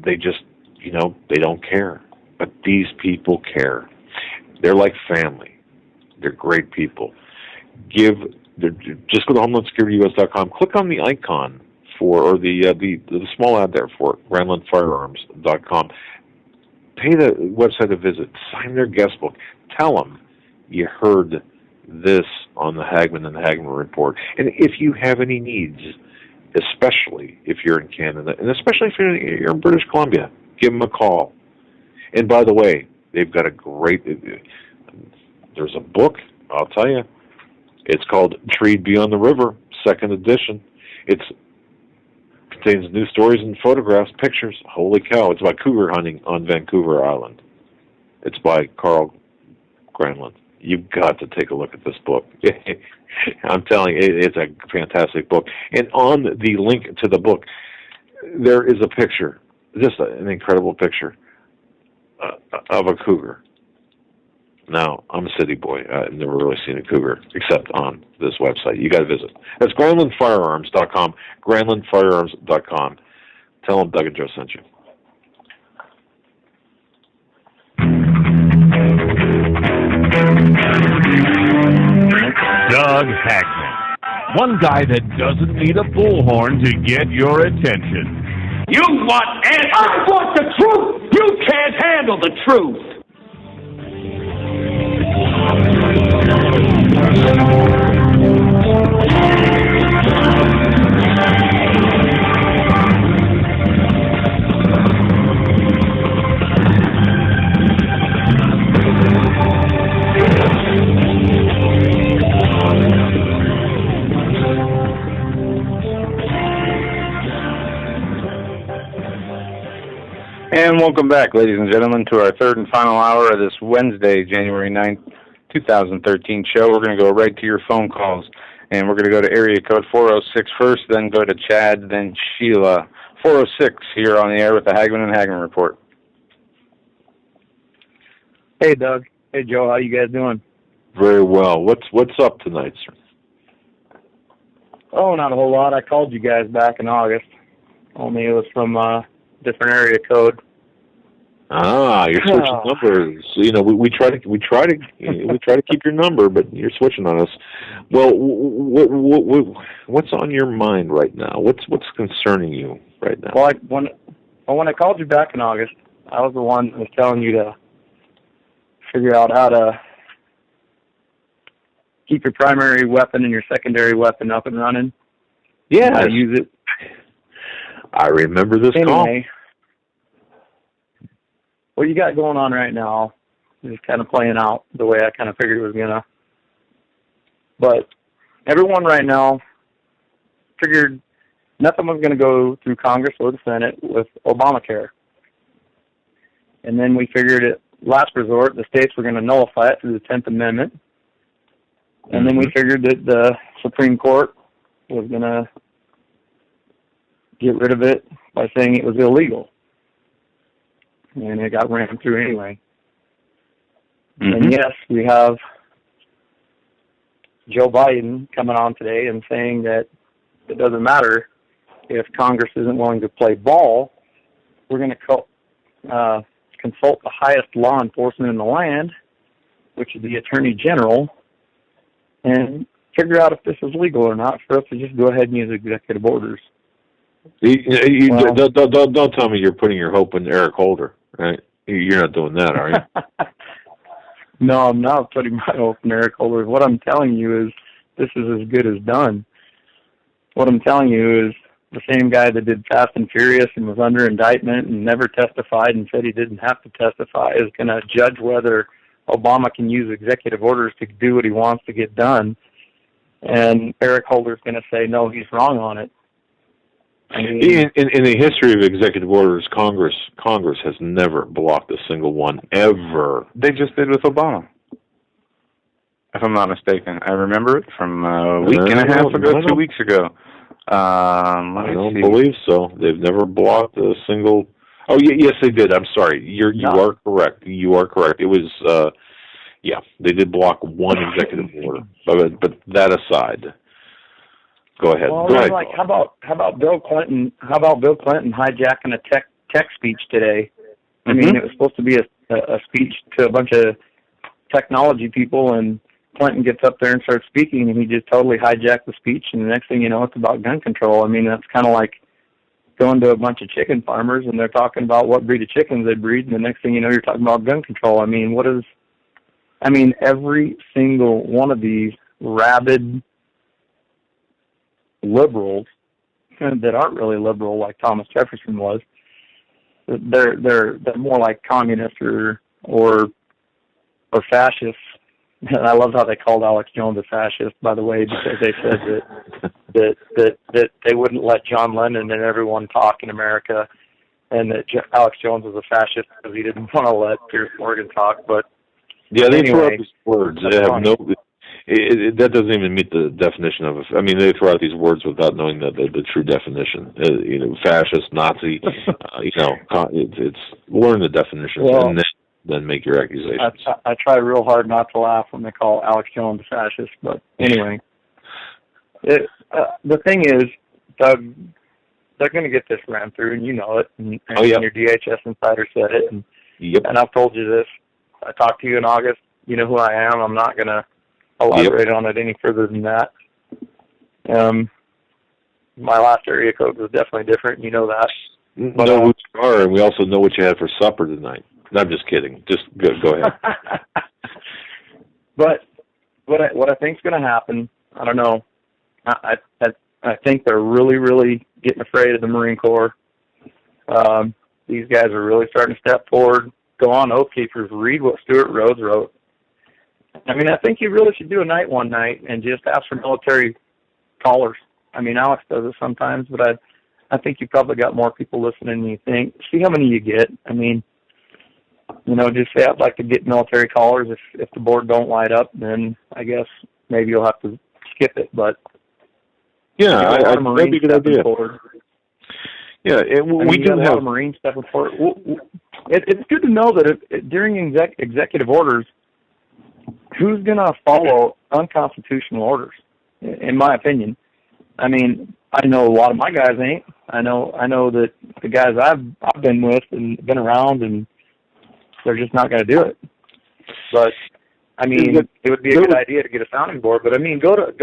they just, they don't care. But these people care. They're like family. They're great people. Just go to HomelandSecurityUS.com. Click on the icon or the small ad there for GrandlandFirearms.com. Pay the website a visit. Sign their guest book. Tell them you heard this on the Hagmann and Hagmann Report. And if you have any needs, especially if you're in Canada, and especially if you're in British Columbia, give them a call. And by the way, they've got there's a book, I'll tell you. It's called Treed Beyond the River, 2nd edition. It contains new stories and photographs, pictures. Holy cow, it's about cougar hunting on Vancouver Island. It's by Carl Granlund. You've got to take a look at this book. I'm telling you, it's a fantastic book. And on the link to the book, there is a picture, just an incredible picture of a cougar. Now, I'm a city boy. I've never really seen a cougar except on this website. You got to visit. That's GrandlandFirearms.com, GrandlandFirearms.com. Tell them Doug and Joe sent you. Doug Hagmann. One guy that doesn't need a bullhorn to get your attention. You want answers? I want the truth! You can't handle the truth! And welcome back, ladies and gentlemen, to our third and final hour of this Wednesday, January 9th, 2013 show. We're going to go right to your phone calls, and we're going to go to area code 406 first, then go to Chad, then Sheila. 406 here on the air with the Hagmann and Hagmann Report. Hey, Doug. Hey, Joe. How you guys doing? Very well. What's up tonight, sir? Oh, not a whole lot. I called you guys back in August. Only it was from a different area code. Ah, you're switching numbers. We try to keep your number, but you're switching on us. Well, what's on your mind right now? What's concerning you right now? Well, when I called you back in August, I was the one that was telling you to figure out how to keep your primary weapon and your secondary weapon up and running. Yeah, how to use it. I remember this call. What you got going on right now is kind of playing out the way I kind of figured it was going to. But everyone right now figured nothing was going to go through Congress or the Senate with Obamacare. And then we figured at last resort, the states were going to nullify it through the 10th Amendment. And then we figured that the Supreme Court was going to get rid of it by saying it was illegal. And it got ran through anyway. And yes, we have Joe Biden coming on today and saying that it doesn't matter if Congress isn't willing to play ball. We're going to consult the highest law enforcement in the land, which is the Attorney General, and figure out if this is legal or not for us to just go ahead and use executive orders. Don't tell me you're putting your hope in Eric Holder, right? You're not doing that, are you? No, I'm not putting my hope in Eric Holder. What I'm telling you is this is as good as done. What I'm telling you is the same guy that did Fast and Furious and was under indictment and never testified and said he didn't have to testify is going to judge whether Obama can use executive orders to do what he wants to get done. And Eric Holder's going to say, no, he's wrong on it. I mean, in the history of executive orders, Congress has never blocked a single one, ever. They just did with Obama, if I'm not mistaken. I remember it from a week and a half ago, 2 weeks ago. I don't believe so. They've never blocked a single. Oh, yes, they did. I'm sorry. You are correct. You are correct. It was, they did block one executive order. But that aside, go ahead. Well, go ahead. like, how about Bill Clinton? How about Bill Clinton hijacking a tech speech today? I mean, it was supposed to be a speech to a bunch of technology people, and Clinton gets up there and starts speaking, and he just totally hijacked the speech, and the next thing you know, it's about gun control. I mean, that's kind of like going to a bunch of chicken farmers, and they're talking about what breed of chickens they breed, and the next thing you know, you're talking about gun control. I mean, every single one of these rabid liberals that aren't really liberal like Thomas Jefferson was, they're more like communists or fascists. And I love how they called Alex Jones a fascist, by the way, because they said that they wouldn't let John Lennon and everyone talk in America, and that Alex Jones was a fascist because he didn't want to let Piers Morgan talk. But they anyway, throw out these words. They have that doesn't even meet the definition of. I mean, they throw out these words without knowing the true definition. Fascist, Nazi. It's learn the definitions and then make your accusations. I try real hard not to laugh when they call Alex Jones a fascist, but anyway. The thing is, Doug, they're going to get this ran through, and you know it. And your DHS insider said it. And I've told you this. I talked to you in August. You know who I am. I'm not going to elaborate on it any further than that. My last area code was definitely different. You know that. But, know who you are, and we also know what you had for supper tonight. No, I'm just kidding. Just go ahead. But what I think's going to happen, I don't know. I think they're really, really getting afraid of the Marine Corps. These guys are really starting to step forward. Go on, Oath Keepers. Read what Stuart Rhodes wrote. I mean, I think you really should do a night one night and just ask for military callers. I mean, Alex does it sometimes, but I think you probably got more people listening than you think. See how many you get. I mean, just say I'd like to get military callers. If the board don't light up, then I guess maybe you'll have to skip it. But that'd be a good idea. Forward. Yeah, we do have a lot of Marines stepping forward. It's good to know that during executive orders, who's going to follow unconstitutional orders? In my opinion, I mean, I know a lot of my guys ain't. I know that the guys I've been with and been around, and they're just not going to do it. But I mean, it would be a good idea to get a sounding board. But I mean, go to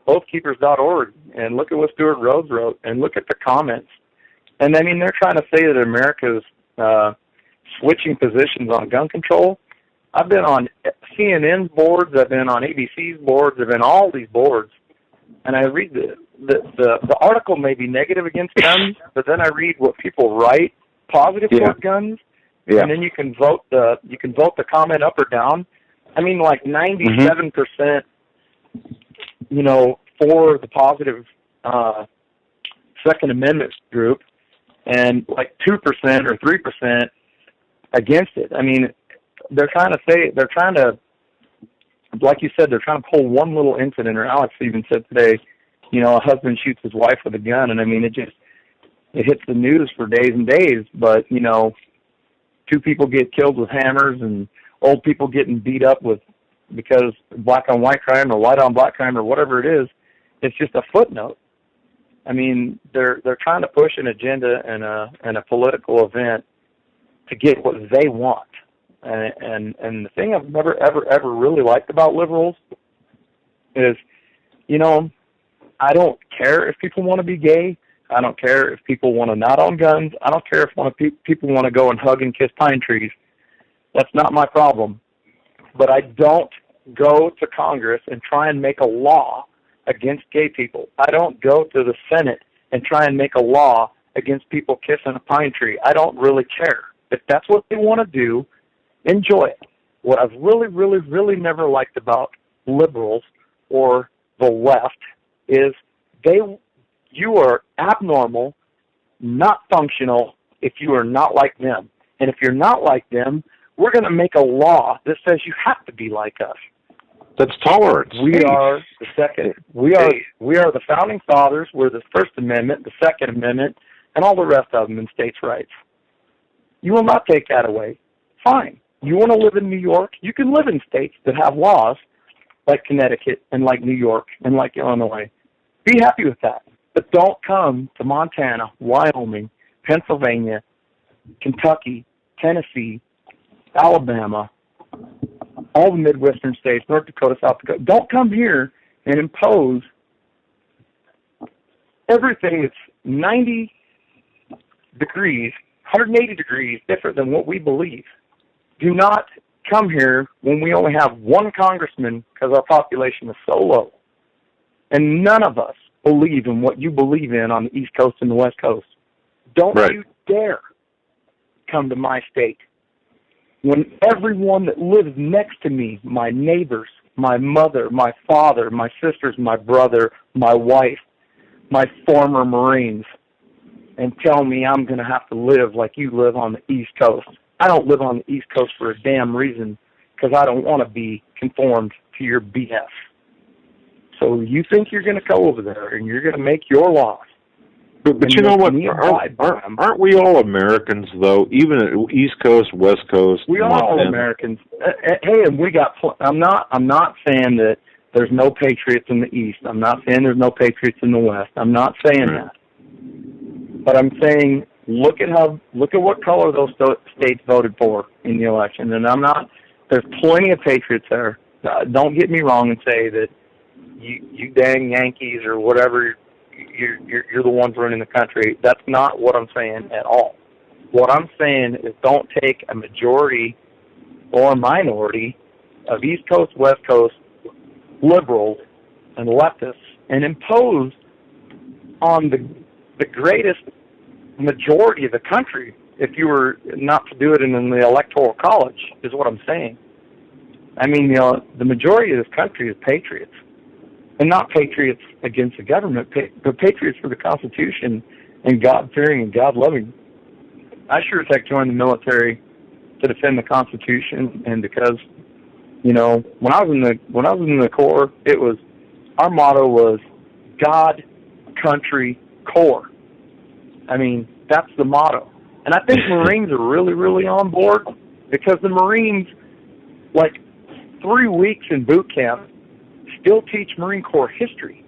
oathkeepers.org and look at what Stuart Rhodes wrote, and look at the comments. And I mean, they're trying to say that America's switching positions on gun control. I've been on CNN's boards. I've been on ABC's boards. I've been on all these boards, and I read the article may be negative against guns, but then I read what people write positive toward guns, and then you can vote the comment up or down. I mean, like 97%, for the positive Second Amendment group, and like 2% or 3% against it. I mean, they're trying to, like you said, they're trying to pull one little incident, or Alex even said today, a husband shoots his wife with a gun, and I mean, it hits the news for days and days, but, 2 people get killed with hammers, and old people getting beat up because black on white crime or white on black crime or whatever it is, it's just a footnote. I mean, they're trying to push an agenda and a political event to get what they want. And the thing I've never, ever really liked about liberals is, I don't care if people want to be gay. I don't care if people want to not own guns. I don't care if people want to go and hug and kiss pine trees. That's not my problem. But I don't go to Congress and try and make a law against gay people. I don't go to the Senate and try and make a law against people kissing a pine tree. I don't really care. If that's what they want to do, enjoy it. What I've really, really, really never liked about liberals or the left is you are abnormal, not functional if you are not like them. And if you're not like them, we're going to make a law that says you have to be like us. That's tolerance. We are the second. We are the founding fathers. We're the First Amendment, the Second Amendment, and all the rest of them in states' rights. You will not take that away. Fine. You want to live in New York? You can live in states that have laws like Connecticut and like New York and like Illinois. Be happy with that. But don't come to Montana, Wyoming, Pennsylvania, Kentucky, Tennessee, Alabama, all the Midwestern states, North Dakota, South Dakota. Don't come here and impose everything that's 90 degrees, 180 degrees different than what we believe. Do not come here when we only have one congressman because our population is so low. And none of us believe in what you believe in on the East Coast and the West Coast. Don't you dare come to my state when everyone that lives next to me, my neighbors, my mother, my father, my sisters, my brother, my wife, my former Marines, and tell me I'm going to have to live like you live on the East Coast. I don't live on the East Coast for a damn reason because I don't want to be conformed to your BS. So you think you're going to go over there and you're going to make your laws. But you know what? Aren't we all Americans, though? Even at East Coast, West Coast. We are all Americans. Hey, and we got. I'm not saying that there's no patriots in the East. I'm not saying there's no patriots in the West. I'm not saying that. But I'm saying look at what color those states voted for in the election. And I'm not. There's plenty of patriots there. Don't get me wrong and say that you dang Yankees or whatever. You're the ones running the country. That's not what I'm saying at all. What I'm saying is don't take a majority or a minority of East Coast, West Coast liberals and leftists and impose on the greatest majority of the country if you were not to do it in the Electoral College, is what I'm saying. I mean, the majority of this country is patriots. And not patriots against the government, but patriots for the Constitution and God-fearing and God-loving. I sure as heck joined the military to defend the Constitution, and because, when I was in the Corps, our motto was God, Country, Corps. I mean, that's the motto. And I think Marines are really, really on board because the Marines, 3 weeks in boot camp, still teach Marine Corps history.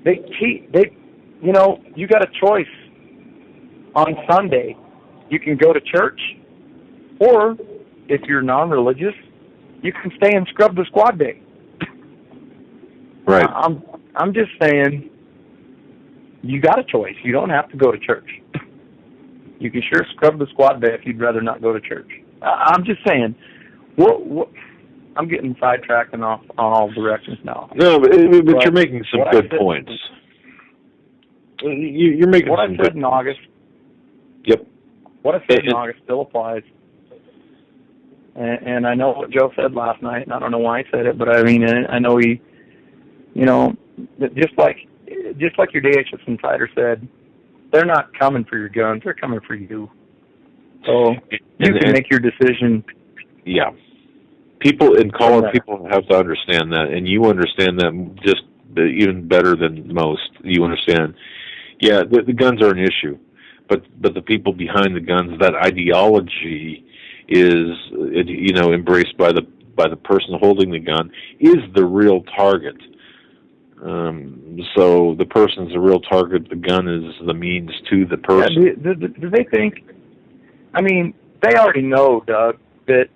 You got a choice on Sunday. You can go to church, or if you're non-religious, you can stay and scrub the squad day. Right. I'm just saying, you got a choice. You don't have to go to church. You can sure scrub the squad bay if you'd rather not go to church. I'm just saying, what I'm getting sidetracked and off on all directions now. No, but you're making some good points. You're making what some I said good in August. Yep. What I said in August still applies. And I know what Joe said last night, and I don't know why he said it, but I mean, I know he, just like your DHS insider said, they're not coming for your guns, they're coming for you. So you can make your decision. Yeah. People have to understand that, and you understand that just even better than most. You understand, yeah, the guns are an issue, but the people behind the guns, that ideology is, embraced by the person holding the gun, is the real target. So the person's the real target. The gun is the means to the person. Yeah, do they think? I mean, they already know, Doug, that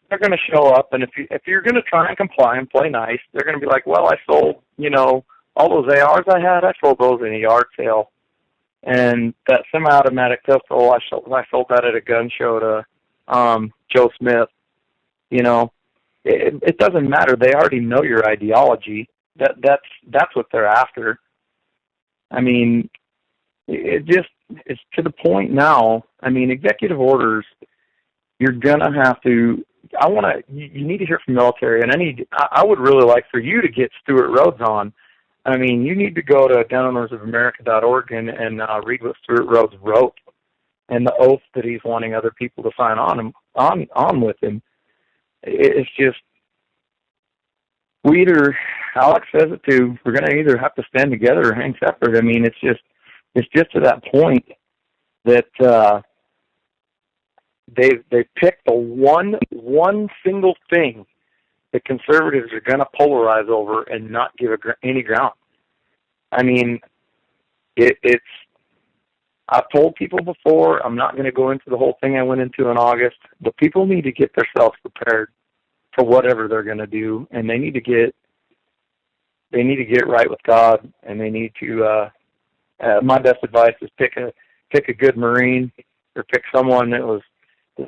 they're going to show up, and if you're going to try and comply and play nice, they're going to be like, well, I sold, all those ARs I had, I sold those in a yard sale. And that semi-automatic pistol, I sold that at a gun show to Joe Smith. It doesn't matter. They already know your ideology. That's what they're after. I mean, it's to the point now. I mean, executive orders, you're going to have to, you need to hear from military, and I would really like for you to get Stuart Rhodes on. I mean, you need to go to gunownersofamerica.org and read what Stuart Rhodes wrote and the oath that he's wanting other people to sign on with him. It's just, Alex says it too, we're going to either have to stand together or hang separate. I mean, it's just to that point that they've picked the one single thing that conservatives are going to polarize over and not give any ground. I mean, it's. I've told people before, I'm not going to go into the whole thing I went into in August, but people need to get themselves prepared for whatever they're going to do, and they need to get right with God, and they need to. My best advice is pick a good Marine, or pick someone that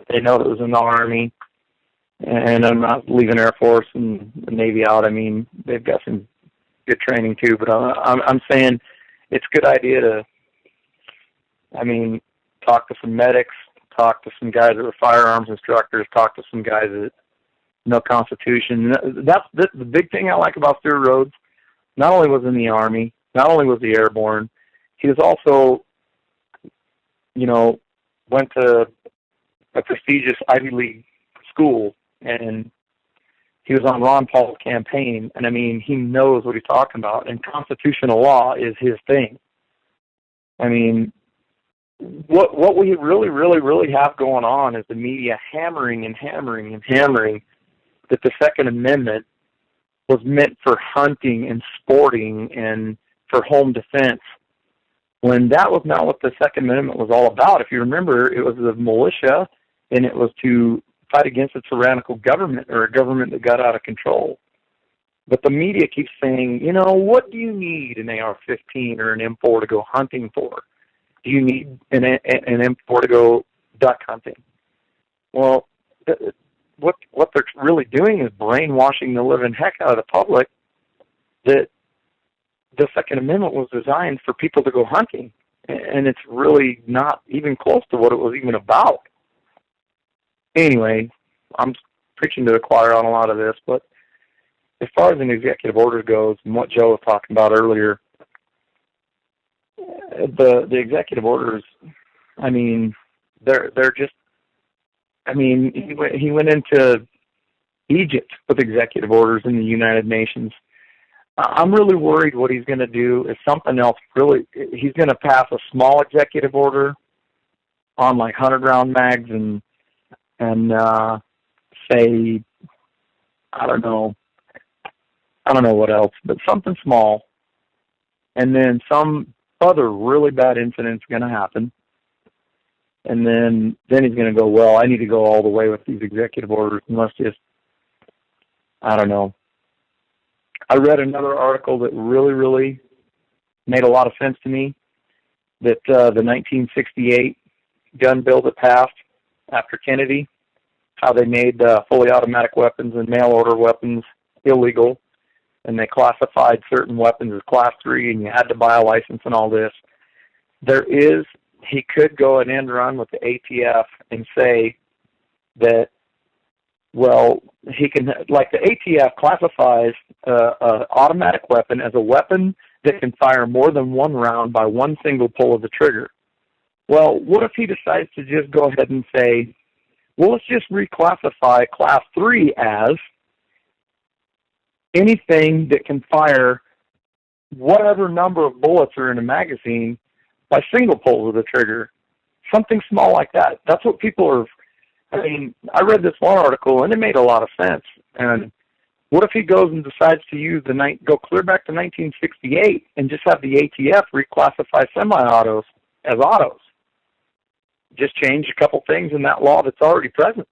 they know that was in the Army. And I'm not leaving Air Force and the Navy out. I mean, they've got some good training too, but I'm saying it's a good idea to. I mean, talk to some medics, talk to some guys that were firearms instructors, talk to some guys that know Constitution. That's the big thing I like about Stuart Rhodes. Not only was in the Army, not only was he airborne, he was also, went to a prestigious Ivy League school, and he was on Ron Paul's campaign. And I mean, he knows what he's talking about, and constitutional law is his thing. I mean, what we really have going on is the media hammering that the Second Amendment was meant for hunting and sporting and for home defense, when that was not what the Second Amendment was all about. If you remember, it was the militia, and it was to fight against a tyrannical government, or a government that got out of control. But the media keeps saying, what do you need an AR-15 or an M4 to go hunting for? Do you need an M4 to go duck hunting? Well, what they're really doing is brainwashing the living heck out of the public that the Second Amendment was designed for people to go hunting, and it's really not even close to what it was even about. Anyway, I'm preaching to the choir on a lot of this, but as far as an executive order goes, and what Joe was talking about earlier, the executive orders, I mean, they're just, I mean, he went into Egypt with executive orders in the United Nations. I'm really worried what he's going to do is something else. Really, he's going to pass a small executive order on like 100-round mags and say, I don't know what else, but something small, and then some other really bad incident's going to happen, and then he's going to go, well, I need to go all the way with these executive orders, and let's just, I don't know. I read another article that really made a lot of sense to me, that the 1968 gun bill that passed after Kennedy, how they made fully automatic weapons and mail-order weapons illegal, and they classified certain weapons as Class 3, and you had to buy a license and all this. He could go an end run with the ATF and say that, well, he can, like the ATF classifies an automatic weapon as a weapon that can fire more than one round by one single pull of the trigger. Well, what if he decides to just go ahead and say, well, let's just reclassify Class 3 as anything that can fire whatever number of bullets are in a magazine by single pulls of the trigger. Something small like that. That's what people are, I mean, I read this one article and it made a lot of sense. And what if he goes and decides to use go clear back to 1968 and just have the ATF reclassify semi-autos as autos? Just change a couple things in that law that's already present.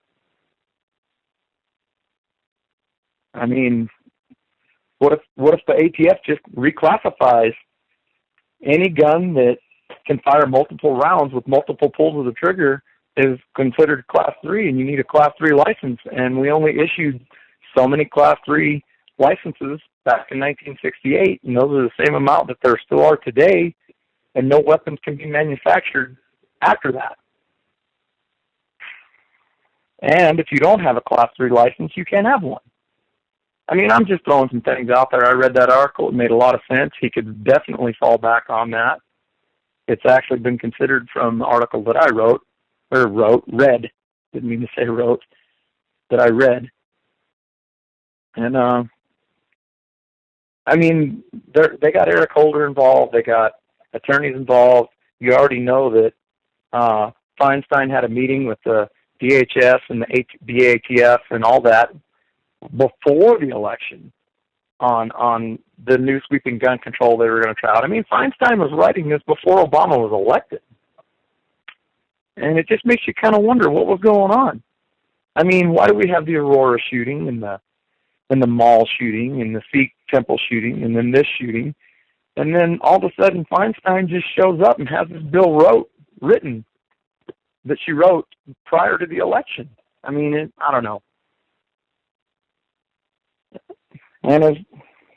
I mean, what if the ATF just reclassifies any gun that can fire multiple rounds with multiple pulls of the trigger is considered Class 3, and you need a Class 3 license, and we only issued so many Class 3 licenses back in 1968, and those are the same amount that there still are today, and no weapons can be manufactured after that. And if you don't have a Class 3 license, you can't have one. I mean, I'm just throwing some things out there. I read that article. It made a lot of sense. He could definitely fall back on that. It's actually been considered from the article that I read, didn't mean to say wrote, that I read. And, I mean, they got Eric Holder involved. They got attorneys involved. You already know that Feinstein had a meeting with the DHS and the BATF and all that before the election on the new sweeping gun control they were going to try out. I mean, Feinstein was writing this before Obama was elected. And it just makes you kind of wonder what was going on. I mean, why do we have the Aurora shooting and the mall shooting and the Sikh temple shooting and then this shooting? And then all of a sudden Feinstein just shows up and has this bill written that she wrote prior to the election. I mean, I don't know. And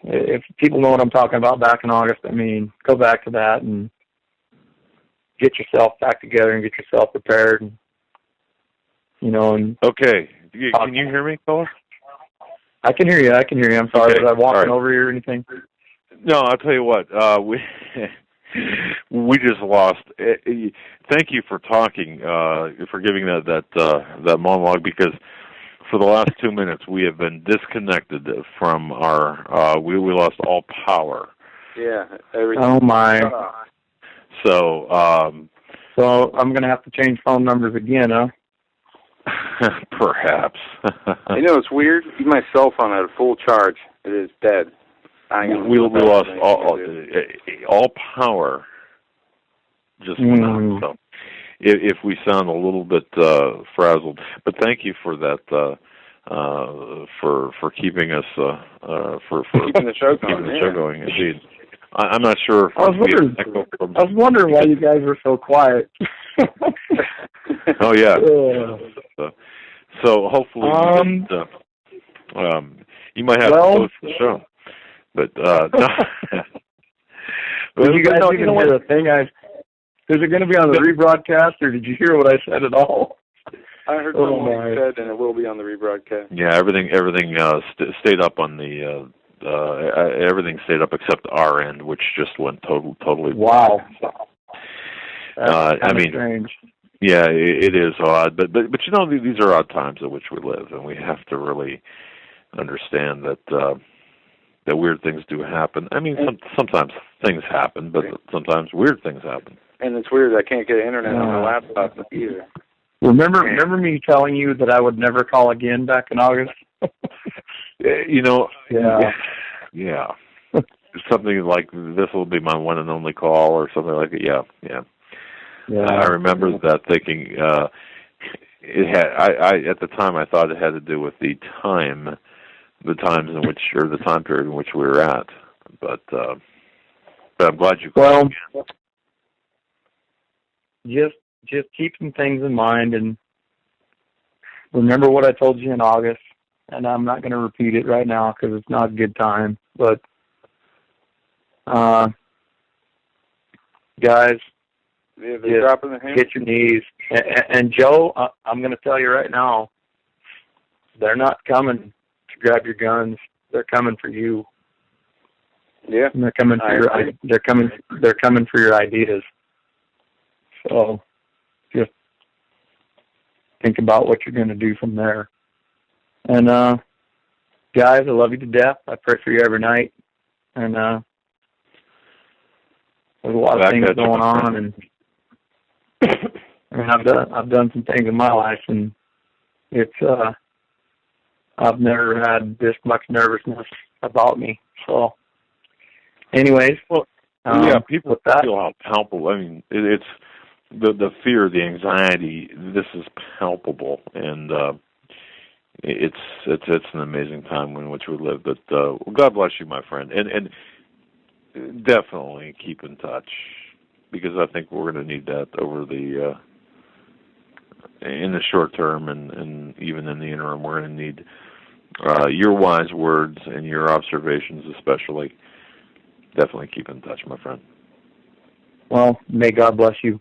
if people know what I'm talking about back in August, I mean, go back to that and get yourself back together and get yourself prepared. And, you know, and okay. Can you hear me, Phyllis? I can hear you. I'm sorry. Okay. Was I walking right. over you or anything? No, I'll tell you what. We just lost. Thank you for talking, for giving that monologue, because for the last 2 minutes we have been disconnected from our. We lost all power. Yeah. Everything. Oh my. So I'm going to have to change phone numbers again, huh? Perhaps. You know, it's weird. My cell phone had a full charge. It is dead. We lost all power. Just went out. So if we sound a little bit frazzled, but thank you for that. For keeping us for keeping the show going. Keeping the show going, indeed. I'm not sure if I was wondering why you guys were so quiet. Oh yeah. So hopefully you might have to close the show. But no. Did you guys even hear the thing? Is it going to be on the rebroadcast, or did you hear what I said at all? I heard what you said, and it will be on the rebroadcast. Yeah, everything stayed up on the. Everything stayed up except our end, which just went totally. Wow. I mean, strange. Yeah, it is odd, but you know, these are odd times in which we live, and we have to really understand that that weird things do happen. I mean, sometimes things happen, but sometimes weird things happen. And it's weird. I can't get internet on my laptop either. Remember me telling you that I would never call again back in August? You know, yeah. Something like this will be my one and only call, or something like it. Yeah. I remember that thinking. It had. I at the time I thought it had to do with the times in which, or the time period in which we were at. But I'm glad you called again. Just keep some things in mind and remember what I told you in August. And I'm not going to repeat it right now because it's not a good time. But, guys, get your knees. And Joe, I'm going to tell you right now, they're not coming to grab your guns. They're coming for you. Yeah. And they're coming for they're coming for your ideas. So just think about what you're going to do from there. And guys, I love you to death. I pray for you every night. And there's a lot of things going on, and I mean, I've done some things in my life, and it's I've never had this much nervousness about me. So, anyways, people feel how palpable. I mean, it's the fear, the anxiety. This is palpable, and it's an amazing time in which we live. But God bless you, my friend, and definitely keep in touch, because I think we're going to need that over the in the short term, and even in the interim, we're going to need your wise words and your observations, especially. Definitely keep in touch, my friend. Well, may God bless you.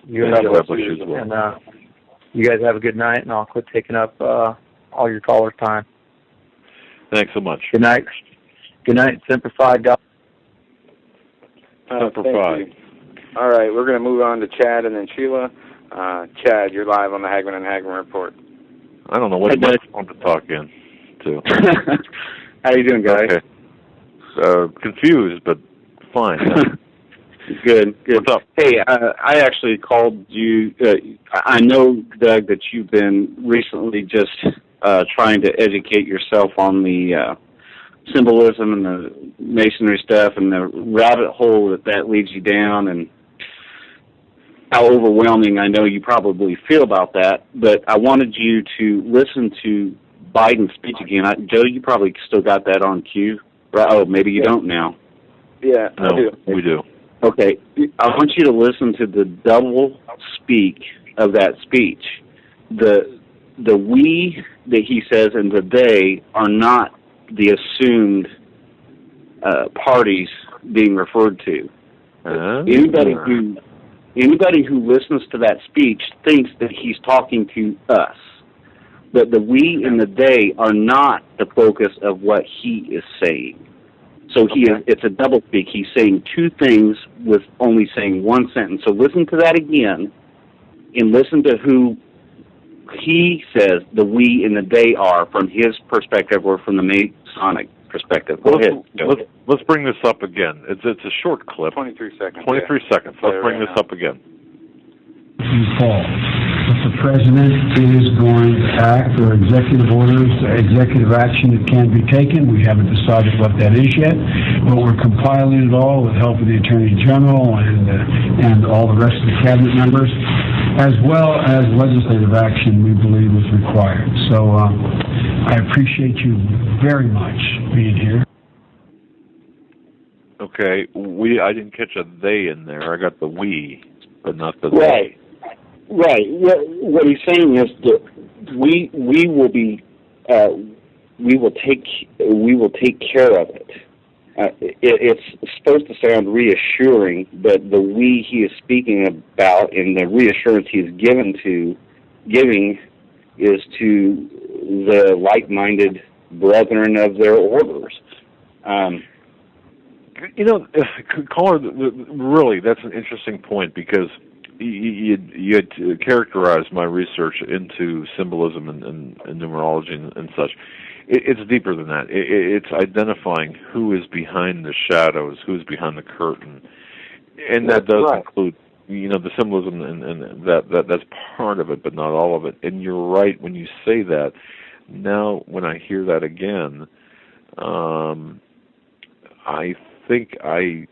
God bless you as well. And you guys have a good night, and I'll quit taking up all your callers' time. Thanks so much. Good night. Good night. Semper Fi. God. Semper Fi. All right, we're going to move on to Chad and then Sheila. Chad, you're live on the Hagmann and Hagmann Report. I don't know what you want to talk in to. How you doing, guys? Okay. Confused, but fine. Good. What's up? Hey, I actually called you. I know, Doug, that you've been recently just trying to educate yourself on the symbolism and the masonry stuff and the rabbit hole that leads you down, and how overwhelming I know you probably feel about that. But I wanted you to listen to Biden's speech again. Joe, you probably still got that on cue. Right? Oh, maybe you don't now. Yeah, no, I do. We do. Okay, I want you to listen to the double speak of that speech. The we that he says and the they are not the assumed parties being referred to. Anybody who listens to that speech thinks that he's talking to us. But the we and the they are not the focus of what he is saying. So it's a double speak. He's saying two things with only saying one sentence. So listen to that again, and listen to who he says the we and the they are from his perspective or from the Masonic perspective. Go ahead. Let's bring this up again. It's a short clip. 23 seconds. 23 seconds. Let's bring this up again. Paul, if the president is going to act or executive orders, executive action that can be taken, we haven't decided what that is yet, but we're compiling it all with help of the Attorney General and all the rest of the cabinet members, as well as legislative action we believe is required. So I appreciate you very much being here. Okay, I didn't catch a they in there. I got the we, but not the they. Right. What he's saying is that we will take care of it. It's supposed to sound reassuring, but the we he is speaking about and the reassurance he is giving is to the like-minded brethren of their orders. Caller, really, that's an interesting point because you had characterized my research into symbolism and numerology and such. It's deeper than that. It's identifying who is behind the shadows, who's behind the curtain, and that does include, the symbolism and that's part of it, but not all of it. And you're right when you say that. Now, when I hear that again, I think I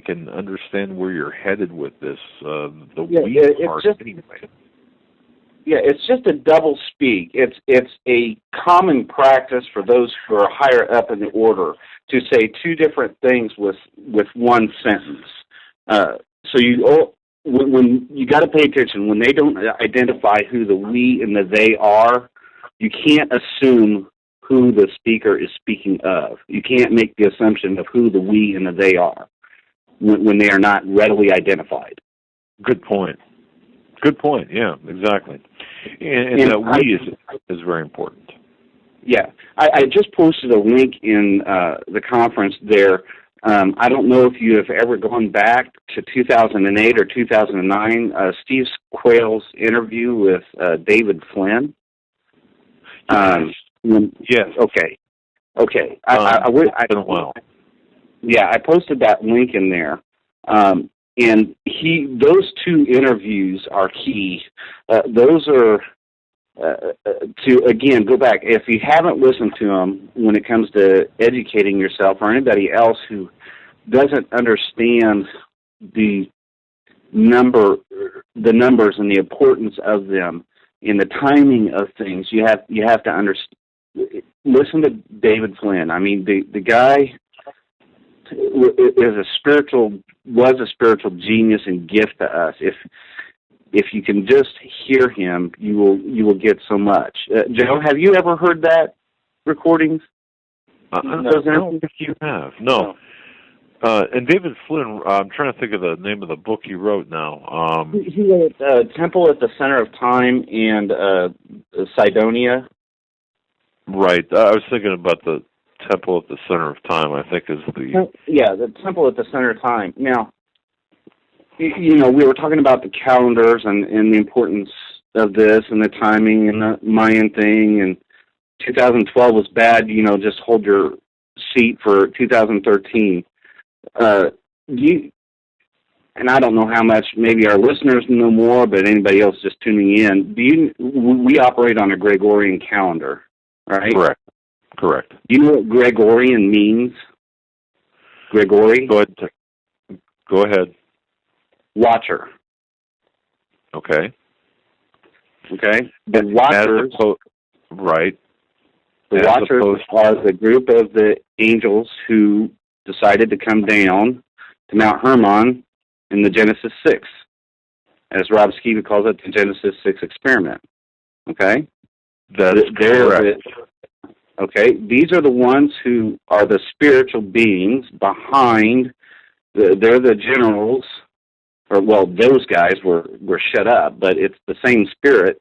can understand where you're headed with this. We part anyway. Yeah, it's just a double speak. It's a common practice for those who are higher up in the order to say two different things with one sentence. So when you got to pay attention when they don't identify who the we and the they are. You can't assume who the speaker is speaking of. You can't make the assumption of who the we and the they are when they are not readily identified. Good point. Yeah, exactly. And we is very important. Yeah. I just posted a link in the conference there. I don't know if you have ever gone back to 2008 or 2009, Steve Quayle's interview with David Flynn. Yes. Okay. Been a while. Yeah, I posted that link in there, and those two interviews are key. Those are to again go back. If you haven't listened to them when it comes to educating yourself or anybody else who doesn't understand the numbers and the importance of them in the timing of things, you have to understand. Listen to David Flynn. I mean, the guy was a spiritual genius and gift to us. If you can just hear him, you will get so much. Joe, have you ever heard that recordings? I don't think you have. No. And David Flynn, I'm trying to think of the name of the book he wrote now. He wrote Temple at the Center of Time and Sidonia. Right. I was thinking about the Temple at the Center of Time, I think is the... Yeah, the Temple at the Center of Time. Now, we were talking about the calendars and the importance of this and the timing and the Mayan thing, and 2012 was bad, just hold your seat for 2013. and I don't know how much maybe our listeners know more, but anybody else just tuning in, we operate on a Gregorian calendar, right? Correct. Do you know what Gregorian means? Gregory? Go ahead. Watcher. Okay. Okay. The watchers. Right. The watchers are the group of the angels who decided to come down to Mount Hermon in the Genesis 6. As Rob Skiba calls it, the Genesis 6 experiment. Okay? That's correct. Okay? These are the ones who are the spiritual beings behind, they're the generals, or, well, those guys were shut up, but it's the same spirit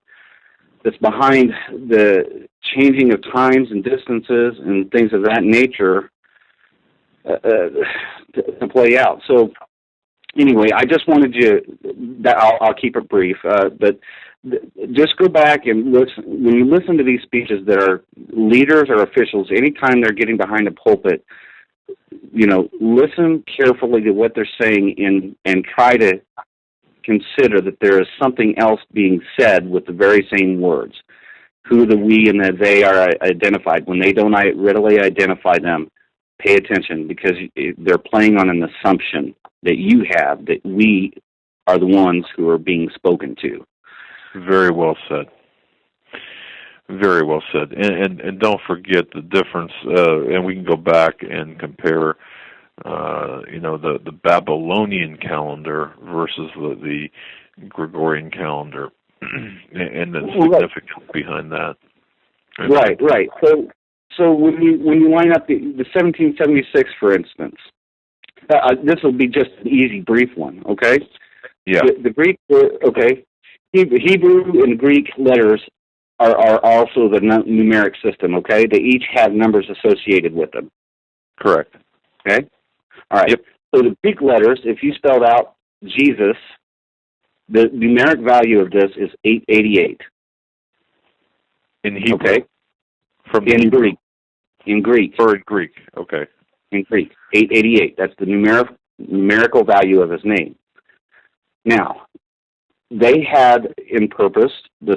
that's behind the changing of times and distances and things of that nature to play out. So, anyway, I just wanted I'll keep it brief, but just go back and listen. When you listen to these speeches that are leaders or officials, anytime they're getting behind a pulpit, listen carefully to what they're saying and try to consider that there is something else being said with the very same words. Who the we and the they are identified. When they don't readily identify them, pay attention, because they're playing on an assumption that you have that we are the ones who are being spoken to. Very well said. Very well said. And don't forget the difference, and we can go back and compare the Babylonian calendar versus the Gregorian calendar, and the significance behind that. Right. So when you line up the 1776, for instance, this will be just an easy, brief one. Okay. Yeah. The Greek. Okay. Hebrew and Greek letters are also the numeric system. Okay. They each have numbers associated with them. Correct. Okay. All right. Yep. So the Greek letters, if you spelled out Jesus, the numeric value of this is 888. In Hebrew? Okay. In Greek. Or in Greek, okay. In Greek, 888. That's the numerical value of his name. Now, they had in purpose the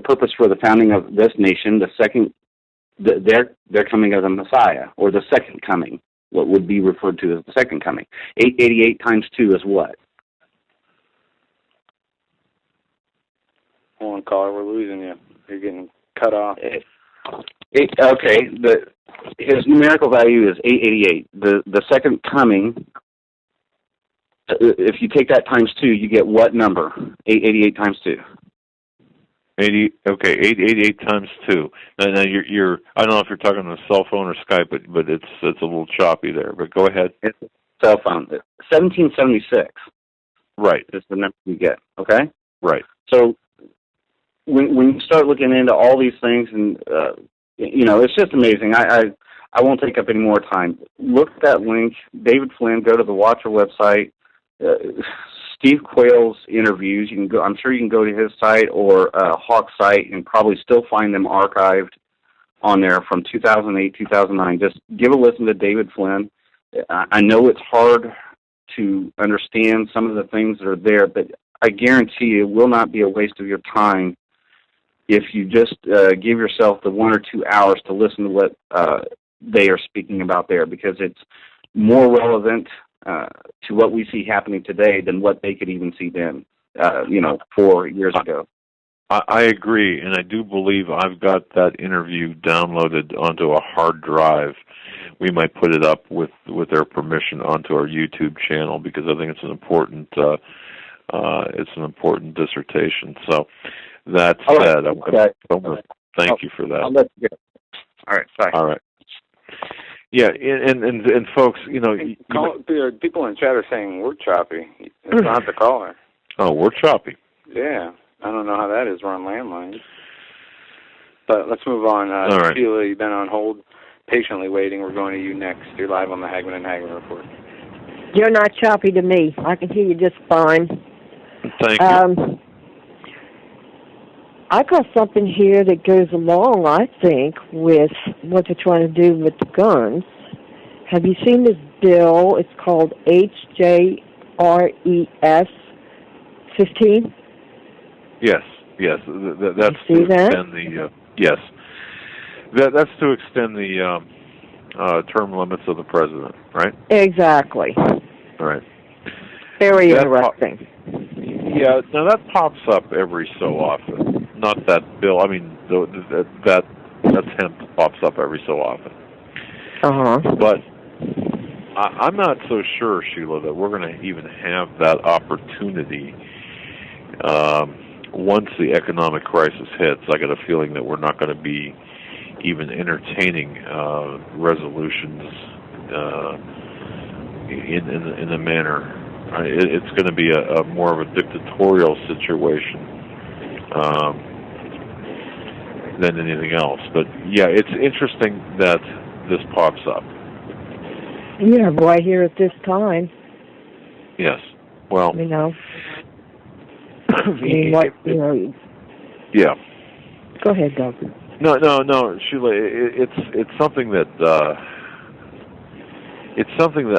purpose for the founding of this nation, their coming of the Messiah, or the second coming, what would be referred to as the second coming. 888 times 2 is what? Hold on, caller, we're losing you. You're getting cut off. Okay, his numerical value is 888. The second coming, if you take that times 2, you get what number? 888 times 2. 888 times 2. Now you're I don't know if you're talking on a cell phone or Skype, but it's a little choppy there. But go ahead. It's a cell phone. 1776. Right. Is the number you get. Okay. Right. So when you start looking into all these things, and it's just amazing. I won't take up any more time. Look at that link, David Flynn. Go to the Watcher website. Steve Quayle's interviews. You can go. I'm sure you can go to his site or Hawk's site and probably still find them archived on there from 2008, 2009. Just give a listen to David Flynn. I know it's hard to understand some of the things that are there, but I guarantee you it will not be a waste of your time if you just give yourself the 1 or 2 hours to listen to what they are speaking about there, because it's more relevant to what we see happening today than what they could even see then, 4 years ago. I agree, and I do believe I've got that interview downloaded onto a hard drive. We might put it up with their permission onto our YouTube channel, because I think it's an important dissertation. So that said, I'm going to thank you for that. I'll let you go. All right, bye. All right. Yeah, and folks, people in chat are saying we're choppy. It's not the caller. Oh, we're choppy. Yeah, I don't know how that is. We're on landlines. But let's move on. All right. Sheila, you've been on hold, patiently waiting. We're going to you next. You're live on the Hagmann and Hagmann Report. You're not choppy to me. I can hear you just fine. Thank you. I got something here that goes along, I think, with what they're trying to do with the guns. Have you seen this bill. It's called HJRES 15. Yes. That's see to that? extend the yes. That's to extend the term limits of the president, right? Exactly. Right. Very interesting. Yeah. Now that pops up every so often. Not that bill. I mean, that attempt pops up every so often. But I'm not so sure, Sheila, that we're going to even have that opportunity once the economic crisis hits. I got a feeling that we're not going to be even entertaining resolutions in the manner. It's going to be a more of a dictatorial situation than anything else. But yeah, it's interesting that this pops up. Yeah, right here at this time. Yes. Well, you know. Yeah. Go ahead, Doug. No, Sheila. It's something that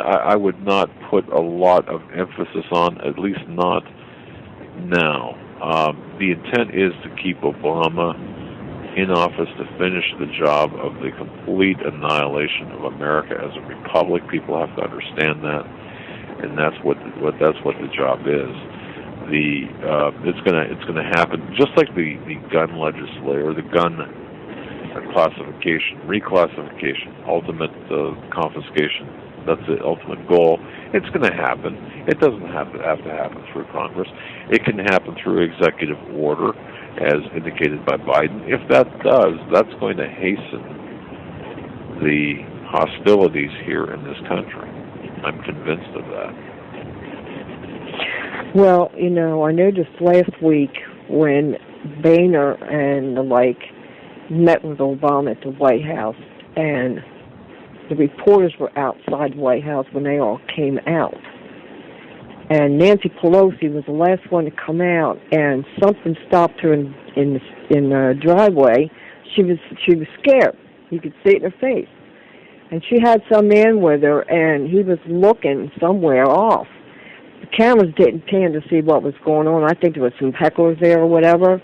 I would not put a lot of emphasis on, at least not now. The intent is to keep Obama in office to finish the job of the complete annihilation of America as a republic. People have to understand that, and that's what the job is. It's gonna happen just like the gun legislation or the gun reclassification, ultimate confiscation. That's the ultimate goal. It's going to happen. It doesn't have to happen through Congress. It can happen through executive order, as indicated by Biden. If that does, that's going to hasten the hostilities here in this country. I'm convinced of that. Well, you know, I noticed last week when Boehner and the like met with Obama at the White House, and the reporters were outside the White House when they all came out. And Nancy Pelosi was the last one to come out, and something stopped her in the driveway. She was scared. You could see it in her face. And she had some man with her, and he was looking somewhere off. The cameras didn't pan to see what was going on. I think there was some hecklers there or whatever.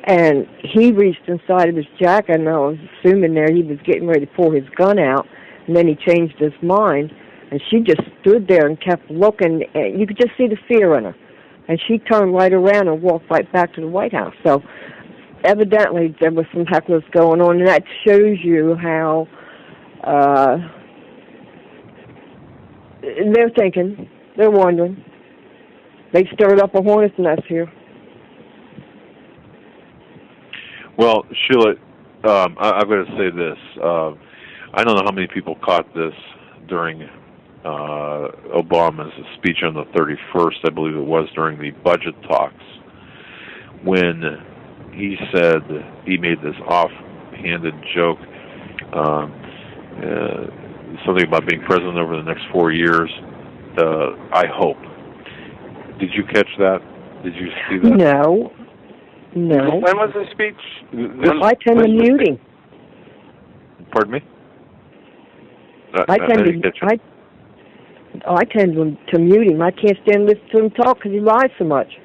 And he reached inside of his jacket, and I was assuming there he was getting ready to pull his gun out, and then he changed his mind, and she just stood there and kept looking, and you could just see the fear in her. And she turned right around and walked right back to the White House. So evidently there was some hecklers going on, and that shows you how they're thinking, they're wondering. They stirred up a hornet's nest here. Well, Sheila, I'm going to say this. I don't know how many people caught this during Obama's speech on the 31st, I believe it was, during the budget talks, when he said, he made this off-handed joke, something about being president over the next 4 years. I hope. Did you catch that? Did you see that? No. When was the speech? I tend to mute him. Pardon me? I tend to mute him. I can't stand listening to him talk because he lies so much.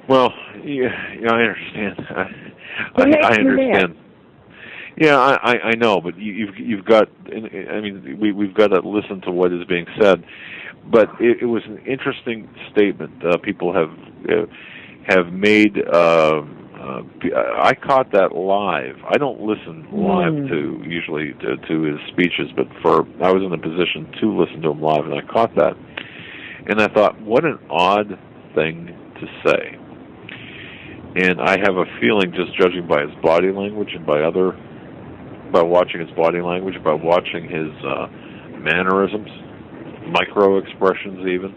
Well, yeah, I understand. I understand. Yeah, I know, but you've got. I mean, we've got to listen to what is being said. But it was an interesting statement. People have made. I caught that live. I don't listen live usually to his speeches, but I was in a position to listen to him live, and I caught that. And I thought, what an odd thing to say. And I have a feeling, just judging by his body language and by watching his body language, by watching his mannerisms, micro expressions even,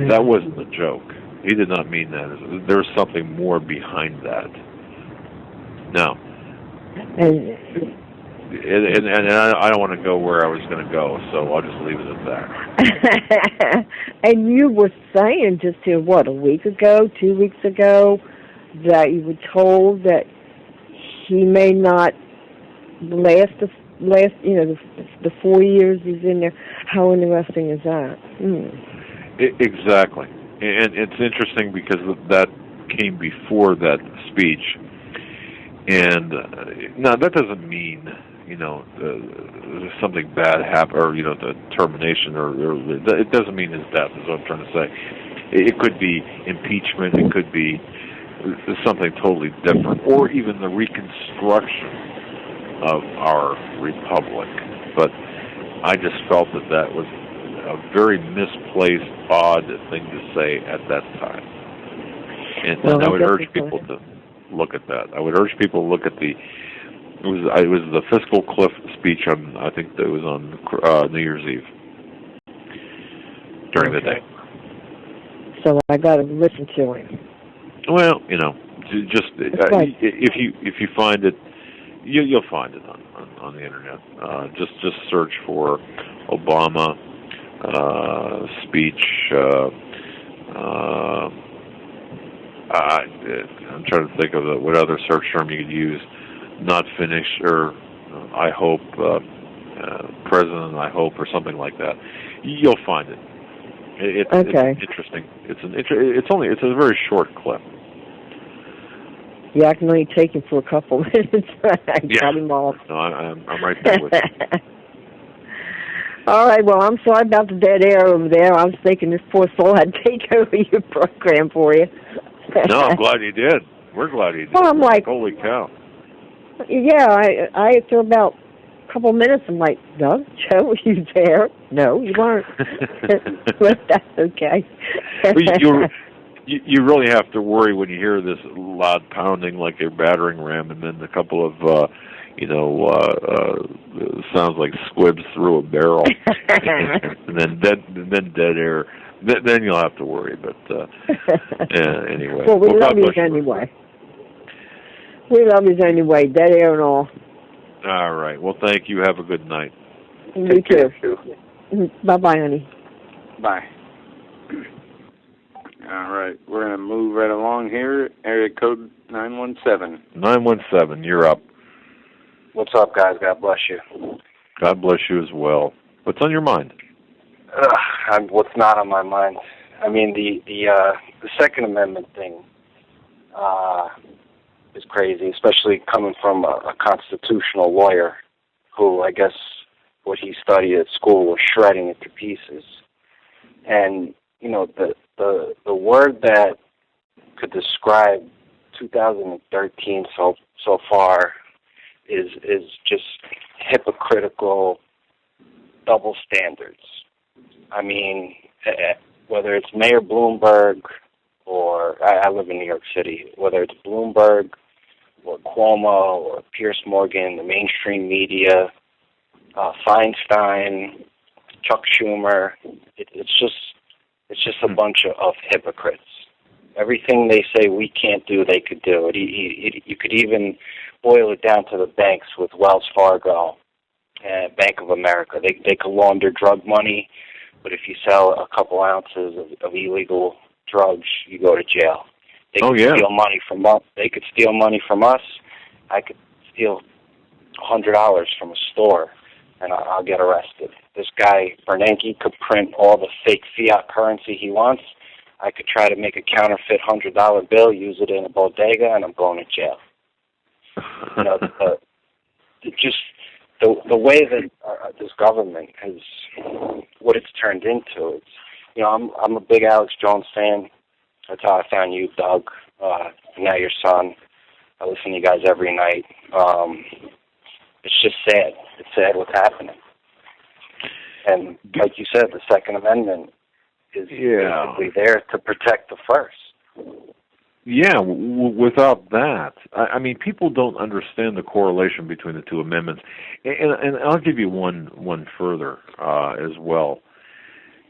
that wasn't a joke. He did not mean that. There's something more behind that. Now, and I don't want to go where I was going to go, so I'll just leave it at that. And you were saying just here, what, a week ago, 2 weeks ago, that you were told that he may not last last, the 4 years he's in there. How interesting is that? Exactly. And it's interesting because that came before that speech. And now that doesn't mean, something bad happened, or, the termination, or it doesn't mean his death, is what I'm trying to say. It could be impeachment, it could be something totally different, or even the reconstruction of our republic. But I just felt that was a very misplaced, odd thing to say at that time. And I would urge people to look at that. I would urge people to look at it was the fiscal cliff speech on, I think that was on New Year's Eve during the day. So I got to listen to him. Well, just if you find it, you'll find it on the internet. Just search for Obama speech. I'm trying to think of what other search term you could use. Not finished, or I hope, President, I hope, or something like that. You'll find it. It's interesting. It's a very short clip. Yeah, I can only take him for a couple minutes. I got him off. No, I'm right there with you. All right, well, I'm sorry about the dead air over there. I was thinking this poor soul had taken over your program for you. No, I'm glad you did. We're glad you did. Well, I'm like, holy cow. Yeah, I after about a couple of minutes, I'm like, Doug, Joe, were you there? No, you weren't. But that's okay. You really have to worry when you hear this loud pounding like a battering ram, and then a couple of sounds like squibs through a barrel, and then dead air. Then you'll have to worry. But anyway, well, we love you anyway. We love you anyway, dead air and all. All right. Well, thank you. Have a good night. You too. Bye-bye, honey. Bye. All right. We're going to move right along here. Area code 917. 917, you're up. What's up, guys? God bless you. God bless you as well. What's on your mind? What's not on my mind? I mean, the Second Amendment thing is crazy, especially coming from a constitutional lawyer who, I guess, what he studied at school was shredding it to pieces. And, the word that could describe 2013 so far is just hypocritical double standards. I mean, whether it's Mayor Bloomberg or I live in New York City, whether it's Bloomberg or Cuomo or Pierce Morgan, the mainstream media, Feinstein, Chuck Schumer, it's just a bunch of hypocrites. Everything they say we can't do, they could do. You could even boil it down to the banks with Wells Fargo and Bank of America. They could launder drug money, but if you sell a couple ounces of illegal drugs, you go to jail. They could steal money from us. They could steal money from us. I could steal $100 from a store, and I'll get arrested. This guy, Bernanke, could print all the fake fiat currency he wants. I could try to make a counterfeit $100 bill, use it in a bodega, and I'm going to jail. The way that this government has, what it's turned into, I'm a big Alex Jones fan. That's how I found you, Doug, and now your son. I listen to you guys every night. It's just sad. It's sad what's happening. And like you said, the Second Amendment is basically there to protect the First. Yeah, without that, I mean, people don't understand the correlation between the two amendments. And I'll give you one further as well.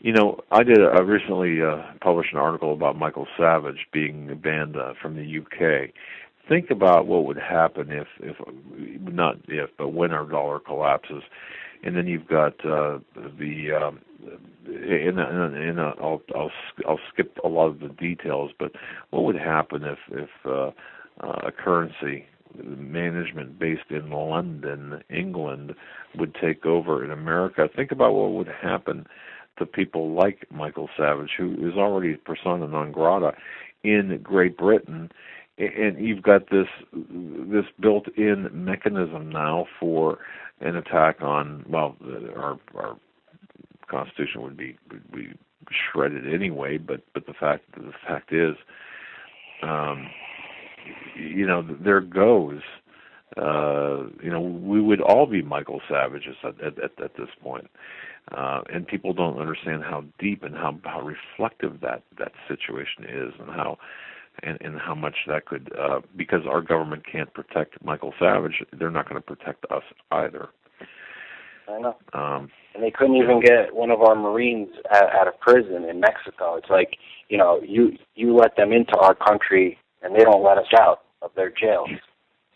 I recently published an article about Michael Savage being banned from the UK. Think about what would happen but when our dollar collapses, and then you've got I'll skip a lot of the details, but what would happen if a currency management based in London, England, would take over in America, think about what would happen to people like Michael Savage, who is already persona non grata in Great Britain. And you've got this built-in mechanism now for an attack on, well, our Constitution would be shredded anyway, but the fact is, there goes. We would all be Michael Savages at this point, and people don't understand how deep and how reflective that situation is, and how much that could, because our government can't protect Michael Savage, they're not going to protect us either. I know. And they couldn't even get one of our Marines out of prison in Mexico. It's like, you let them into our country and they don't let us out of their jails.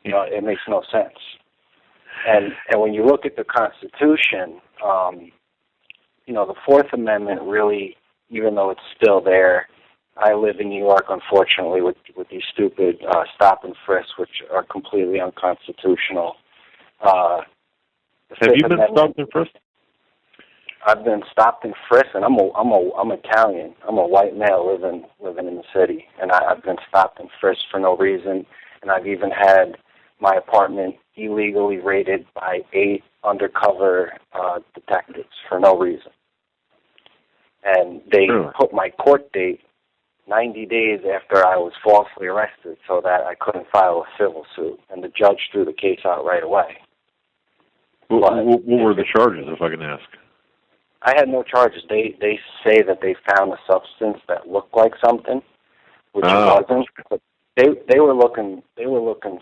It makes no sense. And when you look at the Constitution, the Fourth Amendment really, even though it's still there, I live in New York, unfortunately, with these stupid stop and frisks, which are completely unconstitutional. Have you been stopped and frisked? I've been stopped and frisked, and I'm Italian. I'm a white male living in the city, and I've been stopped and frisked for no reason. And I've even had my apartment illegally raided by 8 undercover detectives for no reason. And they put my court date 90 days after I was falsely arrested so that I couldn't file a civil suit. And the judge threw the case out right away. What were the charges, if I can ask? I had no charges. They say that they found a substance that looked like something, which it wasn't. But they were looking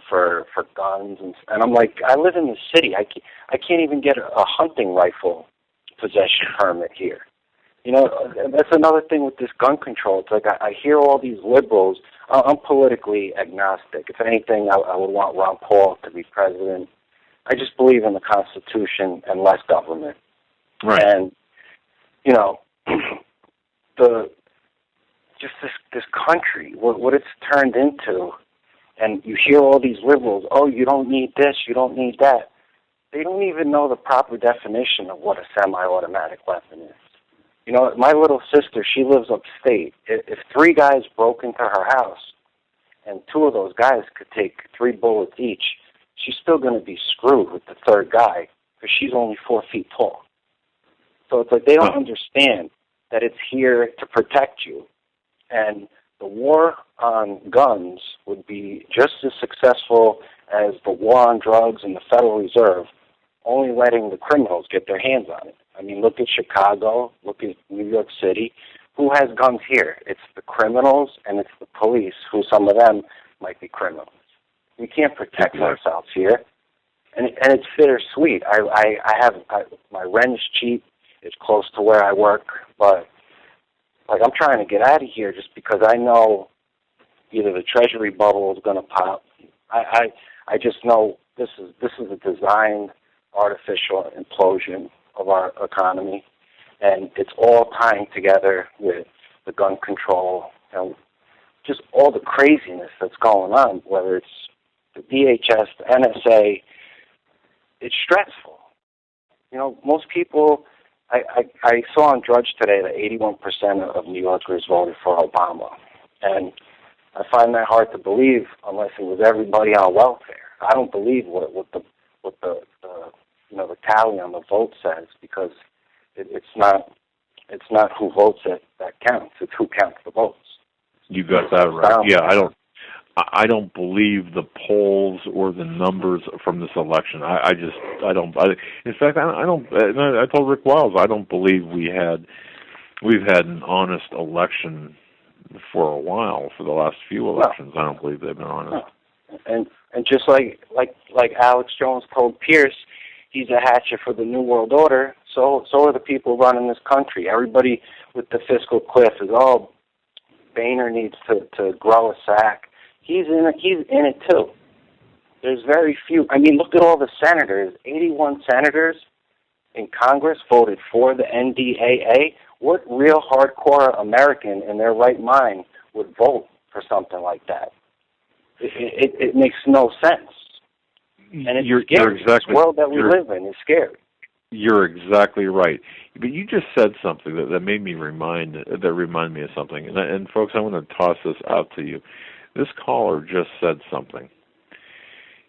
for guns, and I'm like, I live in the city. I can't even get a hunting rifle possession permit here. That's another thing with this gun control. It's like I hear all these liberals. I'm politically agnostic. If anything, I would want Ron Paul to be president. I just believe in the Constitution and less government. Right. And this country, what it's turned into, and you hear all these liberals, oh, you don't need this, you don't need that. They don't even know the proper definition of what a semi-automatic weapon is. My little sister, she lives upstate. If 3 guys broke into her house and 2 of those guys could take 3 bullets each, she's still going to be screwed with the 3rd guy because she's only 4 feet tall. So it's like they don't understand that it's here to protect you. And the war on guns would be just as successful as the war on drugs and the Federal Reserve, only letting the criminals get their hands on it. I mean, look at Chicago, look at New York City. Who has guns here? It's the criminals and it's the police, who some of them might be criminals. We can't protect ourselves here. And it's bittersweet. I have my rent is cheap. It's close to where I work, but I'm trying to get out of here just because I know either the treasury bubble is going to pop. I just know this is a designed artificial implosion of our economy, and it's all tying together with the gun control and just all the craziness that's going on, whether it's the DHS, the NSA. It's stressful. Most people, I saw on Drudge today that 81% of New Yorkers voted for Obama, and I find that hard to believe unless it was everybody on welfare. I don't believe what the tally on the vote says, because it's not who votes it that counts. It's who counts the votes. You got that right. Yeah, I don't believe the polls or the numbers from this election. I don't. In fact, I don't. I told Rick Wiles, I don't believe we've had an honest election for a while. For the last few elections, I don't believe they've been honest. And just like Alex Jones told Pierce, he's a hatchet for the New World Order. So are the people running this country. Everybody with the fiscal cliff is, Boehner needs to grow a sack. He's in it too. There's very few. I mean, look at all the senators. 81 senators in Congress voted for the NDAA. What real hardcore American in their right mind would vote for something like that? It makes no sense. And it's you're scary. exactly, This world that we live in is scary. You're exactly right. But you just said something that made me remind me of something. And folks, I want to toss this out to you. This caller just said something.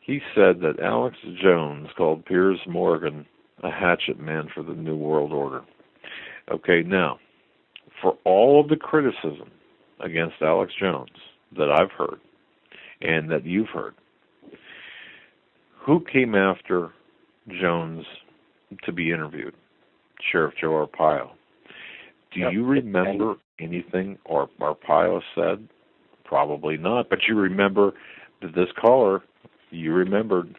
He said that Alex Jones called Piers Morgan a hatchet man for the New World Order. Okay, now, for all of the criticism against Alex Jones that I've heard and that you've heard, who came after Jones to be interviewed? Sheriff Joe Arpaio. Do you remember anything Arpaio said? Probably not, but you remember that this caller, you remembered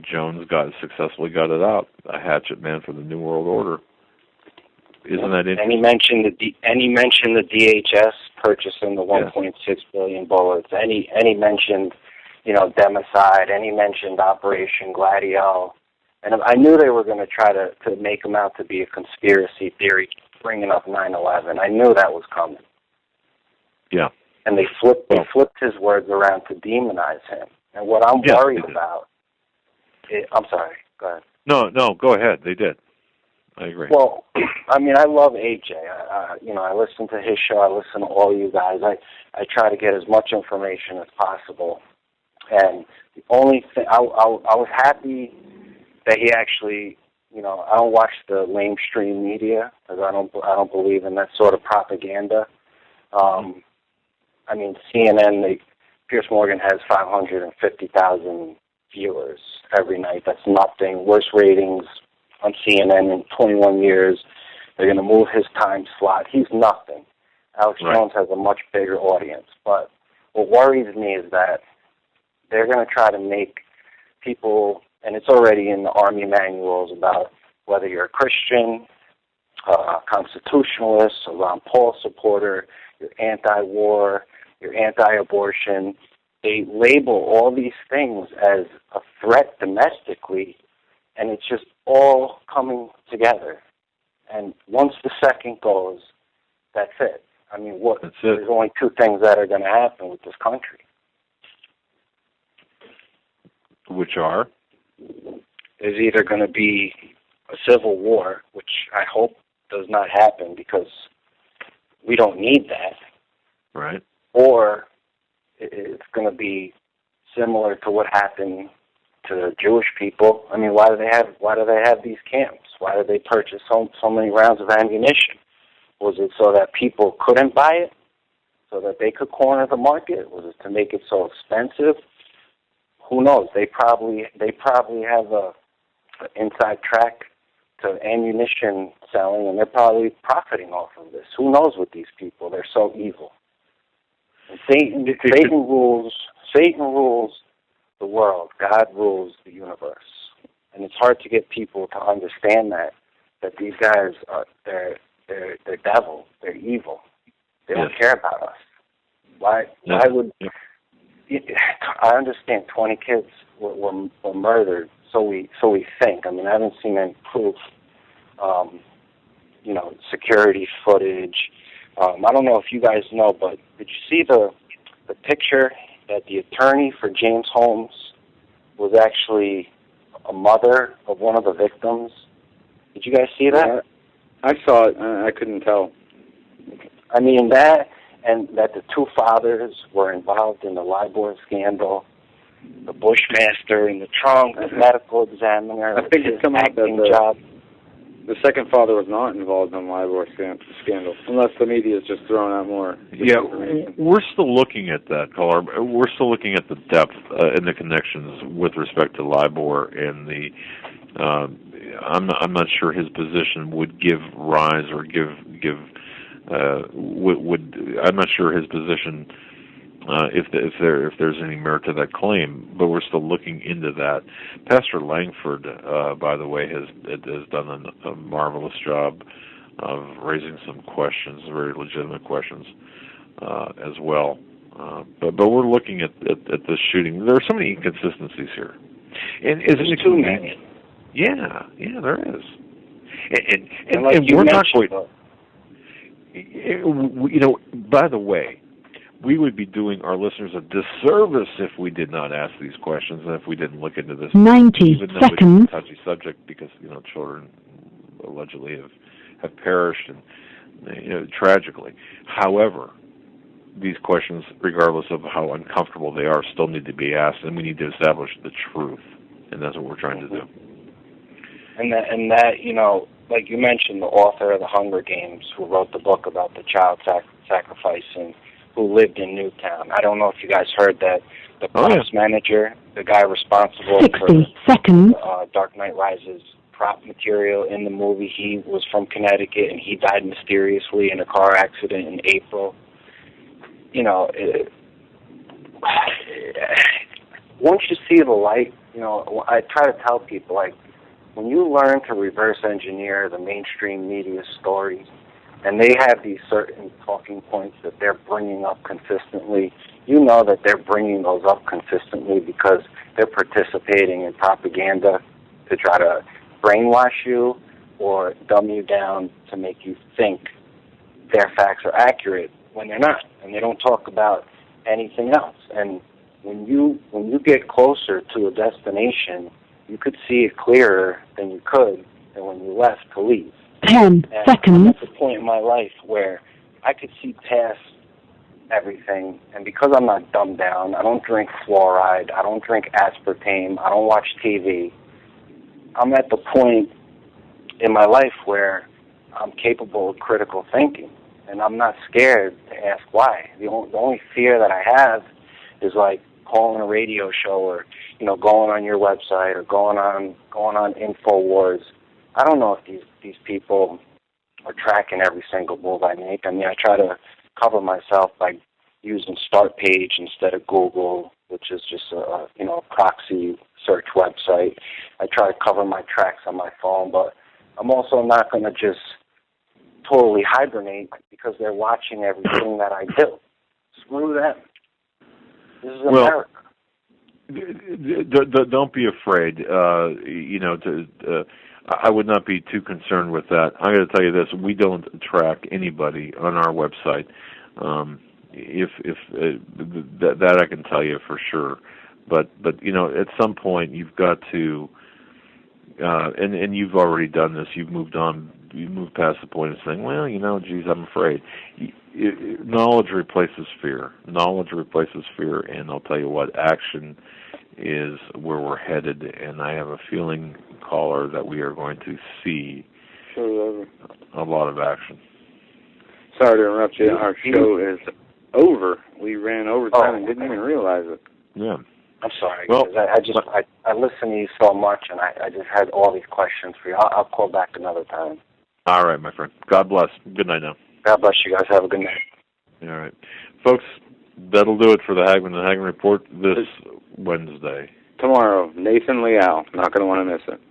Jones successfully got it out, a hatchet man for the New World Order. Isn't that interesting? And he mentioned the DHS purchasing the 1.6 billion bullets. And he mentioned, democide. And he mentioned Operation Gladio. And I knew they were going to try to make him out to be a conspiracy theory, bringing up 9/11. I knew that was coming. Yeah. And they flipped his words around to demonize him. And what I'm worried about, I'm sorry, go ahead. No, go ahead. They did. I agree. Well, I mean, I love AJ. I listen to his show. I listen to all you guys. I try to get as much information as possible. And the only thing, I was happy that he actually, I don't watch the mainstream media because I don't believe in that sort of propaganda. I mean, CNN, Piers Morgan has 550,000 viewers every night. That's nothing. Worst ratings on CNN in 21 years. They're going to move his time slot. He's nothing. Alex Jones has a much bigger audience. But what worries me is that they're going to try to make people, and it's already in the Army manuals about whether you're a Christian, a constitutionalist, a Ron Paul supporter, you're anti-war, you're anti-abortion. They label all these things as a threat domestically, and it's just all coming together. And once the second goes, that's it. I mean, there's only two things that are going to happen with this country. Which are? There's either going to be a civil war, which I hope does not happen because we don't need that. Right. Or it's going to be similar to what happened to the Jewish people. I mean, why do they have these camps? Why did they purchase so many rounds of ammunition? Was it so that people couldn't buy it, so that they could corner the market? Was it to make it so expensive? Who knows? They probably have an inside track to ammunition selling, and they're probably profiting off of this. Who knows with these people? They're so evil. And Satan rules the world. God rules the universe. And it's hard to get people to understand that these guys they're devil. They're evil. They don't care about us. Why would I understand 20 kids were murdered, so we think. I mean, I haven't seen any proof. Security footage. I don't know if you guys know, but did you see the picture that the attorney for James Holmes was actually a mother of one of the victims? Did you guys see that? I saw it. I couldn't tell. I mean, that, and that the two fathers were involved in the LIBOR scandal, the Bushmaster in the trunk, the medical examiner, I think it's come out that job. The second father was not involved in the LIBOR scandal, unless the media is just throwing out more. Yeah, we're still looking at that, caller. We're still looking at the depth and the connections with respect to LIBOR and the. I'm not sure his position would give rise or would. I'm not sure his position. If there's any merit to that claim, but we're still looking into that. Pastor Langford, by the way, has done a marvelous job of raising some questions, very legitimate questions, as well. But we're looking at this shooting. There are so many inconsistencies here, and isn't it too many? Yeah, there is. And we're not going. By the way. we would be doing our listeners a disservice if we did not ask these questions and if we didn't look into this. 90 even though seconds. It's a touchy subject because children allegedly have perished and tragically. However, these questions, regardless of how uncomfortable they are, still need to be asked, and we need to establish the truth, and that's what we're trying to do. And that like you mentioned, the author of the Hunger Games, who wrote the book about the child sacrificing, who lived in Newtown. I don't know if you guys heard that the props manager, the guy responsible 60 for seconds. Dark Knight Rises prop material in the movie, he was from Connecticut, and he died mysteriously in a car accident in April. Once you see the light, I try to tell people, like, when you learn to reverse engineer the mainstream media stories, and they have these certain talking points that they're bringing up consistently, you know that they're bringing those up consistently because they're participating in propaganda to try to brainwash you or dumb you down to make you think their facts are accurate when they're not, and they don't talk about anything else. And when you get closer to a destination, you could see it clearer than you could than when you left to leave. 10 seconds. I'm at the point in my life where I could see past everything, and because I'm not dumbed down, I don't drink fluoride, I don't drink aspartame, I don't watch TV, I'm at the point in my life where I'm capable of critical thinking, and I'm not scared to ask why. The only fear that I have is like calling a radio show or going on your website or going on InfoWars. I don't know if these people are tracking every single move I make. I mean, I try to cover myself by using Start Page instead of Google, which is just a proxy search website. I try to cover my tracks on my phone, but I'm also not going to just totally hibernate because they're watching everything that I do. Screw them. This is America. Don't be afraid. I would not be too concerned with that. I'm going to tell you this: we don't track anybody on our website. That I can tell you for sure. But at some point you've got to, and you've already done this. You've moved on. You moved past the point of saying, well, geez, I'm afraid. Knowledge replaces fear. Knowledge replaces fear, and I'll tell you what, action is where we're headed, and I have a feeling, caller, that we are going to see a lot of action. Sorry to interrupt you. Our show is over. We ran over time and didn't even realize it. Yeah. I'm sorry. Well, I listen to you so much, and I just had all these questions for you. I'll call back another time. All right, my friend. God bless. Good night now. God bless you guys. Have a good night. All right. Folks, that'll do it for the Hagmann and Hagmann Report this Wednesday. Tomorrow, Nathan Leal. Not going to want to miss it.